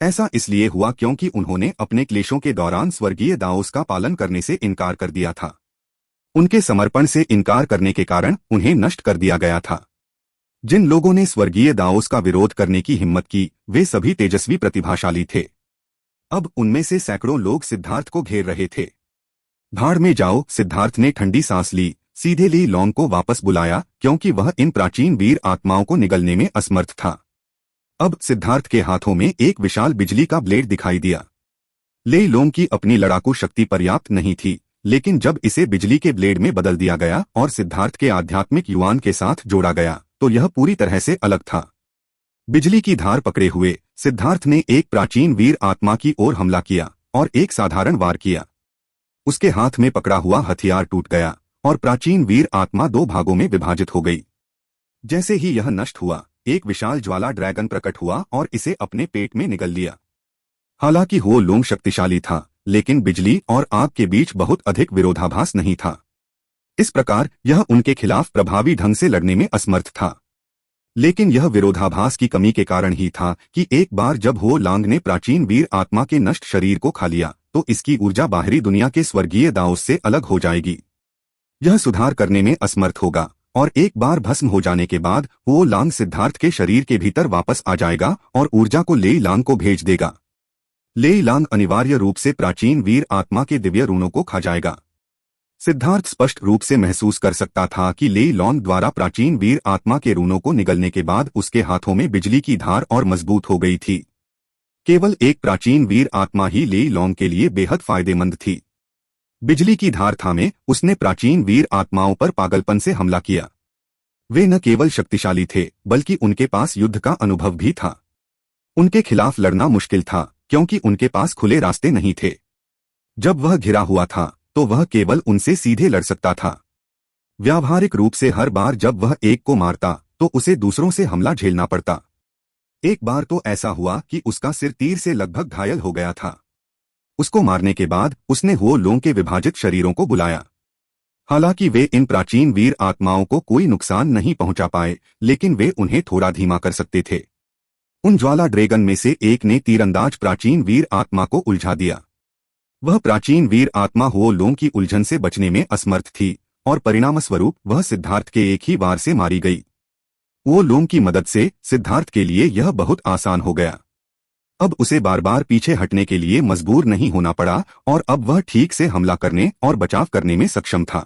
ऐसा इसलिए हुआ क्योंकि उन्होंने अपने क्लेशों के दौरान स्वर्गीय दाओस का पालन करने से इनकार कर दिया था। उनके समर्पण से इनकार करने के कारण उन्हें नष्ट कर दिया गया था। जिन लोगों ने स्वर्गीय दाओस का विरोध करने की हिम्मत की वे सभी तेजस्वी प्रतिभाशाली थे। अब उनमें से सैकड़ों लोग सिद्धार्थ को घेर रहे थे। भाड़ में जाओ, सिद्धार्थ ने ठंडी सांस ली, सीधे ली लॉन्ग को वापस बुलाया क्योंकि वह इन प्राचीन वीर आत्माओं को निगलने में असमर्थ था। अब सिद्धार्थ के हाथों में एक विशाल बिजली का ब्लेड दिखाई दिया। लेई लॉन्ग की अपनी लड़ाकू शक्ति पर्याप्त नहीं थी, लेकिन जब इसे बिजली के ब्लेड में बदल दिया गया और सिद्धार्थ के आध्यात्मिक युवान के साथ जोड़ा गया तो यह पूरी तरह से अलग था। बिजली की धार पकड़े हुए सिद्धार्थ ने एक प्राचीन वीर आत्मा की ओर हमला किया और एक साधारण वार किया। उसके हाथ में पकड़ा हुआ हथियार टूट गया और प्राचीन वीर आत्मा दो भागों में विभाजित हो गई। जैसे ही यह नष्ट हुआ, एक विशाल ज्वाला ड्रैगन प्रकट हुआ और इसे अपने पेट में निगल लिया। हालांकि वो लॉन्ग शक्तिशाली था, लेकिन बिजली और आग के बीच बहुत अधिक विरोधाभास नहीं था। इस प्रकार यह उनके खिलाफ प्रभावी ढंग से लड़ने में असमर्थ था। लेकिन यह विरोधाभास की कमी के कारण ही था कि एक बार जब हो लांग ने प्राचीन वीर आत्मा के नष्ट शरीर को खा लिया तो इसकी ऊर्जा बाहरी दुनिया के स्वर्गीय दाओस से अलग हो जाएगी। यह सुधार करने में असमर्थ होगा और एक बार भस्म हो जाने के बाद वो लांग सिद्धार्थ के शरीर के भीतर वापस आ जाएगा और ऊर्जा को लेई लांग को भेज देगा। लेई लांग अनिवार्य रूप से प्राचीन वीर आत्मा के दिव्य ऋणों को खा जाएगा। सिद्धार्थ स्पष्ट रूप से महसूस कर सकता था कि लेई लॉन्ग द्वारा प्राचीन वीर आत्मा के ऋणों को निगलने के बाद उसके हाथों में बिजली की धार और मजबूत हो गई थी। केवल एक प्राचीन वीर आत्मा ही लेई लॉन्ग के लिए बेहद फायदेमंद थी। बिजली की धार थामे उसने प्राचीन वीर आत्माओं पर पागलपन से हमला किया। वे न केवल शक्तिशाली थे बल्कि उनके पास युद्ध का अनुभव भी था। उनके खिलाफ लड़ना मुश्किल था क्योंकि उनके पास खुले रास्ते नहीं थे। जब वह घिरा हुआ था तो वह केवल उनसे सीधे लड़ सकता था। व्यावहारिक रूप से हर बार जब वह एक को मारता तो उसे दूसरों से हमला झेलना पड़ता। एक बार तो ऐसा हुआ कि उसका सिर तीर से लगभग घायल हो गया था। उसको मारने के बाद उसने हो लोगों के विभाजित शरीरों को बुलाया। हालांकि वे इन प्राचीन वीर आत्माओं को कोई नुकसान नहीं पहुंचा पाए, लेकिन वे उन्हें थोड़ा धीमा कर सकते थे। उन ज्वाला ड्रैगन में से एक ने तीरंदाज प्राचीन वीर आत्मा को उलझा दिया। वह प्राचीन वीर आत्मा हुओ लोंग की उलझन से बचने में असमर्थ थी और परिणामस्वरूप वह सिद्धार्थ के एक ही वार से मारी गई। वो लोंग की मदद से सिद्धार्थ के लिए यह बहुत आसान हो गया। अब उसे बार बार पीछे हटने के लिए मजबूर नहीं होना पड़ा और अब वह ठीक से हमला करने और बचाव करने में सक्षम था।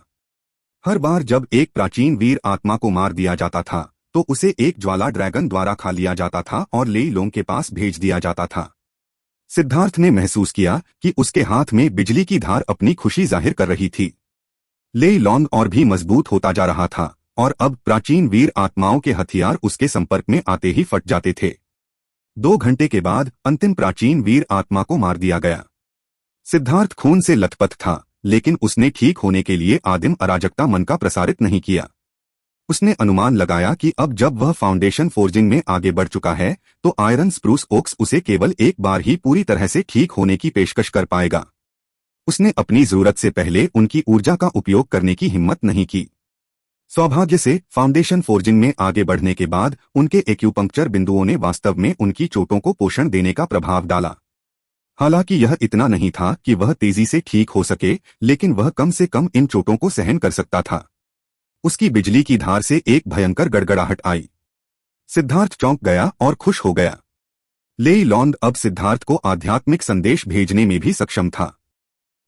हर बार जब एक प्राचीन वीर आत्मा को मार दिया जाता था तो उसे एक ज्वाला ड्रैगन द्वारा खा लिया जाता था और लेई लोंग के पास भेज दिया जाता था। सिद्धार्थ ने महसूस किया कि उसके हाथ में बिजली की धार अपनी खुशी जाहिर कर रही थी। लेई लॉन्ग और भी मजबूत होता जा रहा था और अब प्राचीन वीर आत्माओं के हथियार उसके संपर्क में आते ही फट जाते थे। 2 घंटे के बाद अंतिम प्राचीन वीर आत्मा को मार दिया गया। सिद्धार्थ खून से लथपथ था, लेकिन उसने ठीक होने के लिए आदिम अराजकता मन का प्रसारित नहीं किया। उसने अनुमान लगाया कि अब जब वह फाउंडेशन फोर्जिंग में आगे बढ़ चुका है तो आयरन स्प्रूस ओक्स उसे केवल एक बार ही पूरी तरह से ठीक होने की पेशकश कर पाएगा। उसने अपनी जरूरत से पहले उनकी ऊर्जा का उपयोग करने की हिम्मत नहीं की। सौभाग्य से फाउंडेशन फोर्जिंग में आगे बढ़ने के बाद उनके एक्यूपंक्चर बिंदुओं ने वास्तव में उनकी चोटों को पोषण देने का प्रभाव डाला। हालांकि यह इतना नहीं था कि वह तेजी से ठीक हो सके, लेकिन वह कम से कम इन चोटों को सहन कर सकता था। उसकी बिजली की धार से एक भयंकर गड़गड़ाहट आई। सिद्धार्थ चौंक गया और खुश हो गया। लेई लॉन्ग अब सिद्धार्थ को आध्यात्मिक संदेश भेजने में भी सक्षम था।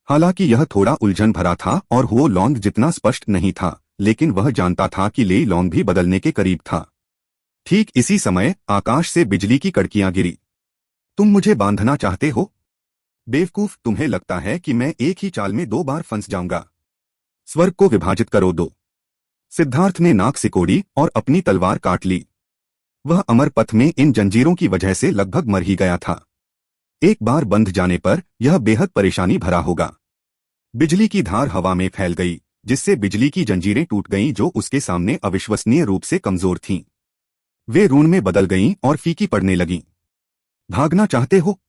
हालांकि यह थोड़ा उलझन भरा था और हुओ लॉन्ग जितना स्पष्ट नहीं था, लेकिन वह जानता था कि लेई लॉन्ग भी बदलने के करीब था। ठीक इसी समय आकाश से बिजली की कड़कियां गिरी। तुम मुझे बांधना चाहते हो? बेवकूफ, तुम्हें लगता है कि मैं एक ही चाल में 2 बार फंस जाऊंगा? स्वर्ग को विभाजित करो दो। सिद्धार्थ ने नाक सिकोड़ी और अपनी तलवार काट ली। वह अमर पथ में इन जंजीरों की वजह से लगभग मर ही गया था। एक बार बंध जाने पर यह बेहद परेशानी भरा होगा। बिजली की धार हवा में फैल गई, जिससे बिजली की जंजीरें टूट गईं जो उसके सामने अविश्वसनीय रूप से कमजोर थीं। वे रून में बदल गईं और फीकी पड़ने लगीं। भागना चाहते हो?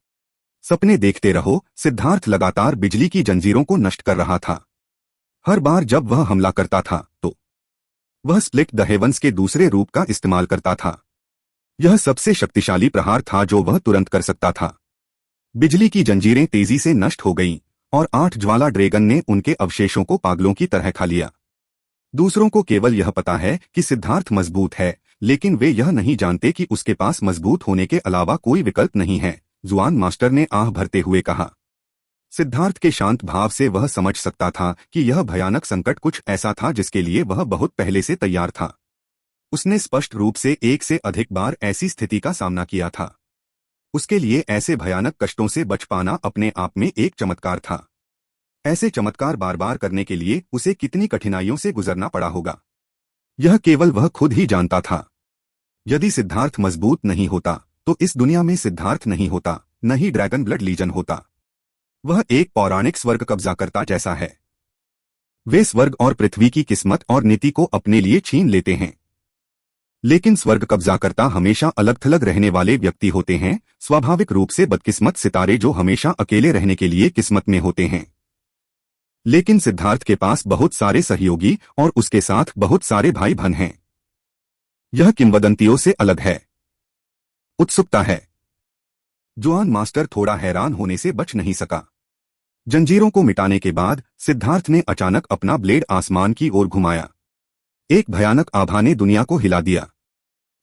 सपने देखते रहो। सिद्धार्थ लगातार बिजली की जंजीरों को नष्ट कर रहा था। हर बार जब वह हमला करता था तो वह स्प्लिट द हेवंस के दूसरे रूप का इस्तेमाल करता था। यह सबसे शक्तिशाली प्रहार था जो वह तुरंत कर सकता था। बिजली की जंजीरें तेजी से नष्ट हो गईं और 8 ज्वाला ड्रैगन ने उनके अवशेषों को पागलों की तरह खा लिया। दूसरों को केवल यह पता है कि सिद्धार्थ मजबूत है, लेकिन वे यह नहीं जानते कि उसके पास मजबूत होने के अलावा कोई विकल्प नहीं है, जुआन मास्टर ने आह भरते हुए कहा। सिद्धार्थ के शांत भाव से वह समझ सकता था कि यह भयानक संकट कुछ ऐसा था जिसके लिए वह बहुत पहले से तैयार था। उसने स्पष्ट रूप से 1 से अधिक बार ऐसी स्थिति का सामना किया था। उसके लिए ऐसे भयानक कष्टों से बच पाना अपने आप में एक चमत्कार था। ऐसे चमत्कार बार बार करने के लिए उसे कितनी कठिनाइयों से गुजरना पड़ा होगा, यह केवल वह खुद ही जानता था। यदि सिद्धार्थ मजबूत नहीं होता तो इस दुनिया में सिद्धार्थ नहीं होता, न ही ड्रैगन ब्लड लीजन होता। वह एक पौराणिक स्वर्ग कब्जाकर्ता जैसा है। वे स्वर्ग और पृथ्वी की किस्मत और नीति को अपने लिए छीन लेते हैं। लेकिन स्वर्ग कब्जाकर्ता हमेशा अलग थलग रहने वाले व्यक्ति होते हैं, स्वाभाविक रूप से बदकिस्मत सितारे जो हमेशा अकेले रहने के लिए किस्मत में होते हैं। लेकिन सिद्धार्थ के पास बहुत सारे सहयोगी और उसके साथ बहुत सारे भाई बहन हैं। यह किंवदंतियों से अलग है। उत्सुकता है। जुआन मास्टर थोड़ा हैरान होने से बच नहीं सका। जंजीरों को मिटाने के बाद सिद्धार्थ ने अचानक अपना ब्लेड आसमान की ओर घुमाया। एक भयानक आभा ने दुनिया को हिला दिया।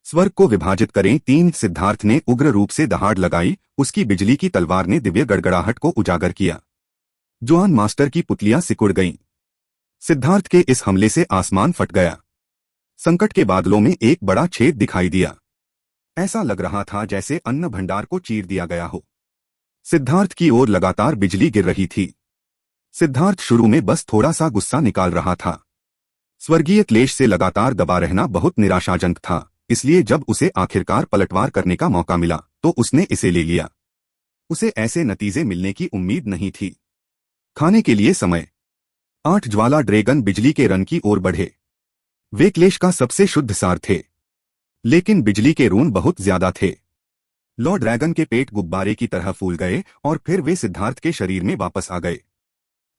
स्वर्ग को विभाजित करें 3। सिद्धार्थ ने उग्र रूप से दहाड़ लगाई। उसकी बिजली की तलवार ने दिव्य गड़गड़ाहट को उजागर किया। जुआन मास्टर की पुतलियां सिकुड़ गईं। सिद्धार्थ के इस हमले से आसमान फट गया। संकट के बादलों में एक बड़ा छेद दिखाई दिया। ऐसा लग रहा था जैसे अन्न भंडार को चीर दिया गया हो। सिद्धार्थ की ओर लगातार बिजली गिर रही थी। सिद्धार्थ शुरू में बस थोड़ा सा गुस्सा निकाल रहा था। स्वर्गीय क्लेश से लगातार दबा रहना बहुत निराशाजनक था, इसलिए जब उसे आखिरकार पलटवार करने का मौका मिला तो उसने इसे ले लिया। उसे ऐसे नतीजे मिलने की उम्मीद नहीं थी। खाने के लिए समय। 8 ज्वाला ड्रैगन बिजली के रन की ओर बढ़े। वे क्लेश का सबसे शुद्ध सार थे, लेकिन बिजली के रून बहुत ज्यादा थे। लॉर्ड ड्रैगन के पेट गुब्बारे की तरह फूल गए और फिर वे सिद्धार्थ के शरीर में वापस आ गए।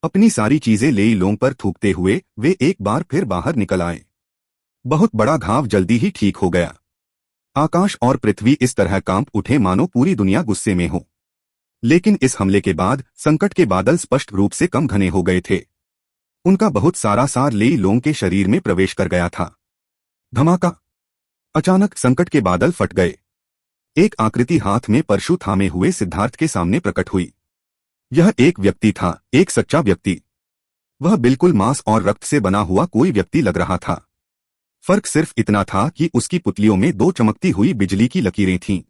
अपनी सारी चीजें लेई लोंग पर थूकते हुए वे एक बार फिर बाहर निकल आए। बहुत बड़ा घाव जल्दी ही ठीक हो गया। आकाश और पृथ्वी इस तरह कांप उठे मानो पूरी दुनिया गुस्से में हो। लेकिन इस हमले के बाद संकट के बादल स्पष्ट रूप से कम घने हो गए थे। उनका बहुत सारा सार लेई लोंग के शरीर में प्रवेश कर गया था। धमाका! अचानक संकट के बादल फट गए। एक आकृति हाथ में परशु थामे हुए सिद्धार्थ के सामने प्रकट हुई। यह एक व्यक्ति था, एक सच्चा व्यक्ति। वह बिल्कुल मांस और रक्त से बना हुआ कोई व्यक्ति लग रहा था। फर्क सिर्फ इतना था कि उसकी पुतलियों में दो चमकती हुई बिजली की लकीरें थीं।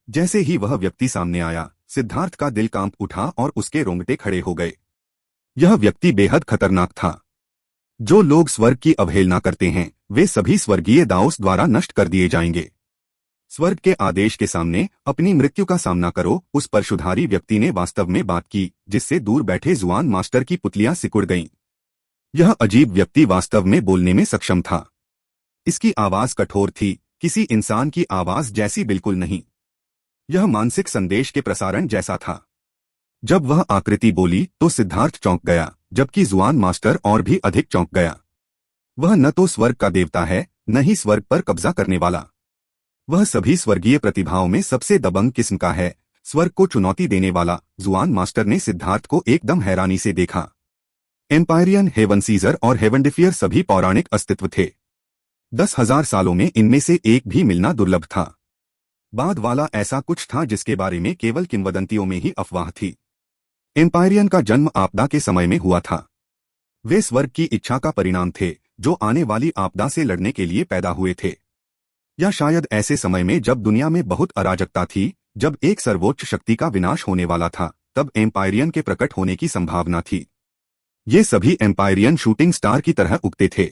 जैसे ही वह व्यक्ति सामने आया, सिद्धार्थ का दिल कांप उठा और उसके रोंगटे खड़े हो गए। यह व्यक्ति बेहद खतरनाक था। जो लोग स्वर्ग की अवहेलना करते हैं, वे सभी स्वर्गीय दाओस द्वारा नष्ट कर दिए जाएंगे। स्वर्ग के आदेश के सामने अपनी मृत्यु का सामना करो, उस परशुधारी व्यक्ति ने वास्तव में बात की, जिससे दूर बैठे जुआन मास्टर की पुतलियां सिकुड़ गईं। यह अजीब व्यक्ति वास्तव में बोलने में सक्षम था। इसकी आवाज कठोर थी, किसी इंसान की आवाज जैसी बिल्कुल नहीं। यह मानसिक संदेश के प्रसारण जैसा था। जब वह आकृति बोली तो सिद्धार्थ चौंक गया, जबकि जुआन मास्टर और भी अधिक चौंक गया। वह न तो स्वर्ग का देवता है, न ही स्वर्ग पर कब्जा करने वाला। वह सभी स्वर्गीय प्रतिभाओं में सबसे दबंग किस्म का है, स्वर्ग को चुनौती देने वाला। जुआन मास्टर ने सिद्धार्थ को एकदम हैरानी से देखा। एम्पायरियन, हेवन सीजर और हेवन डिफियर सभी पौराणिक अस्तित्व थे। 10,000 सालों में इनमें से एक भी मिलना दुर्लभ था। बाद वाला ऐसा कुछ था जिसके बारे में केवल किंवदंतियों में ही अफवाह थी। एम्पायरियन का जन्म आपदा के समय में हुआ था। वे स्वर्ग की इच्छा का परिणाम थे, जो आने वाली आपदा से लड़ने के लिए पैदा हुए थे। या शायद ऐसे समय में जब दुनिया में बहुत अराजकता थी, जब एक सर्वोच्च शक्ति का विनाश होने वाला था, तब एम्पायरियन के प्रकट होने की संभावना थी। ये सभी एम्पायरियन शूटिंग स्टार की तरह उगते थे।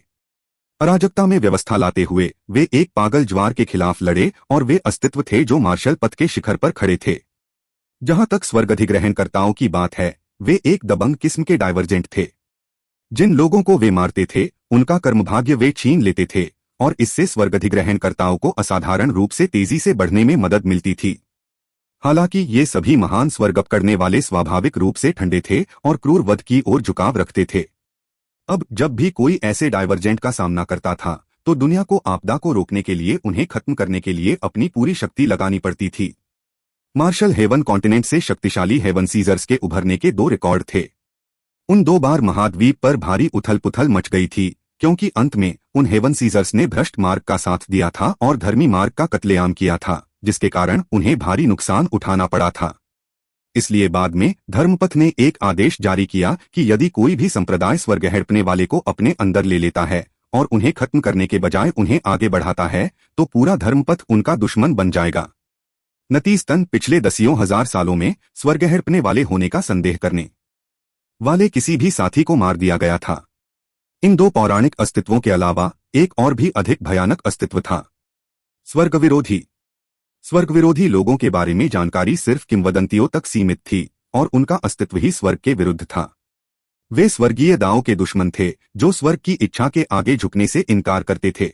अराजकता में व्यवस्था लाते हुए वे एक पागल ज्वार के खिलाफ लड़े, और वे अस्तित्व थे जो मार्शल पथ के शिखर पर खड़े थे। जहां तक स्वर्ग अधिग्रहणकर्ताओं की बात है, वे एक दबंग किस्म के डाइवर्जेंट थे। जिन लोगों को वे मारते थे, उनका कर्मभाग्य वे छीन लेते थे, और इससे स्वर्ग अधिग्रहणकर्ताओं को असाधारण रूप से तेजी से बढ़ने में मदद मिलती थी। हालांकि ये सभी महान स्वर्ग करने वाले स्वाभाविक रूप से ठंडे थे और क्रूर वध की ओर झुकाव रखते थे। अब जब भी कोई ऐसे डाइवर्जेंट का सामना करता था, तो दुनिया को आपदा को रोकने के लिए, उन्हें खत्म करने के लिए अपनी पूरी शक्ति लगानी पड़ती थी। मार्शल हेवन कॉन्टिनेंट से शक्तिशाली हेवन सीजर्स के उभरने के 2 रिकॉर्ड थे। उन 2 बार महाद्वीप पर भारी उथल पुथल मच गई थी, क्योंकि अंत में उन हेवन सीजर्स ने भ्रष्ट मार्ग का साथ दिया था और धर्मी मार्ग का कत्लेआम किया था, जिसके कारण उन्हें भारी नुकसान उठाना पड़ा था। इसलिए बाद में धर्मपथ ने एक आदेश जारी किया कि यदि कोई भी संप्रदाय स्वर्ग हड़पने वाले को अपने अंदर ले लेता है और उन्हें खत्म करने के बजाय उन्हें आगे बढ़ाता है, तो पूरा धर्मपथ उनका दुश्मन बन जाएगा। नतीजतन पिछले दसियों हजार सालों में स्वर्ग हड़पने वाले होने का संदेह करने वाले किसी भी साथी को मार दिया गया था। इन 2 पौराणिक अस्तित्वों के अलावा एक और भी अधिक भयानक अस्तित्व था, स्वर्ग विरोधी। स्वर्ग विरोधी लोगों के बारे में जानकारी सिर्फ किंवदंतियों तक सीमित थी, और उनका अस्तित्व ही स्वर्ग के विरुद्ध था। वे स्वर्गीय दाओं के दुश्मन थे, जो स्वर्ग की इच्छा के आगे झुकने से इनकार करते थे।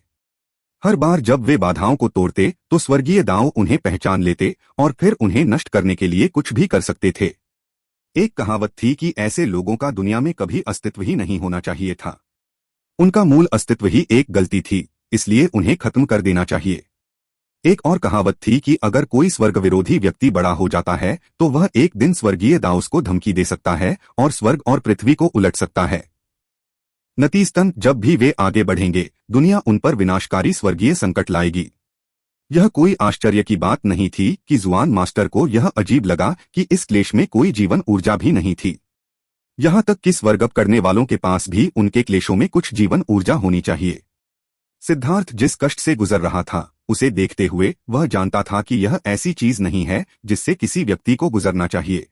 हर बार जब वे बाधाओं को तोड़ते, तो स्वर्गीय दाओ उन्हें पहचान लेते और फिर उन्हें नष्ट करने के लिए कुछ भी कर सकते थे। एक कहावत थी कि ऐसे लोगों का दुनिया में कभी अस्तित्व ही नहीं होना चाहिए था। उनका मूल अस्तित्व ही एक गलती थी, इसलिए उन्हें खत्म कर देना चाहिए। एक और कहावत थी कि अगर कोई स्वर्ग विरोधी व्यक्ति बड़ा हो जाता है, तो वह एक दिन स्वर्गीय दाओस को धमकी दे सकता है और स्वर्ग और पृथ्वी को उलट सकता है। नतीजतन जब भी वे आगे बढ़ेंगे, दुनिया उन पर विनाशकारी स्वर्गीय संकट लाएगी। यह कोई आश्चर्य की बात नहीं थी कि जुआन मास्टर को यह अजीब लगा कि इस क्लेश में कोई जीवन ऊर्जा भी नहीं थी। यहाँ तक कि स्वर्ग करने वालों के पास भी उनके क्लेशों में कुछ जीवन ऊर्जा होनी चाहिए। सिद्धार्थ जिस कष्ट से गुजर रहा था, उसे देखते हुए वह जानता था कि यह ऐसी चीज नहीं है जिससे किसी व्यक्ति को गुजरना चाहिए।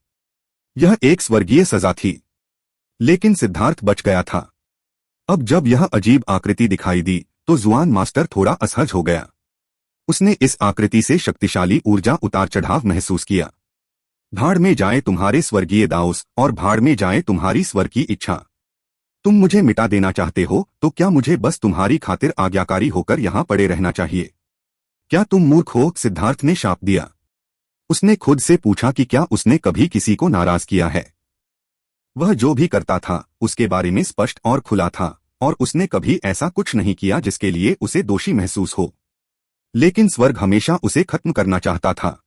यह एक स्वर्गीय सजा थी। लेकिन सिद्धार्थ बच गया था। अब जब यह अजीब आकृति दिखाई दी, तो जुआन मास्टर थोड़ा असहज हो गया। उसने इस आकृति से शक्तिशाली ऊर्जा उतार चढ़ाव महसूस किया। भाड़ में जाए तुम्हारे स्वर्गीय दाओस, और भाड़ में जाए तुम्हारी स्वर की इच्छा। तुम मुझे मिटा देना चाहते हो, तो क्या मुझे बस तुम्हारी खातिर आज्ञाकारी होकर यहाँ पड़े रहना चाहिए? क्या तुम मूर्ख हो? सिद्धार्थ ने शाप दिया। उसने खुद से पूछा कि क्या उसने कभी किसी को नाराज किया है। वह जो भी करता था उसके बारे में स्पष्ट और खुला था, और उसने कभी ऐसा कुछ नहीं किया जिसके लिए उसे दोषी महसूस हो। लेकिन स्वर्ग हमेशा उसे खत्म करना चाहता था।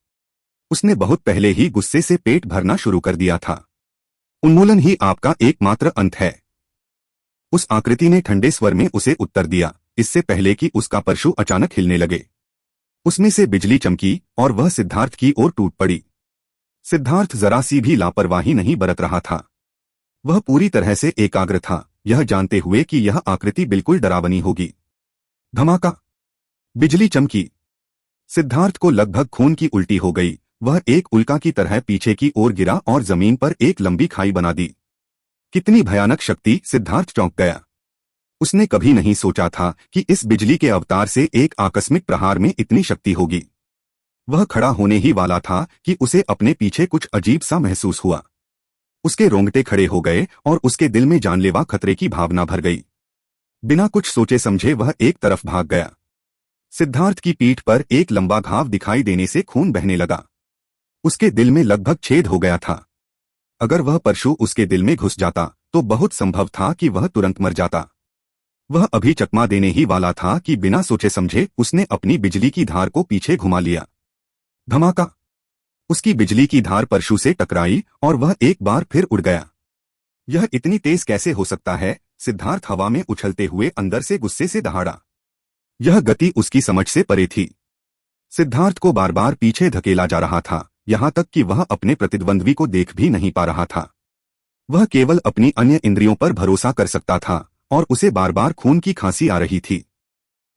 उसने बहुत पहले ही गुस्से से पेट भरना शुरू कर दिया था। उन्मूलन ही आपका एकमात्र अंत है। उस आकृति ने ठंडे स्वर में उसे उत्तर दिया, इससे पहले कि उसका परशु अचानक हिलने लगे। उसमें से बिजली चमकी और वह सिद्धार्थ की ओर टूट पड़ी। सिद्धार्थ जरा सी भी लापरवाही नहीं बरत रहा था। वह पूरी तरह से एकाग्र था, यह जानते हुए कि यह आकृति बिल्कुल डरावनी होगी। धमाका! बिजली चमकी। सिद्धार्थ को लगभग खून की उल्टी हो गई। वह एक उल्का की तरह पीछे की ओर गिरा और जमीन पर एक लंबी खाई बना दी। कितनी भयानक शक्ति! सिद्धार्थ चौंक गया। उसने कभी नहीं सोचा था कि इस बिजली के अवतार से एक आकस्मिक प्रहार में इतनी शक्ति होगी। वह खड़ा होने ही वाला था कि उसे अपने पीछे कुछ अजीब सा महसूस हुआ। उसके रोंगटे खड़े हो गए और उसके दिल में जानलेवा खतरे की भावना भर गई। बिना कुछ सोचे समझे वह एक तरफ भाग गया। सिद्धार्थ की पीठ पर एक लंबा घाव दिखाई देने से खून बहने लगा। उसके दिल में लगभग छेद हो गया था। अगर वह परशु उसके दिल में घुस जाता तो बहुत संभव था कि वह तुरंत मर जाता। वह अभी चकमा देने ही वाला था कि बिना सोचे समझे उसने अपनी बिजली की धार को पीछे घुमा लिया। धमाका! उसकी बिजली की धार परशु से टकराई और वह एक बार फिर उड़ गया। यह इतनी तेज कैसे हो सकता है? सिद्धार्थ हवा में उछलते हुए अंदर से गुस्से से दहाड़ा। यह गति उसकी समझ से परे थी। सिद्धार्थ को बार बार पीछे धकेला जा रहा था, यहां तक कि वह अपने प्रतिद्वंद्वी को देख भी नहीं पा रहा था। वह केवल अपनी अन्य इंद्रियों पर भरोसा कर सकता था और उसे बार बार खून की खांसी आ रही थी।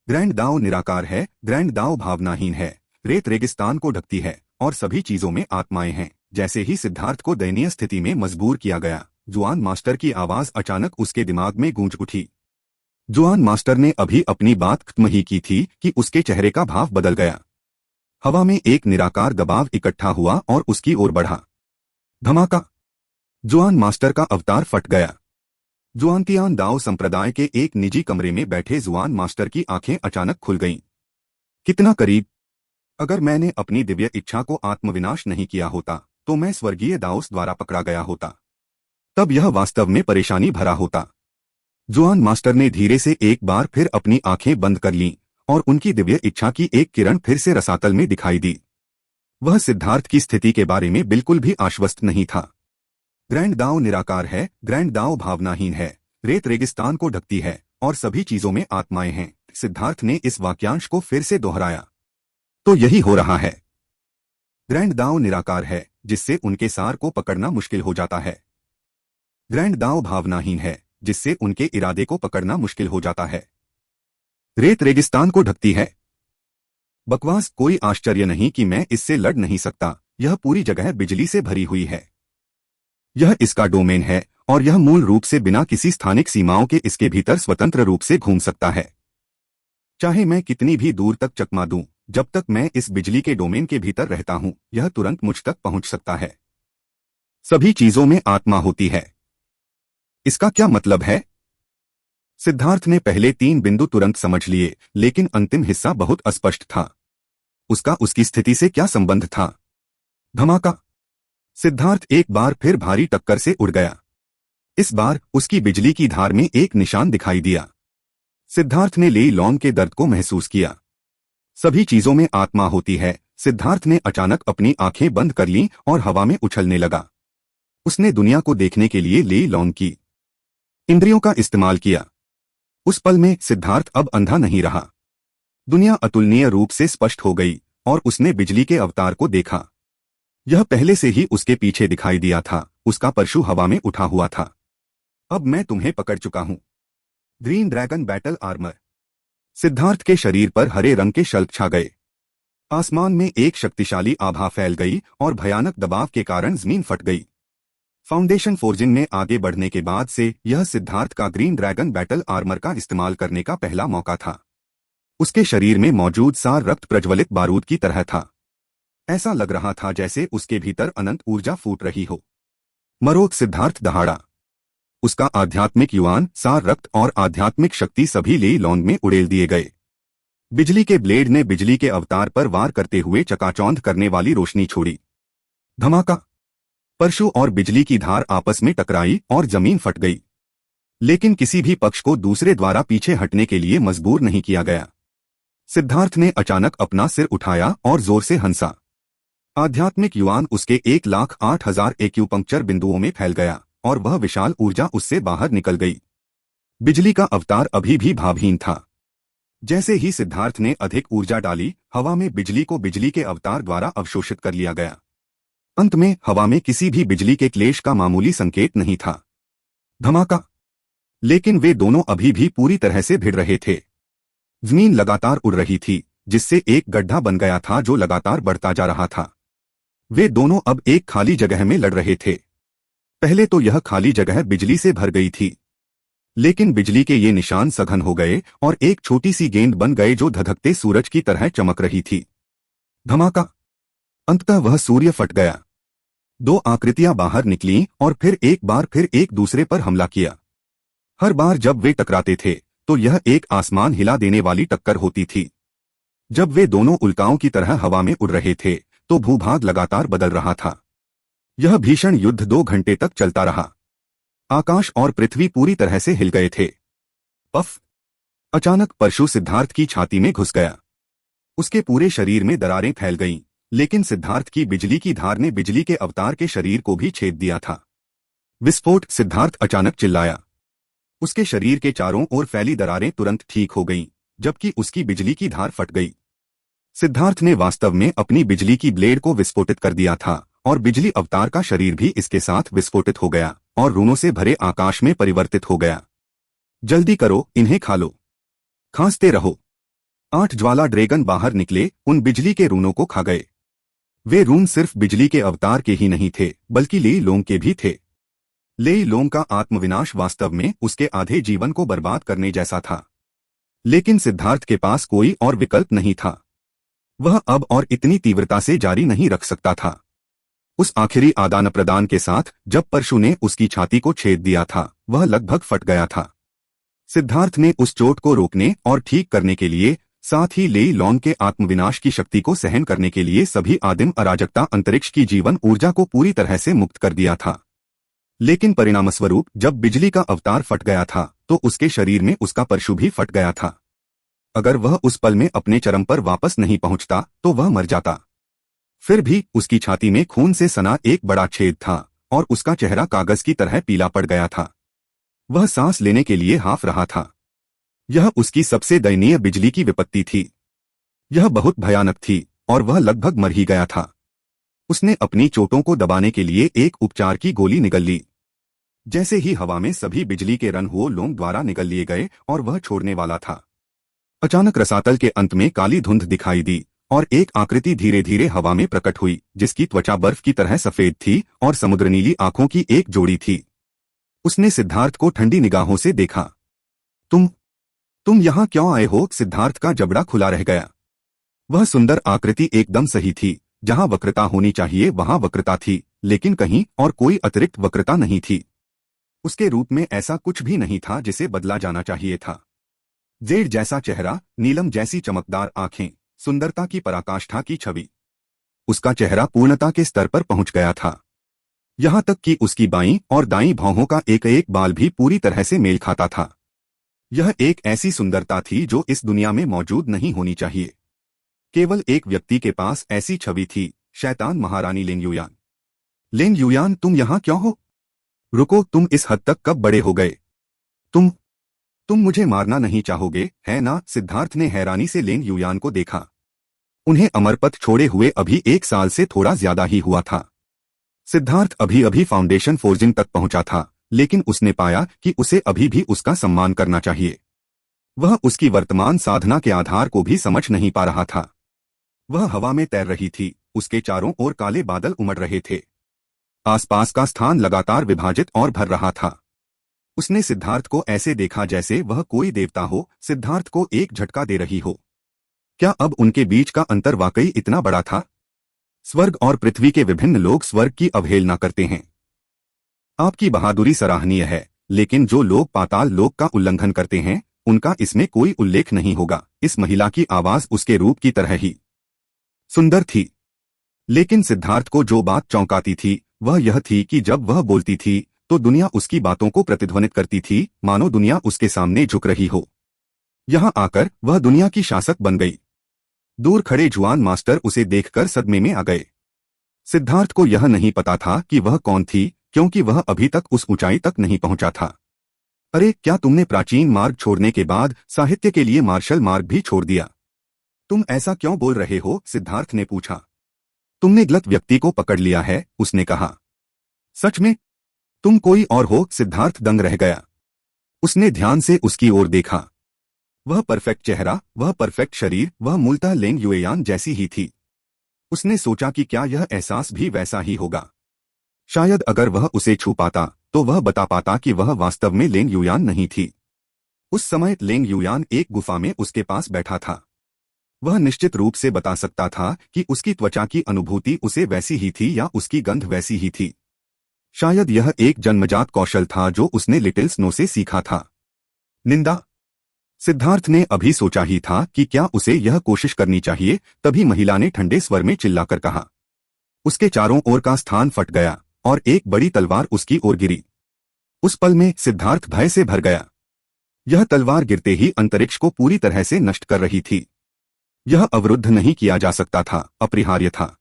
ग्रैंड दाओ निराकार है, ग्रैंड दाओ भावनाहीन है, रेत रेगिस्तान को ढकती है और सभी चीजों में आत्माएं हैं। जैसे ही सिद्धार्थ को दयनीय स्थिति में मजबूर किया गया, जुआन मास्टर की आवाज अचानक उसके दिमाग में गूंज उठी। जुआन मास्टर ने अभी अपनी बात खत्म ही की थी कि उसके चेहरे का भाव बदल गया। हवा में एक निराकार दबाव इकट्ठा हुआ और उसकी ओर बढ़ा। धमाका! जुआन मास्टर का अवतार फट गया। जुआनतियान दाओ संप्रदाय के एक निजी कमरे में बैठे जुआन मास्टर की आंखें अचानक खुल गईं। कितना करीब! अगर मैंने अपनी दिव्य इच्छा को आत्मविनाश नहीं किया होता तो मैं स्वर्गीय दाओस द्वारा पकड़ा गया होता। तब यह वास्तव में परेशानी भरा होता। जुआन मास्टर ने धीरे से एक बार फिर अपनी आंखें बंद कर लीं और उनकी दिव्य इच्छा की एक किरण फिर से रसातल में दिखाई दी। वह सिद्धार्थ की स्थिति के बारे में बिल्कुल भी आश्वस्त नहीं था। ग्रैंड दाओ निराकार है, ग्रैंड दाओ भावनाहीन है, रेत रेगिस्तान को ढकती है और सभी चीजों में आत्माएं हैं। सिद्धार्थ ने इस वाक्यांश को फिर से दोहराया। तो यही हो रहा है। ग्रैंड दाओ निराकार है, जिससे उनके सार को पकड़ना मुश्किल हो जाता है। ग्रैंड दाओ भावनाहीन है, जिससे उनके इरादे को पकड़ना मुश्किल हो जाता है। रेत रेगिस्तान को ढकती है। बकवास! कोई आश्चर्य नहीं कि मैं इससे लड़ नहीं सकता। यह पूरी जगह बिजली से भरी हुई है। यह इसका डोमेन है और यह मूल रूप से बिना किसी स्थानिक सीमाओं के इसके भीतर स्वतंत्र रूप से घूम सकता है। चाहे मैं कितनी भी दूर तक चकमा दूं, जब तक मैं इस बिजली के डोमेन के भीतर रहता हूं, यह तुरंत मुझ तक पहुंच सकता है। सभी चीजों में आत्मा होती है। इसका क्या मतलब है? सिद्धार्थ ने पहले 3 बिंदु तुरंत समझ लिए, लेकिन अंतिम हिस्सा बहुत अस्पष्ट था। उसका उसकी स्थिति से क्या संबंध था? धमाका! सिद्धार्थ एक बार फिर भारी टक्कर से उड़ गया। इस बार उसकी बिजली की धार में एक निशान दिखाई दिया। सिद्धार्थ ने लेई लॉन्ग के दर्द को महसूस किया। सभी चीजों में आत्मा होती है। सिद्धार्थ ने अचानक अपनी आंखें बंद कर लीं और हवा में उछलने लगा। उसने दुनिया को देखने के लिए लेई लॉन्ग की इंद्रियों का इस्तेमाल किया। उस पल में सिद्धार्थ अब अंधा नहीं रहा। दुनिया अतुलनीय रूप से स्पष्ट हो गई और उसने बिजली के अवतार को देखा। यह पहले से ही उसके पीछे दिखाई दिया था। उसका परशु हवा में उठा हुआ था। अब मैं तुम्हें पकड़ चुका हूं। Green dragon battle armour. Siddharth के शरीर पर हरे रंग के शल्क छा गए। आसमान में एक शक्तिशाली आभा फैल गई और भयानक दबाव के कारण जमीन फट गई। फाउंडेशन फोर्जिंग में आगे बढ़ने के बाद से यह सिद्धार्थ का ग्रीन ड्रैगन बैटल आर्मर का इस्तेमाल करने का पहला मौका था। उसके शरीर में मौजूद सार रक्त प्रज्वलित बारूद की तरह था। ऐसा लग रहा था जैसे उसके भीतर अनंत ऊर्जा फूट रही हो। मरोत! सिद्धार्थ दहाड़ा। उसका आध्यात्मिक युवान, सार रक्त और आध्यात्मिक शक्ति सभी लेई लॉन्ग में उड़ेल दिए गए। बिजली के ब्लेड ने बिजली के अवतार पर वार करते हुए चकाचौंध करने वाली रोशनी छोड़ी। धमाका! परशु और बिजली की धार आपस में टकराई और जमीन फट गई। लेकिन किसी भी पक्ष को दूसरे द्वारा पीछे हटने के लिए मजबूर नहीं किया गया। सिद्धार्थ ने अचानक अपना सिर उठाया और जोर से हंसा। आध्यात्मिक युवान उसके 1,08,000 एक्यूपंक्चर बिंदुओं में फैल गया और वह विशाल ऊर्जा उससे बाहर निकल गई। बिजली का अवतार अभी भी भावहीन था। जैसे ही सिद्धार्थ ने अधिक ऊर्जा डाली, हवा में बिजली को बिजली के अवतार द्वारा अवशोषित कर लिया गया। अंत में हवा में किसी भी बिजली के क्लेश का मामूली संकेत नहीं था। धमाका! लेकिन वे दोनों अभी भी पूरी तरह से भिड़ रहे थे। जमीन लगातार उड़ रही थी, जिससे एक गड्ढा बन गया था जो लगातार बढ़ता जा रहा था। वे दोनों अब एक खाली जगह में लड़ रहे थे। पहले तो यह खाली जगह बिजली से भर गई थी, लेकिन बिजली के ये निशान सघन हो गए और एक छोटी सी गेंद बन गए जो धधकते सूरज की तरह चमक रही थी। धमाका! अंततः वह सूर्य फट गया। दो आकृतियां बाहर निकलीं और फिर एक दूसरे पर हमला किया। हर बार जब वे टकराते थे तो यह एक आसमान हिला देने वाली टक्कर होती थी। जब वे दोनों उल्काओं की तरह हवा में उड़ रहे थे तो भूभाग लगातार बदल रहा था। यह भीषण युद्ध 2 घंटे तक चलता रहा। आकाश और पृथ्वी पूरी तरह से हिल गए थे। पफ! अचानक परशु सिद्धार्थ की छाती में घुस गया। उसके पूरे शरीर में दरारें फैल गईं, लेकिन सिद्धार्थ की बिजली की धार ने बिजली के अवतार के शरीर को भी छेद दिया था। विस्फोट! सिद्धार्थ अचानक चिल्लाया। उसके शरीर के चारों ओर फैली दरारें तुरंत ठीक हो गईं, जबकि उसकी बिजली की धार फट गई। सिद्धार्थ ने वास्तव में अपनी बिजली की ब्लेड को विस्फोटित कर दिया था और बिजली अवतार का शरीर भी इसके साथ विस्फोटित हो गया और रूनों से भरे आकाश में परिवर्तित हो गया। जल्दी करो, इन्हें खा लो। खांसते रहो। 8 ज्वाला ड्रैगन बाहर निकले, उन बिजली के रूनों को खा गए। वे रून सिर्फ बिजली के अवतार के ही नहीं थे, बल्कि लेई लोंग के भी थे। लेई लोंग का आत्मविनाश वास्तव में उसके आधे जीवन को बर्बाद करने जैसा था। लेकिन सिद्धार्थ के पास कोई और विकल्प नहीं था। वह अब और इतनी तीव्रता से जारी नहीं रख सकता था। उस आखिरी आदान प्रदान के साथ जब परशु ने उसकी छाती को छेद दिया था, वह लगभग फट गया था। सिद्धार्थ ने उस चोट को रोकने और ठीक करने के लिए, साथ ही लेई लॉन्ग के आत्मविनाश की शक्ति को सहन करने के लिए सभी आदिम अराजकता अंतरिक्ष की जीवन ऊर्जा को पूरी तरह से मुक्त कर दिया था। लेकिन परिणामस्वरूप जब बिजली का अवतार फट गया था तो उसके शरीर में उसका परशु भी फट गया था। अगर वह उस पल में अपने चरम पर वापस नहीं पहुंचता तो वह मर जाता। फिर भी उसकी छाती में खून से सना एक बड़ा छेद था और उसका चेहरा कागज की तरह पीला पड़ गया था। वह सांस लेने के लिए हाफ रहा था। यह उसकी सबसे दयनीय बिजली की विपत्ति थी। यह बहुत भयानक थी और वह लगभग मर ही गया था। उसने अपनी चोटों को दबाने के लिए एक उपचार की गोली निगल ली। जैसे ही हवा में सभी बिजली के रन हुओ लोंग द्वारा निगल लिए गए और वह छोड़ने वाला था, अचानक रसातल के अंत में काली धुंध दिखाई दी और एक आकृति धीरे धीरे हवा में प्रकट हुई, जिसकी त्वचा बर्फ की तरह सफेद थी और समुद्र नीली आंखों की एक जोड़ी थी। उसने सिद्धार्थ को ठंडी निगाहों से देखा। तुम यहां क्यों आए हो? सिद्धार्थ का जबड़ा खुला रह गया। वह सुंदर आकृति एकदम सही थी। जहां वक्रता होनी चाहिए वहां वक्रता थी, लेकिन कहीं और कोई अतिरिक्त वक्रता नहीं थी। उसके रूप में ऐसा कुछ भी नहीं था जिसे बदला जाना चाहिए था। जेड जैसा चेहरा, नीलम जैसी चमकदार आंखें, सुंदरता की पराकाष्ठा की छवि। उसका चेहरा पूर्णता के स्तर पर पहुंच गया था। यहां तक कि उसकी बाईं और दाईं भौहों का एक एक बाल भी पूरी तरह से मेल खाता था। यह एक ऐसी सुंदरता थी जो इस दुनिया में मौजूद नहीं होनी चाहिए। केवल एक व्यक्ति के पास ऐसी छवि थी, शैतान महारानी लेंग युयान। लेंग युयान, तुम यहां क्यों हो? रुको, तुम इस हद तक कब बड़े हो गए? तुम मुझे मारना नहीं चाहोगे, है ना? सिद्धार्थ ने हैरानी से लेंग युयान को देखा। उन्हें अमरपथ छोड़े हुए अभी 1 साल से थोड़ा ज्यादा ही हुआ था। सिद्धार्थ अभी अभी फाउंडेशन फोर्जिंग तक पहुंचा था, लेकिन उसने पाया कि उसे अभी भी उसका सम्मान करना चाहिए। वह उसकी वर्तमान साधना के आधार को भी समझ नहीं पा रहा था। वह हवा में तैर रही थी, उसके चारों ओर काले बादल उमड़ रहे थे। आसपास का स्थान लगातार विभाजित और भर रहा था। उसने सिद्धार्थ को ऐसे देखा जैसे वह कोई देवता हो, सिद्धार्थ को एक झटका दे रही हो। क्या अब उनके बीच का अंतर वाकई इतना बड़ा था? स्वर्ग और पृथ्वी के विभिन्न लोग स्वर्ग की अवहेलना करते हैं। आपकी बहादुरी सराहनीय है, लेकिन जो लोग पाताल लोक का उल्लंघन करते हैं, उनका इसमें कोई उल्लेख नहीं होगा। इस महिला की आवाज उसके रूप की तरह ही सुंदर थी। लेकिन सिद्धार्थ को जो बात चौंकाती थी वह यह थी कि जब वह बोलती थी तो दुनिया उसकी बातों को प्रतिध्वनित करती थी, मानो दुनिया उसके सामने झुक रही हो। यहां आकर वह दुनिया की शासक बन गई। दूर खड़े जुआन मास्टर उसे देखकर सदमे में आ गए। सिद्धार्थ को यह नहीं पता था कि वह कौन थी, क्योंकि वह अभी तक उस ऊंचाई तक नहीं पहुंचा था। अरे, क्या तुमने प्राचीन मार्ग छोड़ने के बाद साहित्य के लिए मार्शल मार्ग भी छोड़ दिया? तुम ऐसा क्यों बोल रहे हो? सिद्धार्थ ने पूछा। तुमने गलत व्यक्ति को पकड़ लिया है, उसने कहा। सच में? तुम कोई और हो? सिद्धार्थ दंग रह गया। उसने ध्यान से उसकी ओर देखा। वह परफेक्ट चेहरा, वह परफेक्ट शरीर, वह मूलतः लेंग युएयान जैसी ही थी। उसने सोचा कि क्या यह एहसास भी वैसा ही होगा। शायद अगर वह उसे छू पाता तो वह बता पाता कि वह वास्तव में लेंग युयान नहीं थी। उस समय लेंग युयान एक गुफा में उसके पास बैठा था। वह निश्चित रूप से बता सकता था कि उसकी त्वचा की अनुभूति उसे वैसी ही थी या उसकी गंध वैसी ही थी। शायद यह एक जन्मजात कौशल था जो उसने लिटिल स्नो से सीखा था। निंदा। सिद्धार्थ ने अभी सोचा ही था कि क्या उसे यह कोशिश करनी चाहिए, तभी महिला ने ठंडे स्वर में चिल्लाकर कहा। उसके चारों ओर का स्थान फट गया और एक बड़ी तलवार उसकी ओर गिरी। उस पल में सिद्धार्थ भय से भर गया। यह तलवार गिरते ही अंतरिक्ष को पूरी तरह से नष्ट कर रही थी। यह अवरुद्ध नहीं किया जा सकता था, अपरिहार्य था।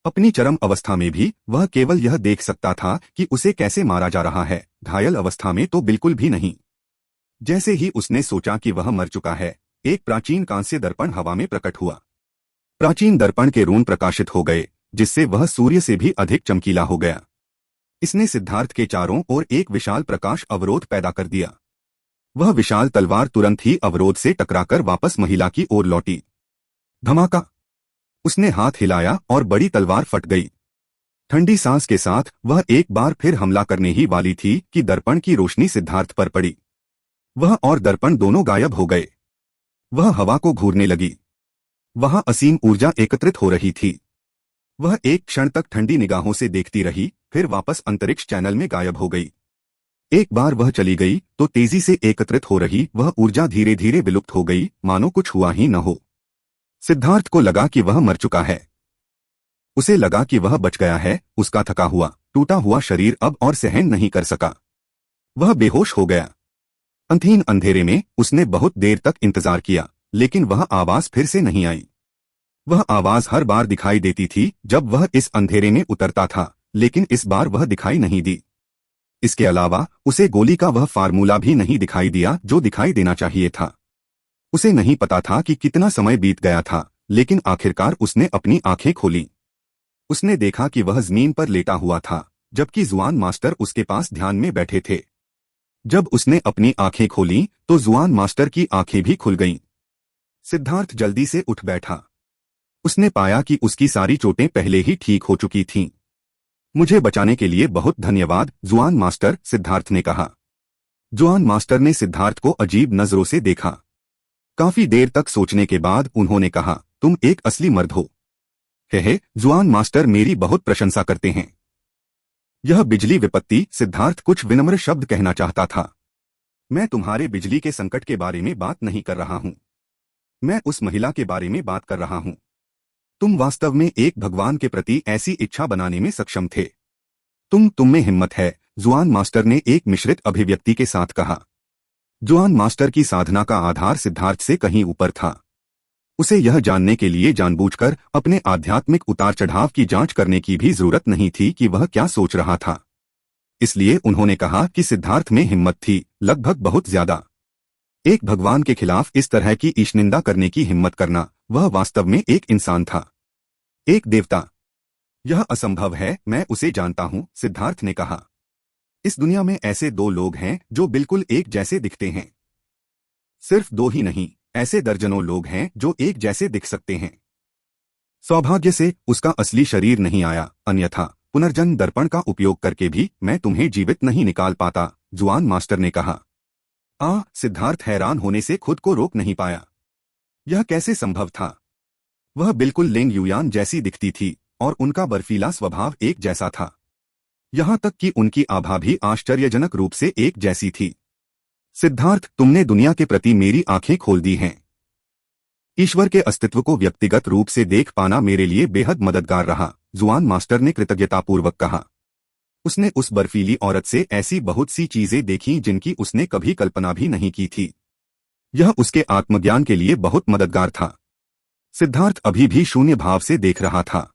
अपनी चरम अवस्था में भी वह केवल यह देख सकता था कि उसे कैसे मारा जा रहा है, घायल अवस्था में तो बिल्कुल भी नहीं। जैसे ही उसने सोचा कि वह मर चुका है, एक प्राचीन कांस्य दर्पण हवा में प्रकट हुआ। प्राचीन दर्पण के रून प्रकाशित हो गए, जिससे वह सूर्य से भी अधिक चमकीला हो गया। इसने सिद्धार्थ के चारों ओर एक विशाल प्रकाश अवरोध पैदा कर दिया। वह विशाल तलवार तुरंत ही अवरोध से टकराकर वापस महिला की ओर लौटी। धमाका! उसने हाथ हिलाया और बड़ी तलवार फट गई। ठंडी सांस के साथ वह एक बार फिर हमला करने ही वाली थी कि दर्पण की रोशनी सिद्धार्थ पर पड़ी। वह और दर्पण दोनों गायब हो गए। वह हवा को घूरने लगी। वहां असीम ऊर्जा एकत्रित हो रही थी। वह एक क्षण तक ठंडी निगाहों से देखती रही, फिर वापस अंतरिक्ष चैनल में गायब हो गई। एक बार वह चली गई तो तेजी से एकत्रित हो रही वह ऊर्जा धीरे धीरे विलुप्त हो गई, मानो कुछ हुआ ही न हो। सिद्धार्थ को लगा कि वह मर चुका है। उसे लगा कि वह बच गया है। उसका थका हुआ, टूटा हुआ शरीर अब और सहन नहीं कर सका। वह बेहोश हो गया। अंधीन अंधेरे में उसने बहुत देर तक इंतजार किया, लेकिन वह आवाज फिर से नहीं आई। वह आवाज हर बार दिखाई देती थी जब वह इस अंधेरे में उतरता था, लेकिन इस बार वह दिखाई नहीं दी। इसके अलावा उसे गोली का वह फार्मूला भी नहीं दिखाई दिया जो दिखाई देना चाहिए था। उसे नहीं पता था कि कितना समय बीत गया था, लेकिन आखिरकार उसने अपनी आंखें खोली। उसने देखा कि वह जमीन पर लेटा हुआ था, जबकि जुआन मास्टर उसके पास ध्यान में बैठे थे। जब उसने अपनी आंखें खोली तो जुआन मास्टर की आंखें भी खुल गईं। सिद्धार्थ जल्दी से उठ बैठा। उसने पाया कि उसकी सारी चोटें पहले ही ठीक हो चुकी थीं। मुझे बचाने के लिए बहुत धन्यवाद, जुआन मास्टर, सिद्धार्थ ने कहा। जुआन मास्टर ने सिद्धार्थ को अजीब नजरों से देखा। काफी देर तक सोचने के बाद उन्होंने कहा, तुम एक असली मर्द हो। हे, जुआन मास्टर मेरी बहुत प्रशंसा करते हैं। यह बिजली विपत्ति, सिद्धार्थ कुछ विनम्र शब्द कहना चाहता था। मैं तुम्हारे बिजली के संकट के बारे में बात नहीं कर रहा हूं। मैं उस महिला के बारे में बात कर रहा हूं। तुम वास्तव में एक भगवान के प्रति ऐसी इच्छा बनाने में सक्षम थे। तुम में हिम्मत है, जुआन मास्टर ने एक मिश्रित अभिव्यक्ति के साथ कहा। जुआन मास्टर की साधना का आधार सिद्धार्थ से कहीं ऊपर था। उसे यह जानने के लिए जानबूझकर अपने आध्यात्मिक उतार चढ़ाव की जांच करने की भी जरूरत नहीं थी कि वह क्या सोच रहा था। इसलिए उन्होंने कहा कि सिद्धार्थ में हिम्मत थी, लगभग बहुत ज्यादा। एक भगवान के खिलाफ इस तरह की ईशनिंदा करने की हिम्मत करना, वह वास्तव में एक इंसान था, एक देवता। यह असंभव है, मैं उसे जानता हूं, सिद्धार्थ ने कहा। इस दुनिया में ऐसे दो लोग हैं जो बिल्कुल एक जैसे दिखते हैं। सिर्फ दो ही नहीं, ऐसे दर्जनों लोग हैं जो एक जैसे दिख सकते हैं। सौभाग्य से उसका असली शरीर नहीं आया, अन्यथा पुनर्जन्म दर्पण का उपयोग करके भी मैं तुम्हें जीवित नहीं निकाल पाता, जुआन मास्टर ने कहा। सिद्धार्थ हैरान होने से खुद को रोक नहीं पाया। यह कैसे संभव था? वह बिल्कुल लेंग युयान जैसी दिखती थी और उनका बर्फीला स्वभाव एक जैसा था। यहां तक कि उनकी आभा भी आश्चर्यजनक रूप से एक जैसी थी। सिद्धार्थ, तुमने दुनिया के प्रति मेरी आंखें खोल दी हैं। ईश्वर के अस्तित्व को व्यक्तिगत रूप से देख पाना मेरे लिए बेहद मददगार रहा, जुआन मास्टर ने कृतज्ञतापूर्वक कहा। उसने उस बर्फीली औरत से ऐसी बहुत सी चीजें देखीं जिनकी उसने कभी कल्पना भी नहीं की थी। यह उसके आत्मज्ञान के लिए बहुत मददगार था। सिद्धार्थ अभी भी शून्य भाव से देख रहा था।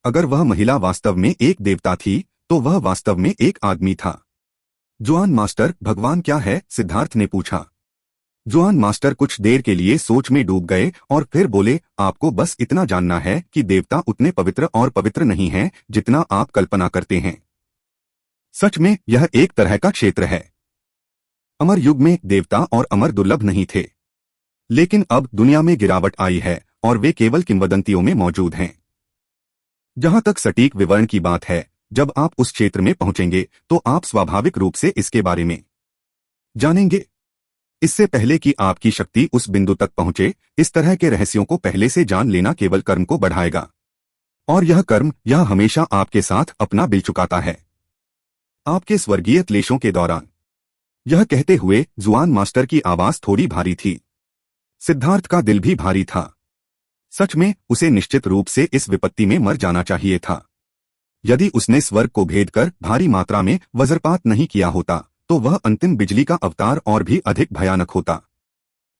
अगर वह महिला वास्तव में एक देवता थी तो वह वास्तव में एक आदमी था। जुआन मास्टर, भगवान क्या है? सिद्धार्थ ने पूछा। जुआन मास्टर कुछ देर के लिए सोच में डूब गए और फिर बोले, आपको बस इतना जानना है कि देवता उतने पवित्र और पवित्र नहीं हैं जितना आप कल्पना करते हैं। सच में यह एक तरह का क्षेत्र है। अमर युग में देवता और अमर दुर्लभ नहीं थे, लेकिन अब दुनिया में गिरावट आई है और वे केवल किंवदंतियों में मौजूद हैं। जहां तक सटीक विवरण की बात है, जब आप उस क्षेत्र में पहुंचेंगे तो आप स्वाभाविक रूप से इसके बारे में जानेंगे। इससे पहले कि आपकी शक्ति उस बिंदु तक पहुंचे, इस तरह के रहस्यों को पहले से जान लेना केवल कर्म को बढ़ाएगा, और यह हमेशा आपके साथ अपना बिल चुकाता है आपके स्वर्गीय क्लेशों के दौरान। यह कहते हुए जुआन मास्टर की आवाज थोड़ी भारी थी। सिद्धार्थ का दिल भी भारी था। सच में उसे निश्चित रूप से इस विपत्ति में मर जाना चाहिए था। यदि उसने स्वर्ग को भेद कर भारी मात्रा में वज्रपात नहीं किया होता तो वह अंतिम बिजली का अवतार और भी अधिक भयानक होता।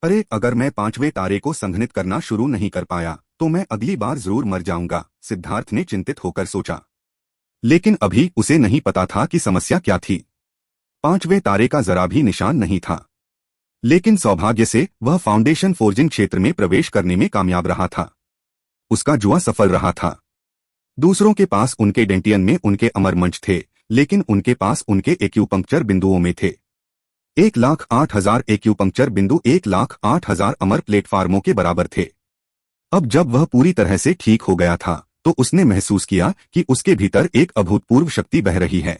अरे, अगर मैं 5वें तारे को संघनित करना शुरू नहीं कर पाया तो मैं अगली बार जरूर मर जाऊंगा, सिद्धार्थ ने चिंतित होकर सोचा। लेकिन अभी उसे नहीं पता था कि समस्या क्या थी। 5वें तारे का जरा भी निशान नहीं था, लेकिन सौभाग्य से वह फाउंडेशन फोर्जिंग क्षेत्र में प्रवेश करने में कामयाब रहा था। उसका जुआ सफल रहा था। दूसरों के पास उनके डेंटियन में उनके अमर मंच थे, लेकिन उनके पास उनके एक्यूपंक्चर बिंदुओं में थे 1,08,000 एक्यूपंक्चर बिंदु 1,08,000 अमर प्लेटफार्मों के बराबर थे। अब जब वह पूरी तरह से ठीक हो गया था तो उसने महसूस किया कि उसके भीतर एक अभूतपूर्व शक्ति बह रही है।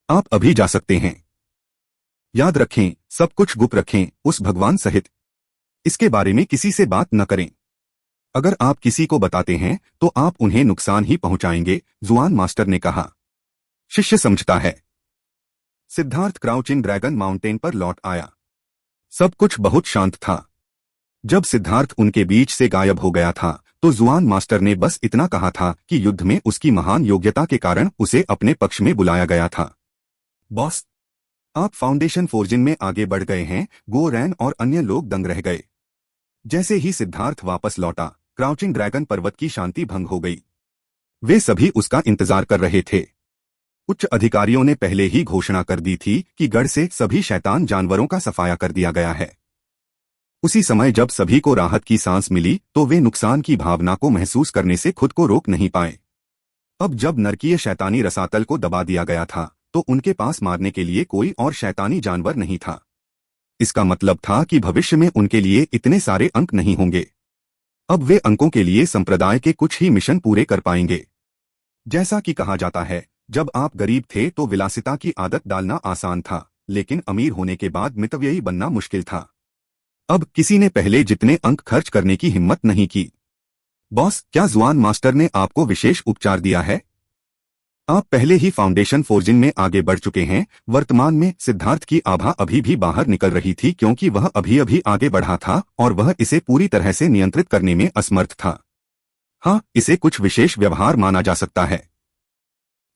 आप अभी जा सकते हैं। याद रखें, सब कुछ गुप्त रखें, उस भगवान सहित। इसके बारे में किसी से बात न करें। अगर आप किसी को बताते हैं तो आप उन्हें नुकसान ही पहुंचाएंगे, जुआन मास्टर ने कहा। शिष्य समझता है। सिद्धार्थ क्राउचिंग ड्रैगन माउंटेन पर लौट आया। सब कुछ बहुत शांत था। जब सिद्धार्थ उनके बीच से गायब हो गया था तो जुआन मास्टर ने बस इतना कहा था कि युद्ध में उसकी महान योग्यता के कारण उसे अपने पक्ष में बुलाया गया था। बॉस, आप फाउंडेशन फोर्जिंग में आगे बढ़ गए हैं। गो रैन और अन्य लोग दंग रह गए। जैसे ही सिद्धार्थ वापस लौटा, क्राउचिंग ड्रैगन पर्वत की शांति भंग हो गई। वे सभी उसका इंतजार कर रहे थे। उच्च अधिकारियों ने पहले ही घोषणा कर दी थी कि गढ़ से सभी शैतान जानवरों का सफाया कर दिया गया है। उसी समय जब सभी को राहत की सांस मिली तो वे नुकसान की भावना को महसूस करने से खुद को रोक नहीं पाए। अब जब नरकीय शैतानी रसातल को दबा दिया गया था तो उनके पास मारने के लिए कोई और शैतानी जानवर नहीं था। इसका मतलब था कि भविष्य में उनके लिए इतने सारे अंक नहीं होंगे। अब वे अंकों के लिए संप्रदाय के कुछ ही मिशन पूरे कर पाएंगे। जैसा कि कहा जाता है, जब आप गरीब थे तो विलासिता की आदत डालना आसान था, लेकिन अमीर होने के बाद मितव्ययी बनना मुश्किल था। अब किसी ने पहले जितने अंक खर्च करने की हिम्मत नहीं की। बॉस, क्या जुआन मास्टर ने आपको विशेष उपचार दिया है? आप पहले ही फाउंडेशन फोर्जिंग में आगे बढ़ चुके हैं। वर्तमान में सिद्धार्थ की आभा अभी भी बाहर निकल रही थी क्योंकि वह अभी आगे बढ़ा था और वह इसे पूरी तरह से नियंत्रित करने में असमर्थ था। हाँ, इसे कुछ विशेष व्यवहार माना जा सकता है।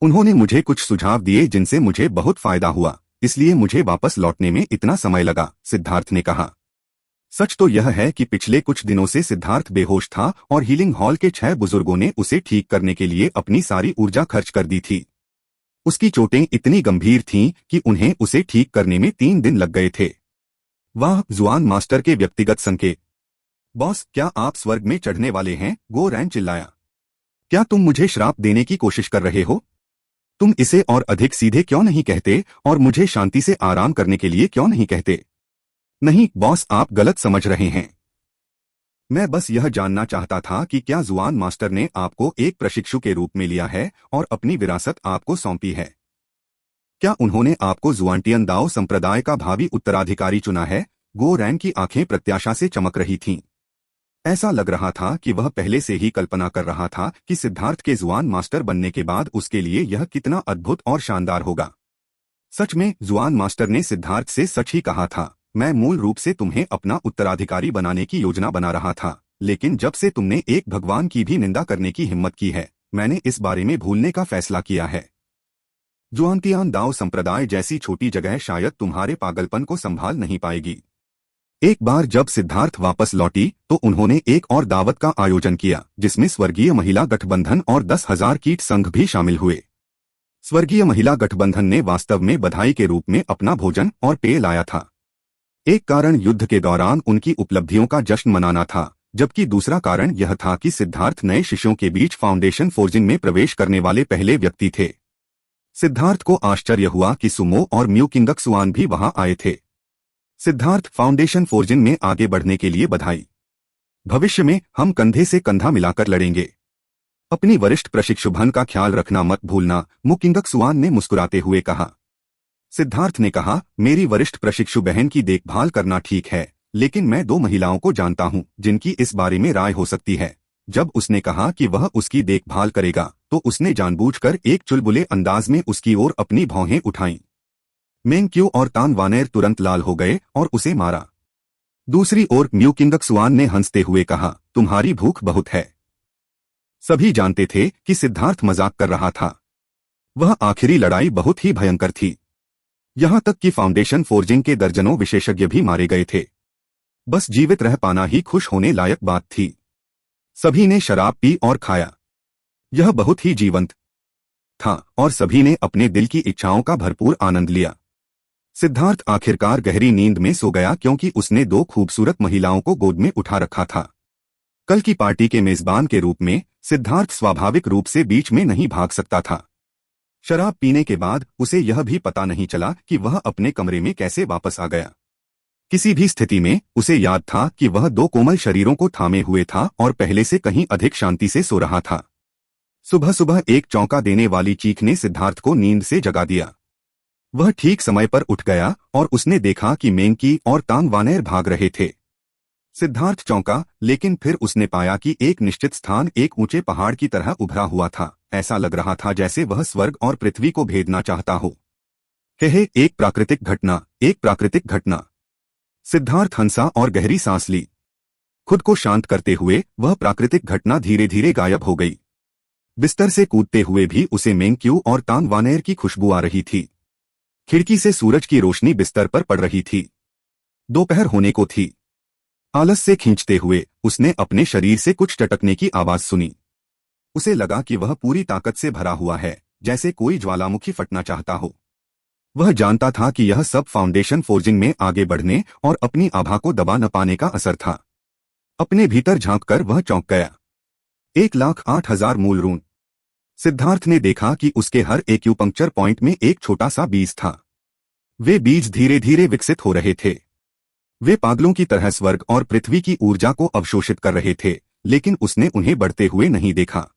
उन्होंने मुझे कुछ सुझाव दिए जिनसे मुझे बहुत फायदा हुआ, इसलिए मुझे वापस लौटने में इतना समय लगा, सिद्धार्थ ने कहा। सच तो यह है कि पिछले कुछ दिनों से सिद्धार्थ बेहोश था और हीलिंग हॉल के 6 बुजुर्गों ने उसे ठीक करने के लिए अपनी सारी ऊर्जा खर्च कर दी थी। उसकी चोटें इतनी गंभीर थीं कि उन्हें उसे ठीक करने में 3 दिन लग गए थे। वाह, जुआन मास्टर के व्यक्तिगत संकेत। बॉस, क्या आप स्वर्ग में चढ़ने वाले हैं? गो रैन चिल्लाया। क्या तुम मुझे श्राप देने की कोशिश कर रहे हो? तुम इसे और अधिक सीधे क्यों नहीं कहते और मुझे शांति से आराम करने के लिए क्यों नहीं कहते? नहीं बॉस, आप गलत समझ रहे हैं। मैं बस यह जानना चाहता था कि क्या जुआन मास्टर ने आपको एक प्रशिक्षु के रूप में लिया है और अपनी विरासत आपको सौंपी है? क्या उन्होंने आपको जुआंटियन दाओ संप्रदाय का भावी उत्तराधिकारी चुना है? गो रैन की आंखें प्रत्याशा से चमक रही थीं। ऐसा लग रहा था कि वह पहले से ही कल्पना कर रहा था कि सिद्धार्थ के जुआन मास्टर बनने के बाद उसके लिए यह कितना अद्भुत और शानदार होगा। सच में जुआन मास्टर ने सिद्धार्थ से सच ही कहा था। मैं मूल रूप से तुम्हें अपना उत्तराधिकारी बनाने की योजना बना रहा था, लेकिन जब से तुमने एक भगवान की भी निंदा करने की हिम्मत की है, मैंने इस बारे में भूलने का फैसला किया है। जुआंटियान दाओ संप्रदाय जैसी छोटी जगह शायद तुम्हारे पागलपन को संभाल नहीं पाएगी। एक बार जब सिद्धार्थ वापस लौटी तो उन्होंने एक और दावत का आयोजन किया जिसमें स्वर्गीय महिला गठबंधन और 10,000 कीट संघ भी शामिल हुए। स्वर्गीय महिला गठबंधन ने वास्तव में बधाई के रूप में अपना भोजन और पेय लाया था। एक कारण युद्ध के दौरान उनकी उपलब्धियों का जश्न मनाना था, जबकि दूसरा कारण यह था कि सिद्धार्थ नए शिष्यों के बीच फाउंडेशन फोर्जिंग में प्रवेश करने वाले पहले व्यक्ति थे। सिद्धार्थ को आश्चर्य हुआ कि सुमो और म्यू किंगक्सुआन भी वहां आए थे। सिद्धार्थ, फाउंडेशन फोर्जिंग में आगे बढ़ने के लिए बधाई। भविष्य में हम कंधे से कंधा मिलाकर लड़ेंगे। अपनी वरिष्ठ प्रशिक्षुभन का ख्याल रखना मत भूलना, म्यू किंगक्सुआन ने मुस्कुराते हुए कहा। सिद्धार्थ ने कहा, मेरी वरिष्ठ प्रशिक्षु बहन की देखभाल करना ठीक है, लेकिन मैं 2 महिलाओं को जानता हूं जिनकी इस बारे में राय हो सकती है। जब उसने कहा कि वह उसकी देखभाल करेगा तो उसने जानबूझकर एक चुलबुले अंदाज में उसकी ओर अपनी भौहें उठाईं। मेंग क्यू और तान वानेर तुरंत लाल हो गए और उसे मारा। दूसरी ओर म्यू किंगक्सुआन ने हंसते हुए कहा, तुम्हारी भूख बहुत है। सभी जानते थे कि सिद्धार्थ मजाक कर रहा था। वह आखिरी लड़ाई बहुत ही भयंकर थी। यहां तक कि फाउंडेशन फोर्जिंग के दर्जनों विशेषज्ञ भी मारे गए थे। बस जीवित रह पाना ही खुश होने लायक बात थी। सभी ने शराब पी और खाया। यह बहुत ही जीवंत था और सभी ने अपने दिल की इच्छाओं का भरपूर आनंद लिया। सिद्धार्थ आखिरकार गहरी नींद में सो गया क्योंकि उसने 2 खूबसूरत महिलाओं को गोद में उठा रखा था। कल की पार्टी के मेजबान के रूप में सिद्धार्थ स्वाभाविक रूप से बीच में नहीं भाग सकता था। शराब पीने के बाद उसे यह भी पता नहीं चला कि वह अपने कमरे में कैसे वापस आ गया। किसी भी स्थिति में उसे याद था कि वह 2 कोमल शरीरों को थामे हुए था और पहले से कहीं अधिक शांति से सो रहा था। सुबह सुबह एक चौंका देने वाली चीख ने सिद्धार्थ को नींद से जगा दिया। वह ठीक समय पर उठ गया और उसने देखा कि मेंकी और तांग वानेर भाग रहे थे। सिद्धार्थ चौंका, लेकिन फिर उसने पाया कि एक निश्चित स्थान एक ऊंचे पहाड़ की तरह उभरा हुआ था। ऐसा लग रहा था जैसे वह स्वर्ग और पृथ्वी को भेदना चाहता हो। हे, एक प्राकृतिक घटना, एक प्राकृतिक घटना। सिद्धार्थ हंसा और गहरी सांस ली। खुद को शांत करते हुए वह प्राकृतिक घटना धीरे धीरे गायब हो गई। बिस्तर से कूदते हुए भी उसे मेंक्यू और तांग वानेर की खुशबू आ रही थी। खिड़की से सूरज की रोशनी बिस्तर पर पड़ रही थी। दोपहर होने को थी। आलस से खींचते हुए उसने अपने शरीर से कुछ चटकने की आवाज सुनी। उसे लगा कि वह पूरी ताकत से भरा हुआ है, जैसे कोई ज्वालामुखी फटना चाहता हो। वह जानता था कि यह सब फाउंडेशन फोर्जिंग में आगे बढ़ने और अपनी आभा को दबा न पाने का असर था। अपने भीतर झांककर वह चौंक गया। 1,08,000 मूल रून। सिद्धार्थ ने देखा कि उसके हर एक्यूपंक्चर पॉइंट में एक छोटा सा बीज था। वे बीज धीरे धीरे विकसित हो रहे थे। वे पागलों की तरह स्वर्ग और पृथ्वी की ऊर्जा को अवशोषित कर रहे थे, लेकिन उसने उन्हें बढ़ते हुए नहीं देखा।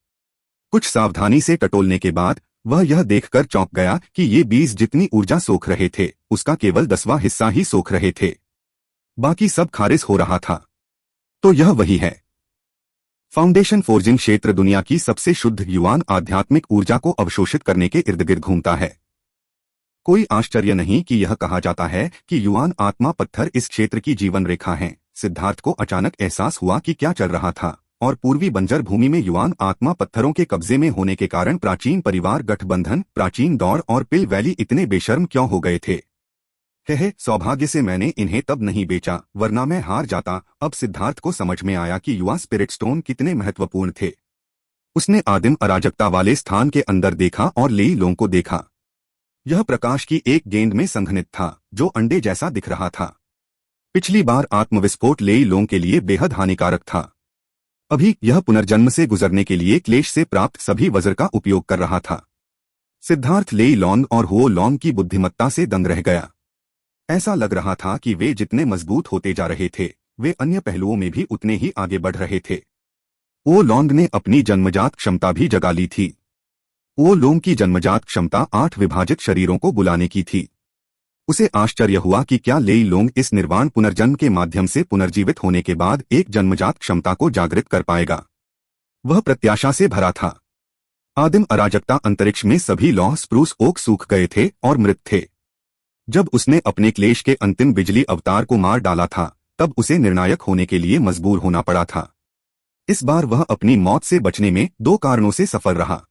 कुछ सावधानी से टटोलने के बाद वह यह देखकर चौंक गया कि ये बीज जितनी ऊर्जा सोख रहे थे उसका केवल 10वां हिस्सा ही सोख रहे थे। बाकी सब खारिज हो रहा था। तो यह वही है। फाउंडेशन फोर्जिंग क्षेत्र दुनिया की सबसे शुद्ध युवान आध्यात्मिक ऊर्जा को अवशोषित करने के इर्द गिर्द घूमता है। कोई आश्चर्य नहीं कि यह कहा जाता है कि युवान आत्मा पत्थर इस क्षेत्र की जीवन रेखा हैं। सिद्धार्थ को अचानक एहसास हुआ कि क्या चल रहा था, और पूर्वी बंजर भूमि में युवान आत्मा पत्थरों के कब्जे में होने के कारण प्राचीन परिवार गठबंधन, प्राचीन दौर और पिल वैली इतने बेशर्म क्यों हो गए थे। सौभाग्य से मैंने इन्हें तब नहीं बेचा, वरना मैं हार जाता। अब सिद्धार्थ को समझ में आया कि युवा स्पिरिट स्टोन कितने महत्वपूर्ण थे। उसने आदिम अराजकता वाले स्थान के अंदर देखा और लेई लोंग को देखा। यह प्रकाश की एक गेंद में संघनित था जो अंडे जैसा दिख रहा था। पिछली बार आत्मविस्फोट लेई लोंग के लिए बेहद हानिकारक था। अभी यह पुनर्जन्म से गुजरने के लिए क्लेश से प्राप्त सभी वज्र का उपयोग कर रहा था। सिद्धार्थ लेई लोंग और हो लोंग की बुद्धिमत्ता से दंग रह गया। ऐसा लग रहा था कि वे जितने मजबूत होते जा रहे थे वे अन्य पहलुओं में भी उतने ही आगे बढ़ रहे थे। ओ लोंग ने अपनी जन्मजात क्षमता भी जगा ली थी। ओ लोंग की जन्मजात क्षमता 8 विभाजित शरीरों को बुलाने की थी। उसे आश्चर्य हुआ कि क्या लेई लोंग इस निर्वाण पुनर्जन्म के माध्यम से पुनर्जीवित होने के बाद एक जन्मजात क्षमता को जागृत कर पाएगा। वह प्रत्याशा से भरा था। आदिम अराजकता अंतरिक्ष में सभी लौह स्प्रूस ओक सूख गए थे और मृत थे। जब उसने अपने क्लेश के अंतिम बिजली अवतार को मार डाला था तब उसे निर्णायक होने के लिए मजबूर होना पड़ा था। इस बार वह अपनी मौत से बचने में 2 कारणों से सफल रहा।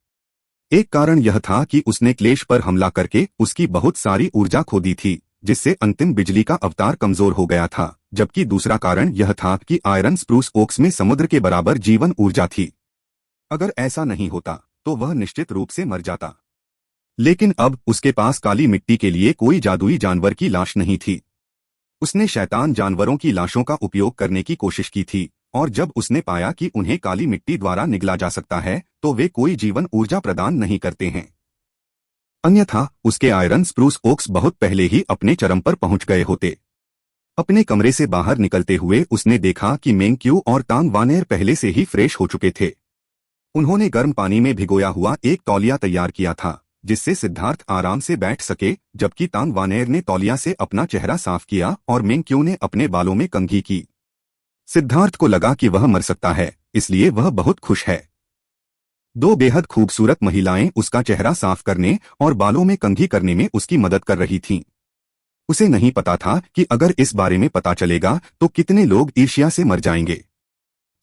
एक कारण यह था कि उसने क्लेश पर हमला करके उसकी बहुत सारी ऊर्जा खो दी थी, जिससे अंतिम बिजली का अवतार कमजोर हो गया था। जबकि दूसरा कारण यह था कि आयरन स्प्रूस ओक्स में समुद्र के बराबर जीवन ऊर्जा थी। अगर ऐसा नहीं होता तो वह निश्चित रूप से मर जाता। लेकिन अब उसके पास काली मिट्टी के लिए कोई जादुई जानवर की लाश नहीं थी। उसने शैतान जानवरों की लाशों का उपयोग करने की कोशिश की थी, और जब उसने पाया कि उन्हें काली मिट्टी द्वारा निगला जा सकता है तो वे कोई जीवन ऊर्जा प्रदान नहीं करते हैं। अन्यथा उसके आयरन स्प्रूस ओक्स बहुत पहले ही अपने चरम पर पहुंच गए होते। अपने कमरे से बाहर निकलते हुए उसने देखा कि मेंग्क्यू और तांग वानेर पहले से ही फ्रेश हो चुके थे। उन्होंने गर्म पानी में भिगोया हुआ एक तौलिया तैयार किया था जिससे सिद्धार्थ आराम से बैठ सके, जबकि तांग वानेर ने तौलिया से अपना चेहरा साफ किया और मेंग्क्यू ने अपने बालों में कंघी की। सिद्धार्थ को लगा कि वह मर सकता है, इसलिए वह बहुत खुश है। दो बेहद खूबसूरत महिलाएं उसका चेहरा साफ करने और बालों में कंघी करने में उसकी मदद कर रही थीं। उसे नहीं पता था कि अगर इस बारे में पता चलेगा तो कितने लोग ईर्ष्या से मर जाएंगे।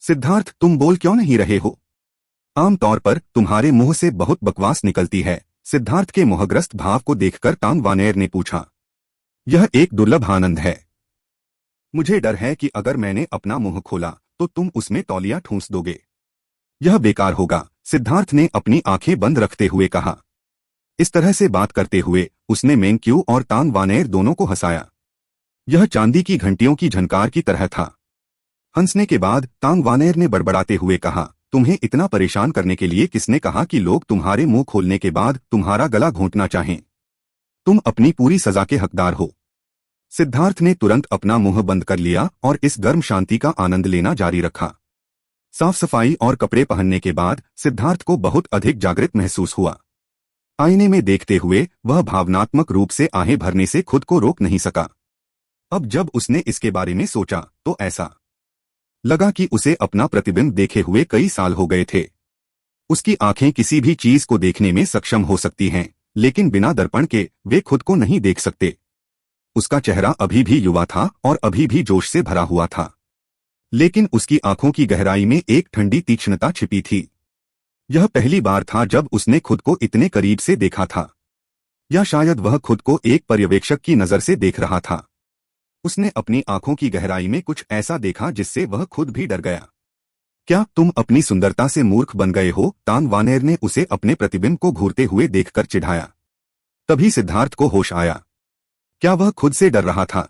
सिद्धार्थ, तुम बोल क्यों नहीं रहे हो? आमतौर पर तुम्हारे मुंह से बहुत बकवास निकलती है। सिद्धार्थ के मोहग्रस्त भाव को देखकर तांग वानेर ने पूछा। यह एक दुर्लभ आनंद है। मुझे डर है कि अगर मैंने अपना मुंह खोला तो तुम उसमें तौलिया ठूंस दोगे। यह बेकार होगा, सिद्धार्थ ने अपनी आंखें बंद रखते हुए कहा। इस तरह से बात करते हुए उसने मेंग्क्यू और तांग वानेर दोनों को हंसाया। यह चांदी की घंटियों की झनकार की तरह था। हंसने के बाद तांग वानेर ने बड़बड़ाते हुए कहा, तुम्हें इतना परेशान करने के लिए किसने कहा कि लोग तुम्हारे मुंह खोलने के बाद तुम्हारा गला घोंटना चाहें? तुम अपनी पूरी सजा के हकदार हो। सिद्धार्थ ने तुरंत अपना मुंह बंद कर लिया और इस गर्म शांति का आनंद लेना जारी रखा। साफ सफाई और कपड़े पहनने के बाद सिद्धार्थ को बहुत अधिक जागृत महसूस हुआ। आईने में देखते हुए वह भावनात्मक रूप से आहें भरने से खुद को रोक नहीं सका। अब जब उसने इसके बारे में सोचा तो ऐसा लगा कि उसे अपना प्रतिबिंब देखे हुए कई साल हो गए थे। उसकी आंखें किसी भी चीज को देखने में सक्षम हो सकती हैं, लेकिन बिना दर्पण के वे खुद को नहीं देख सकते। उसका चेहरा अभी भी युवा था और अभी भी जोश से भरा हुआ था, लेकिन उसकी आंखों की गहराई में एक ठंडी तीक्ष्णता छिपी थी। यह पहली बार था जब उसने खुद को इतने करीब से देखा था, या शायद वह खुद को एक पर्यवेक्षक की नजर से देख रहा था। उसने अपनी आंखों की गहराई में कुछ ऐसा देखा जिससे वह खुद भी डर गया। क्या तुम अपनी सुंदरता से मूर्ख बन गए हो? तांग वानेर ने उसे अपने प्रतिबिंब को घूरते हुए देखकर चिढ़ाया। तभी सिद्धार्थ को होश आया। क्या वह खुद से डर रहा था?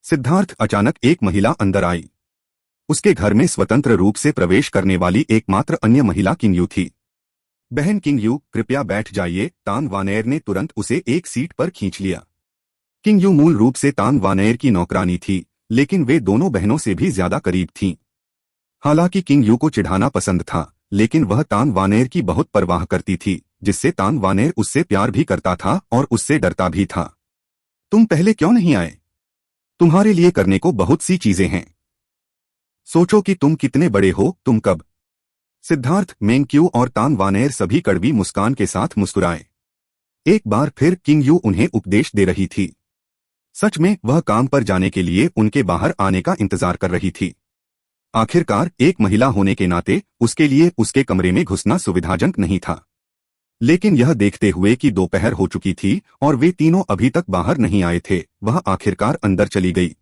सिद्धार्थ, अचानक एक महिला अंदर आई। उसके घर में स्वतंत्र रूप से प्रवेश करने वाली एकमात्र अन्य महिला किंगयू थी। बहन किंगयू, कृपया बैठ जाइए। तांग वानेर ने तुरंत उसे एक सीट पर खींच लिया। किंगयू मूल रूप से तांग वानेर की नौकरानी थी, लेकिन वे दोनों बहनों से भी ज्यादा करीब थीं। हालांकि किंगयू को चिढ़ाना पसंद था, लेकिन वह तांग वानेर की बहुत परवाह करती थी, जिससे तांग वानेर उससे प्यार भी करता था और उससे डरता भी था। तुम पहले क्यों नहीं आए? तुम्हारे लिए करने को बहुत सी चीजें हैं। सोचो कि तुम कितने बड़े हो। तुम कब? सिद्धार्थ, मेंग्क्यू और तांग वानेर सभी कड़वी मुस्कान के साथ मुस्कुराए। एक बार फिर किंगयू उन्हें उपदेश दे रही थी। सच में वह काम पर जाने के लिए उनके बाहर आने का इंतजार कर रही थी। आखिरकार एक महिला होने के नाते उसके लिए उसके कमरे में घुसना सुविधाजनक नहीं था। लेकिन यह देखते हुए कि दोपहर हो चुकी थी और वे तीनों अभी तक बाहर नहीं आए थे, वह आखिरकार अंदर चली गई।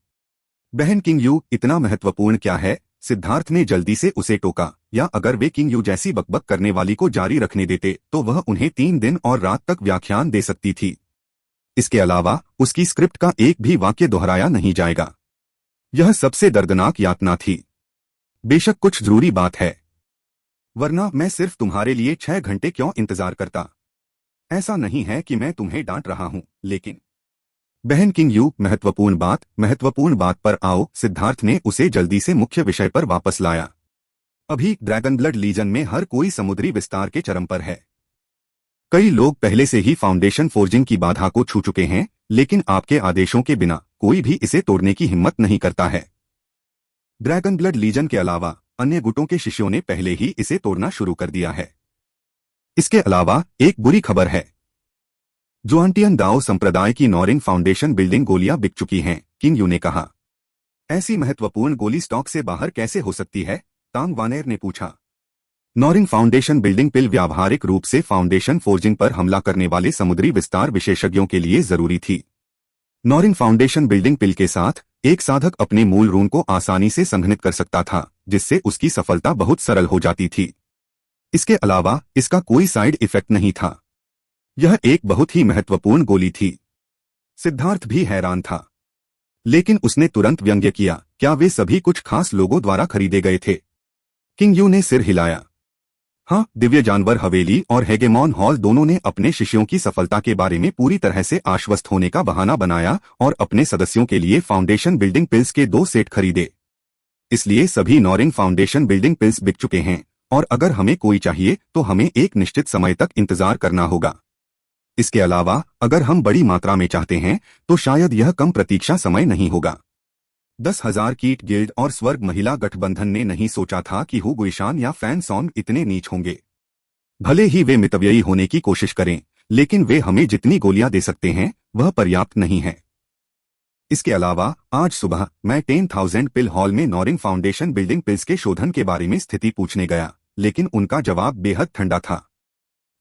बहन किंगयू, इतना महत्वपूर्ण क्या है? सिद्धार्थ ने जल्दी से उसे टोका। या अगर वे किंगयू जैसी बकबक करने वाली को जारी रखने देते तो वह उन्हें 3 दिन और रात तक व्याख्यान दे सकती थी। इसके अलावा उसकी स्क्रिप्ट का एक भी वाक्य दोहराया नहीं जाएगा। यह सबसे दर्दनाक यातना थी। बेशक कुछ जरूरी बात है, वरना मैं सिर्फ तुम्हारे लिए 6 घंटे क्यों इंतजार करता? ऐसा नहीं है कि मैं तुम्हें डांट रहा हूं, लेकिन बहन किंगयू, महत्वपूर्ण बात पर आओ। सिद्धार्थ ने उसे जल्दी से मुख्य विषय पर वापस लाया। अभी ड्रैगनब्लड लीजन में हर कोई समुद्री विस्तार के चरम पर है। कई लोग पहले से ही फाउंडेशन फोर्जिंग की बाधा को छू चुके हैं, लेकिन आपके आदेशों के बिना कोई भी इसे तोड़ने की हिम्मत नहीं करता है। ड्रैगनब्लड लीजन के अलावा अन्य गुटों के शिष्यों ने पहले ही इसे तोड़ना शुरू कर दिया है। इसके अलावा एक बुरी खबर है। जुआंटियन दाओ संप्रदाय की नॉरिंग फाउंडेशन बिल्डिंग गोलियां बिक चुकी हैं, किंगयू ने कहा। ऐसी महत्वपूर्ण गोली स्टॉक से बाहर कैसे हो सकती है? तांग वानेर ने पूछा। नॉरिंग फाउंडेशन बिल्डिंग पिल व्यावहारिक रूप से फाउंडेशन फोर्जिंग पर हमला करने वाले समुद्री विस्तार विशेषज्ञों के लिए जरूरी थी। नॉरिंग फाउंडेशन बिल्डिंग पिल के साथ एक साधक अपने मूल रून को आसानी से संघनित कर सकता था, जिससे उसकी सफलता बहुत सरल हो जाती थी। इसके अलावा इसका कोई साइड इफेक्ट नहीं था। यह एक बहुत ही महत्वपूर्ण गोली थी। सिद्धार्थ भी हैरान था, लेकिन उसने तुरंत व्यंग्य किया, क्या वे सभी कुछ खास लोगों द्वारा खरीदे गए थे? किंग यू ने सिर हिलाया। हाँ, दिव्य जानवर हवेली और हेगेमॉन हॉल दोनों ने अपने शिष्यों की सफलता के बारे में पूरी तरह से आश्वस्त होने का बहाना बनाया और अपने सदस्यों के लिए फाउंडेशन बिल्डिंग पिल्स के 2 सेट खरीदे। इसलिए सभी नॉरिंग फाउंडेशन बिल्डिंग पिल्स बिक चुके हैं, और अगर हमें कोई चाहिए तो हमें एक निश्चित समय तक इंतजार करना होगा। इसके अलावा अगर हम बड़ी मात्रा में चाहते हैं तो शायद यह कम प्रतीक्षा समय नहीं होगा। 10,000 कीट गिल्ड और स्वर्ग महिला गठबंधन ने नहीं सोचा था कि हु गुइशान या फैन सॉन्ग इतने नीच होंगे। भले ही वे मितव्ययी होने की कोशिश करें, लेकिन वे हमें जितनी गोलियां दे सकते हैं वह पर्याप्त नहीं है। इसके अलावा आज सुबह मैं 10,000 पिल हॉल में नॉरिंग फाउंडेशन बिल्डिंग पिल्स के शोधन के बारे में स्थिति पूछने गया, लेकिन उनका जवाब बेहद ठंडा था।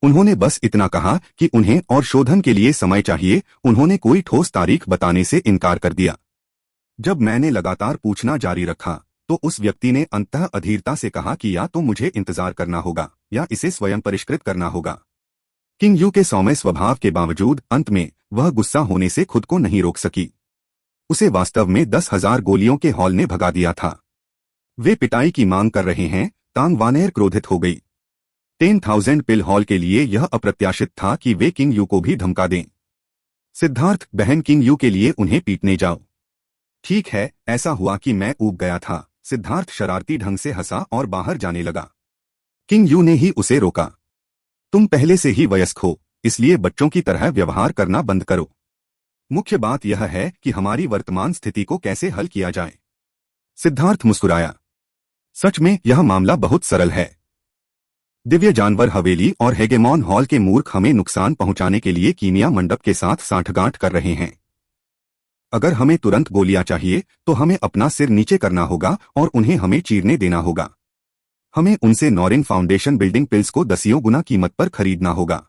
उन्होंने बस इतना कहा कि उन्हें और शोधन के लिए समय चाहिए। उन्होंने कोई ठोस तारीख बताने से इनकार कर दिया। जब मैंने लगातार पूछना जारी रखा तो उस व्यक्ति ने अंततः अधीरता से कहा कि या तो मुझे इंतजार करना होगा या इसे स्वयं परिष्कृत करना होगा। किंग यू के सौम्य स्वभाव के बावजूद अंत में वह गुस्सा होने से खुद को नहीं रोक सकी। उसे वास्तव में 10,000 गोलियों के हॉल ने भगा दिया था। वे पिटाई की मांग कर रहे हैं। तांग वानेर क्रोधित हो गई। 10,000 पिल हॉल के लिए यह अप्रत्याशित था कि वे किंग यू को भी धमका दें। सिद्धार्थ, बहन किंग यू के लिए उन्हें पीटने जाओ। ठीक है, ऐसा हुआ कि मैं ऊब गया था। सिद्धार्थ शरारती ढंग से हंसा और बाहर जाने लगा। किंग यू ने ही उसे रोका। तुम पहले से ही वयस्क हो, इसलिए बच्चों की तरह व्यवहार करना बंद करो। मुख्य बात यह है कि हमारी वर्तमान स्थिति को कैसे हल किया जाए। सिद्धार्थ मुस्कुराया। सच में यह मामला बहुत सरल है। दिव्य जानवर हवेली और हेगेमॉन हॉल के मूर्ख हमें नुकसान पहुंचाने के लिए कीमिया मंडप के साथ सांठगांठ कर रहे हैं। अगर हमें तुरंत गोलियां चाहिए तो हमें अपना सिर नीचे करना होगा और उन्हें हमें चीरने देना होगा। हमें उनसे नॉरिंग फाउंडेशन बिल्डिंग पिल्स को 10 गुना कीमत पर खरीदना होगा।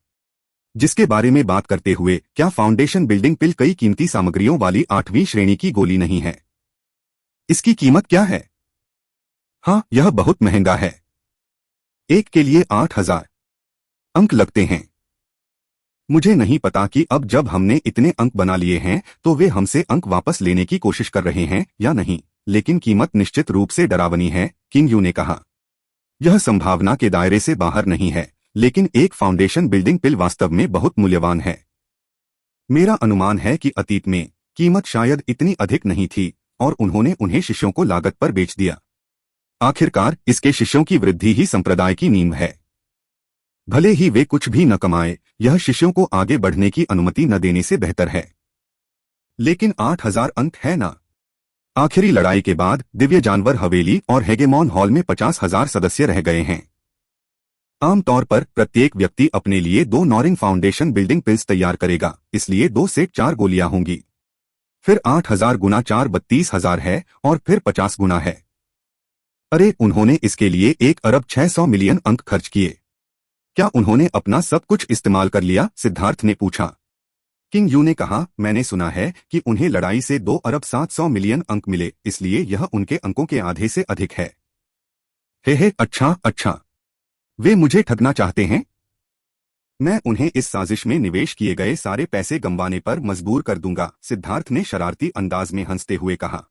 जिसके बारे में बात करते हुए, क्या फाउंडेशन बिल्डिंग पिल कई कीमती सामग्रियों वाली 8वीं श्रेणी की गोली नहीं है? इसकी कीमत क्या है? हाँ, यह बहुत महंगा है। एक के लिए 8,000 अंक लगते हैं। मुझे नहीं पता कि अब जब हमने इतने अंक बना लिए हैं तो वे हमसे अंक वापस लेने की कोशिश कर रहे हैं या नहीं, लेकिन कीमत निश्चित रूप से डरावनी है, किंग यू ने कहा। यह संभावना के दायरे से बाहर नहीं है, लेकिन एक फाउंडेशन बिल्डिंग पिल वास्तव में बहुत मूल्यवान है। मेरा अनुमान है कि अतीत में कीमत शायद इतनी अधिक नहीं थी और उन्होंने उन्हें शिष्यों को लागत पर बेच दिया। आखिरकार इसके शिष्यों की वृद्धि ही संप्रदाय की नींव है। भले ही वे कुछ भी न कमाए, यह शिष्यों को आगे बढ़ने की अनुमति न देने से बेहतर है। लेकिन 8,000 अंक है ना? आखिरी लड़ाई के बाद दिव्य जानवर हवेली और हेगेमॉन हॉल में 50,000 सदस्य रह गए हैं। आमतौर पर प्रत्येक व्यक्ति अपने लिए 2 नॉरिंग फाउंडेशन बिल्डिंग पिल्स तैयार करेगा, इसलिए 2 सेट 4 गोलियां होंगी। फिर 8,000 गुना 4 32,000 है और फिर 50 गुना है। अरे, उन्होंने इसके लिए 1,600,000,000 अंक खर्च किए। क्या उन्होंने अपना सब कुछ इस्तेमाल कर लिया? सिद्धार्थ ने पूछा। किंग यू ने कहा, मैंने सुना है कि उन्हें लड़ाई से 2,700,000,000 अंक मिले, इसलिए यह उनके अंकों के आधे से अधिक है। हे, अच्छा। वे मुझे ठगना चाहते हैं? मैं उन्हें इस साजिश में निवेश किए गए सारे पैसे गंवाने पर मजबूर कर दूंगा, सिद्धार्थ ने शरारती अंदाज में हंसते हुए कहा।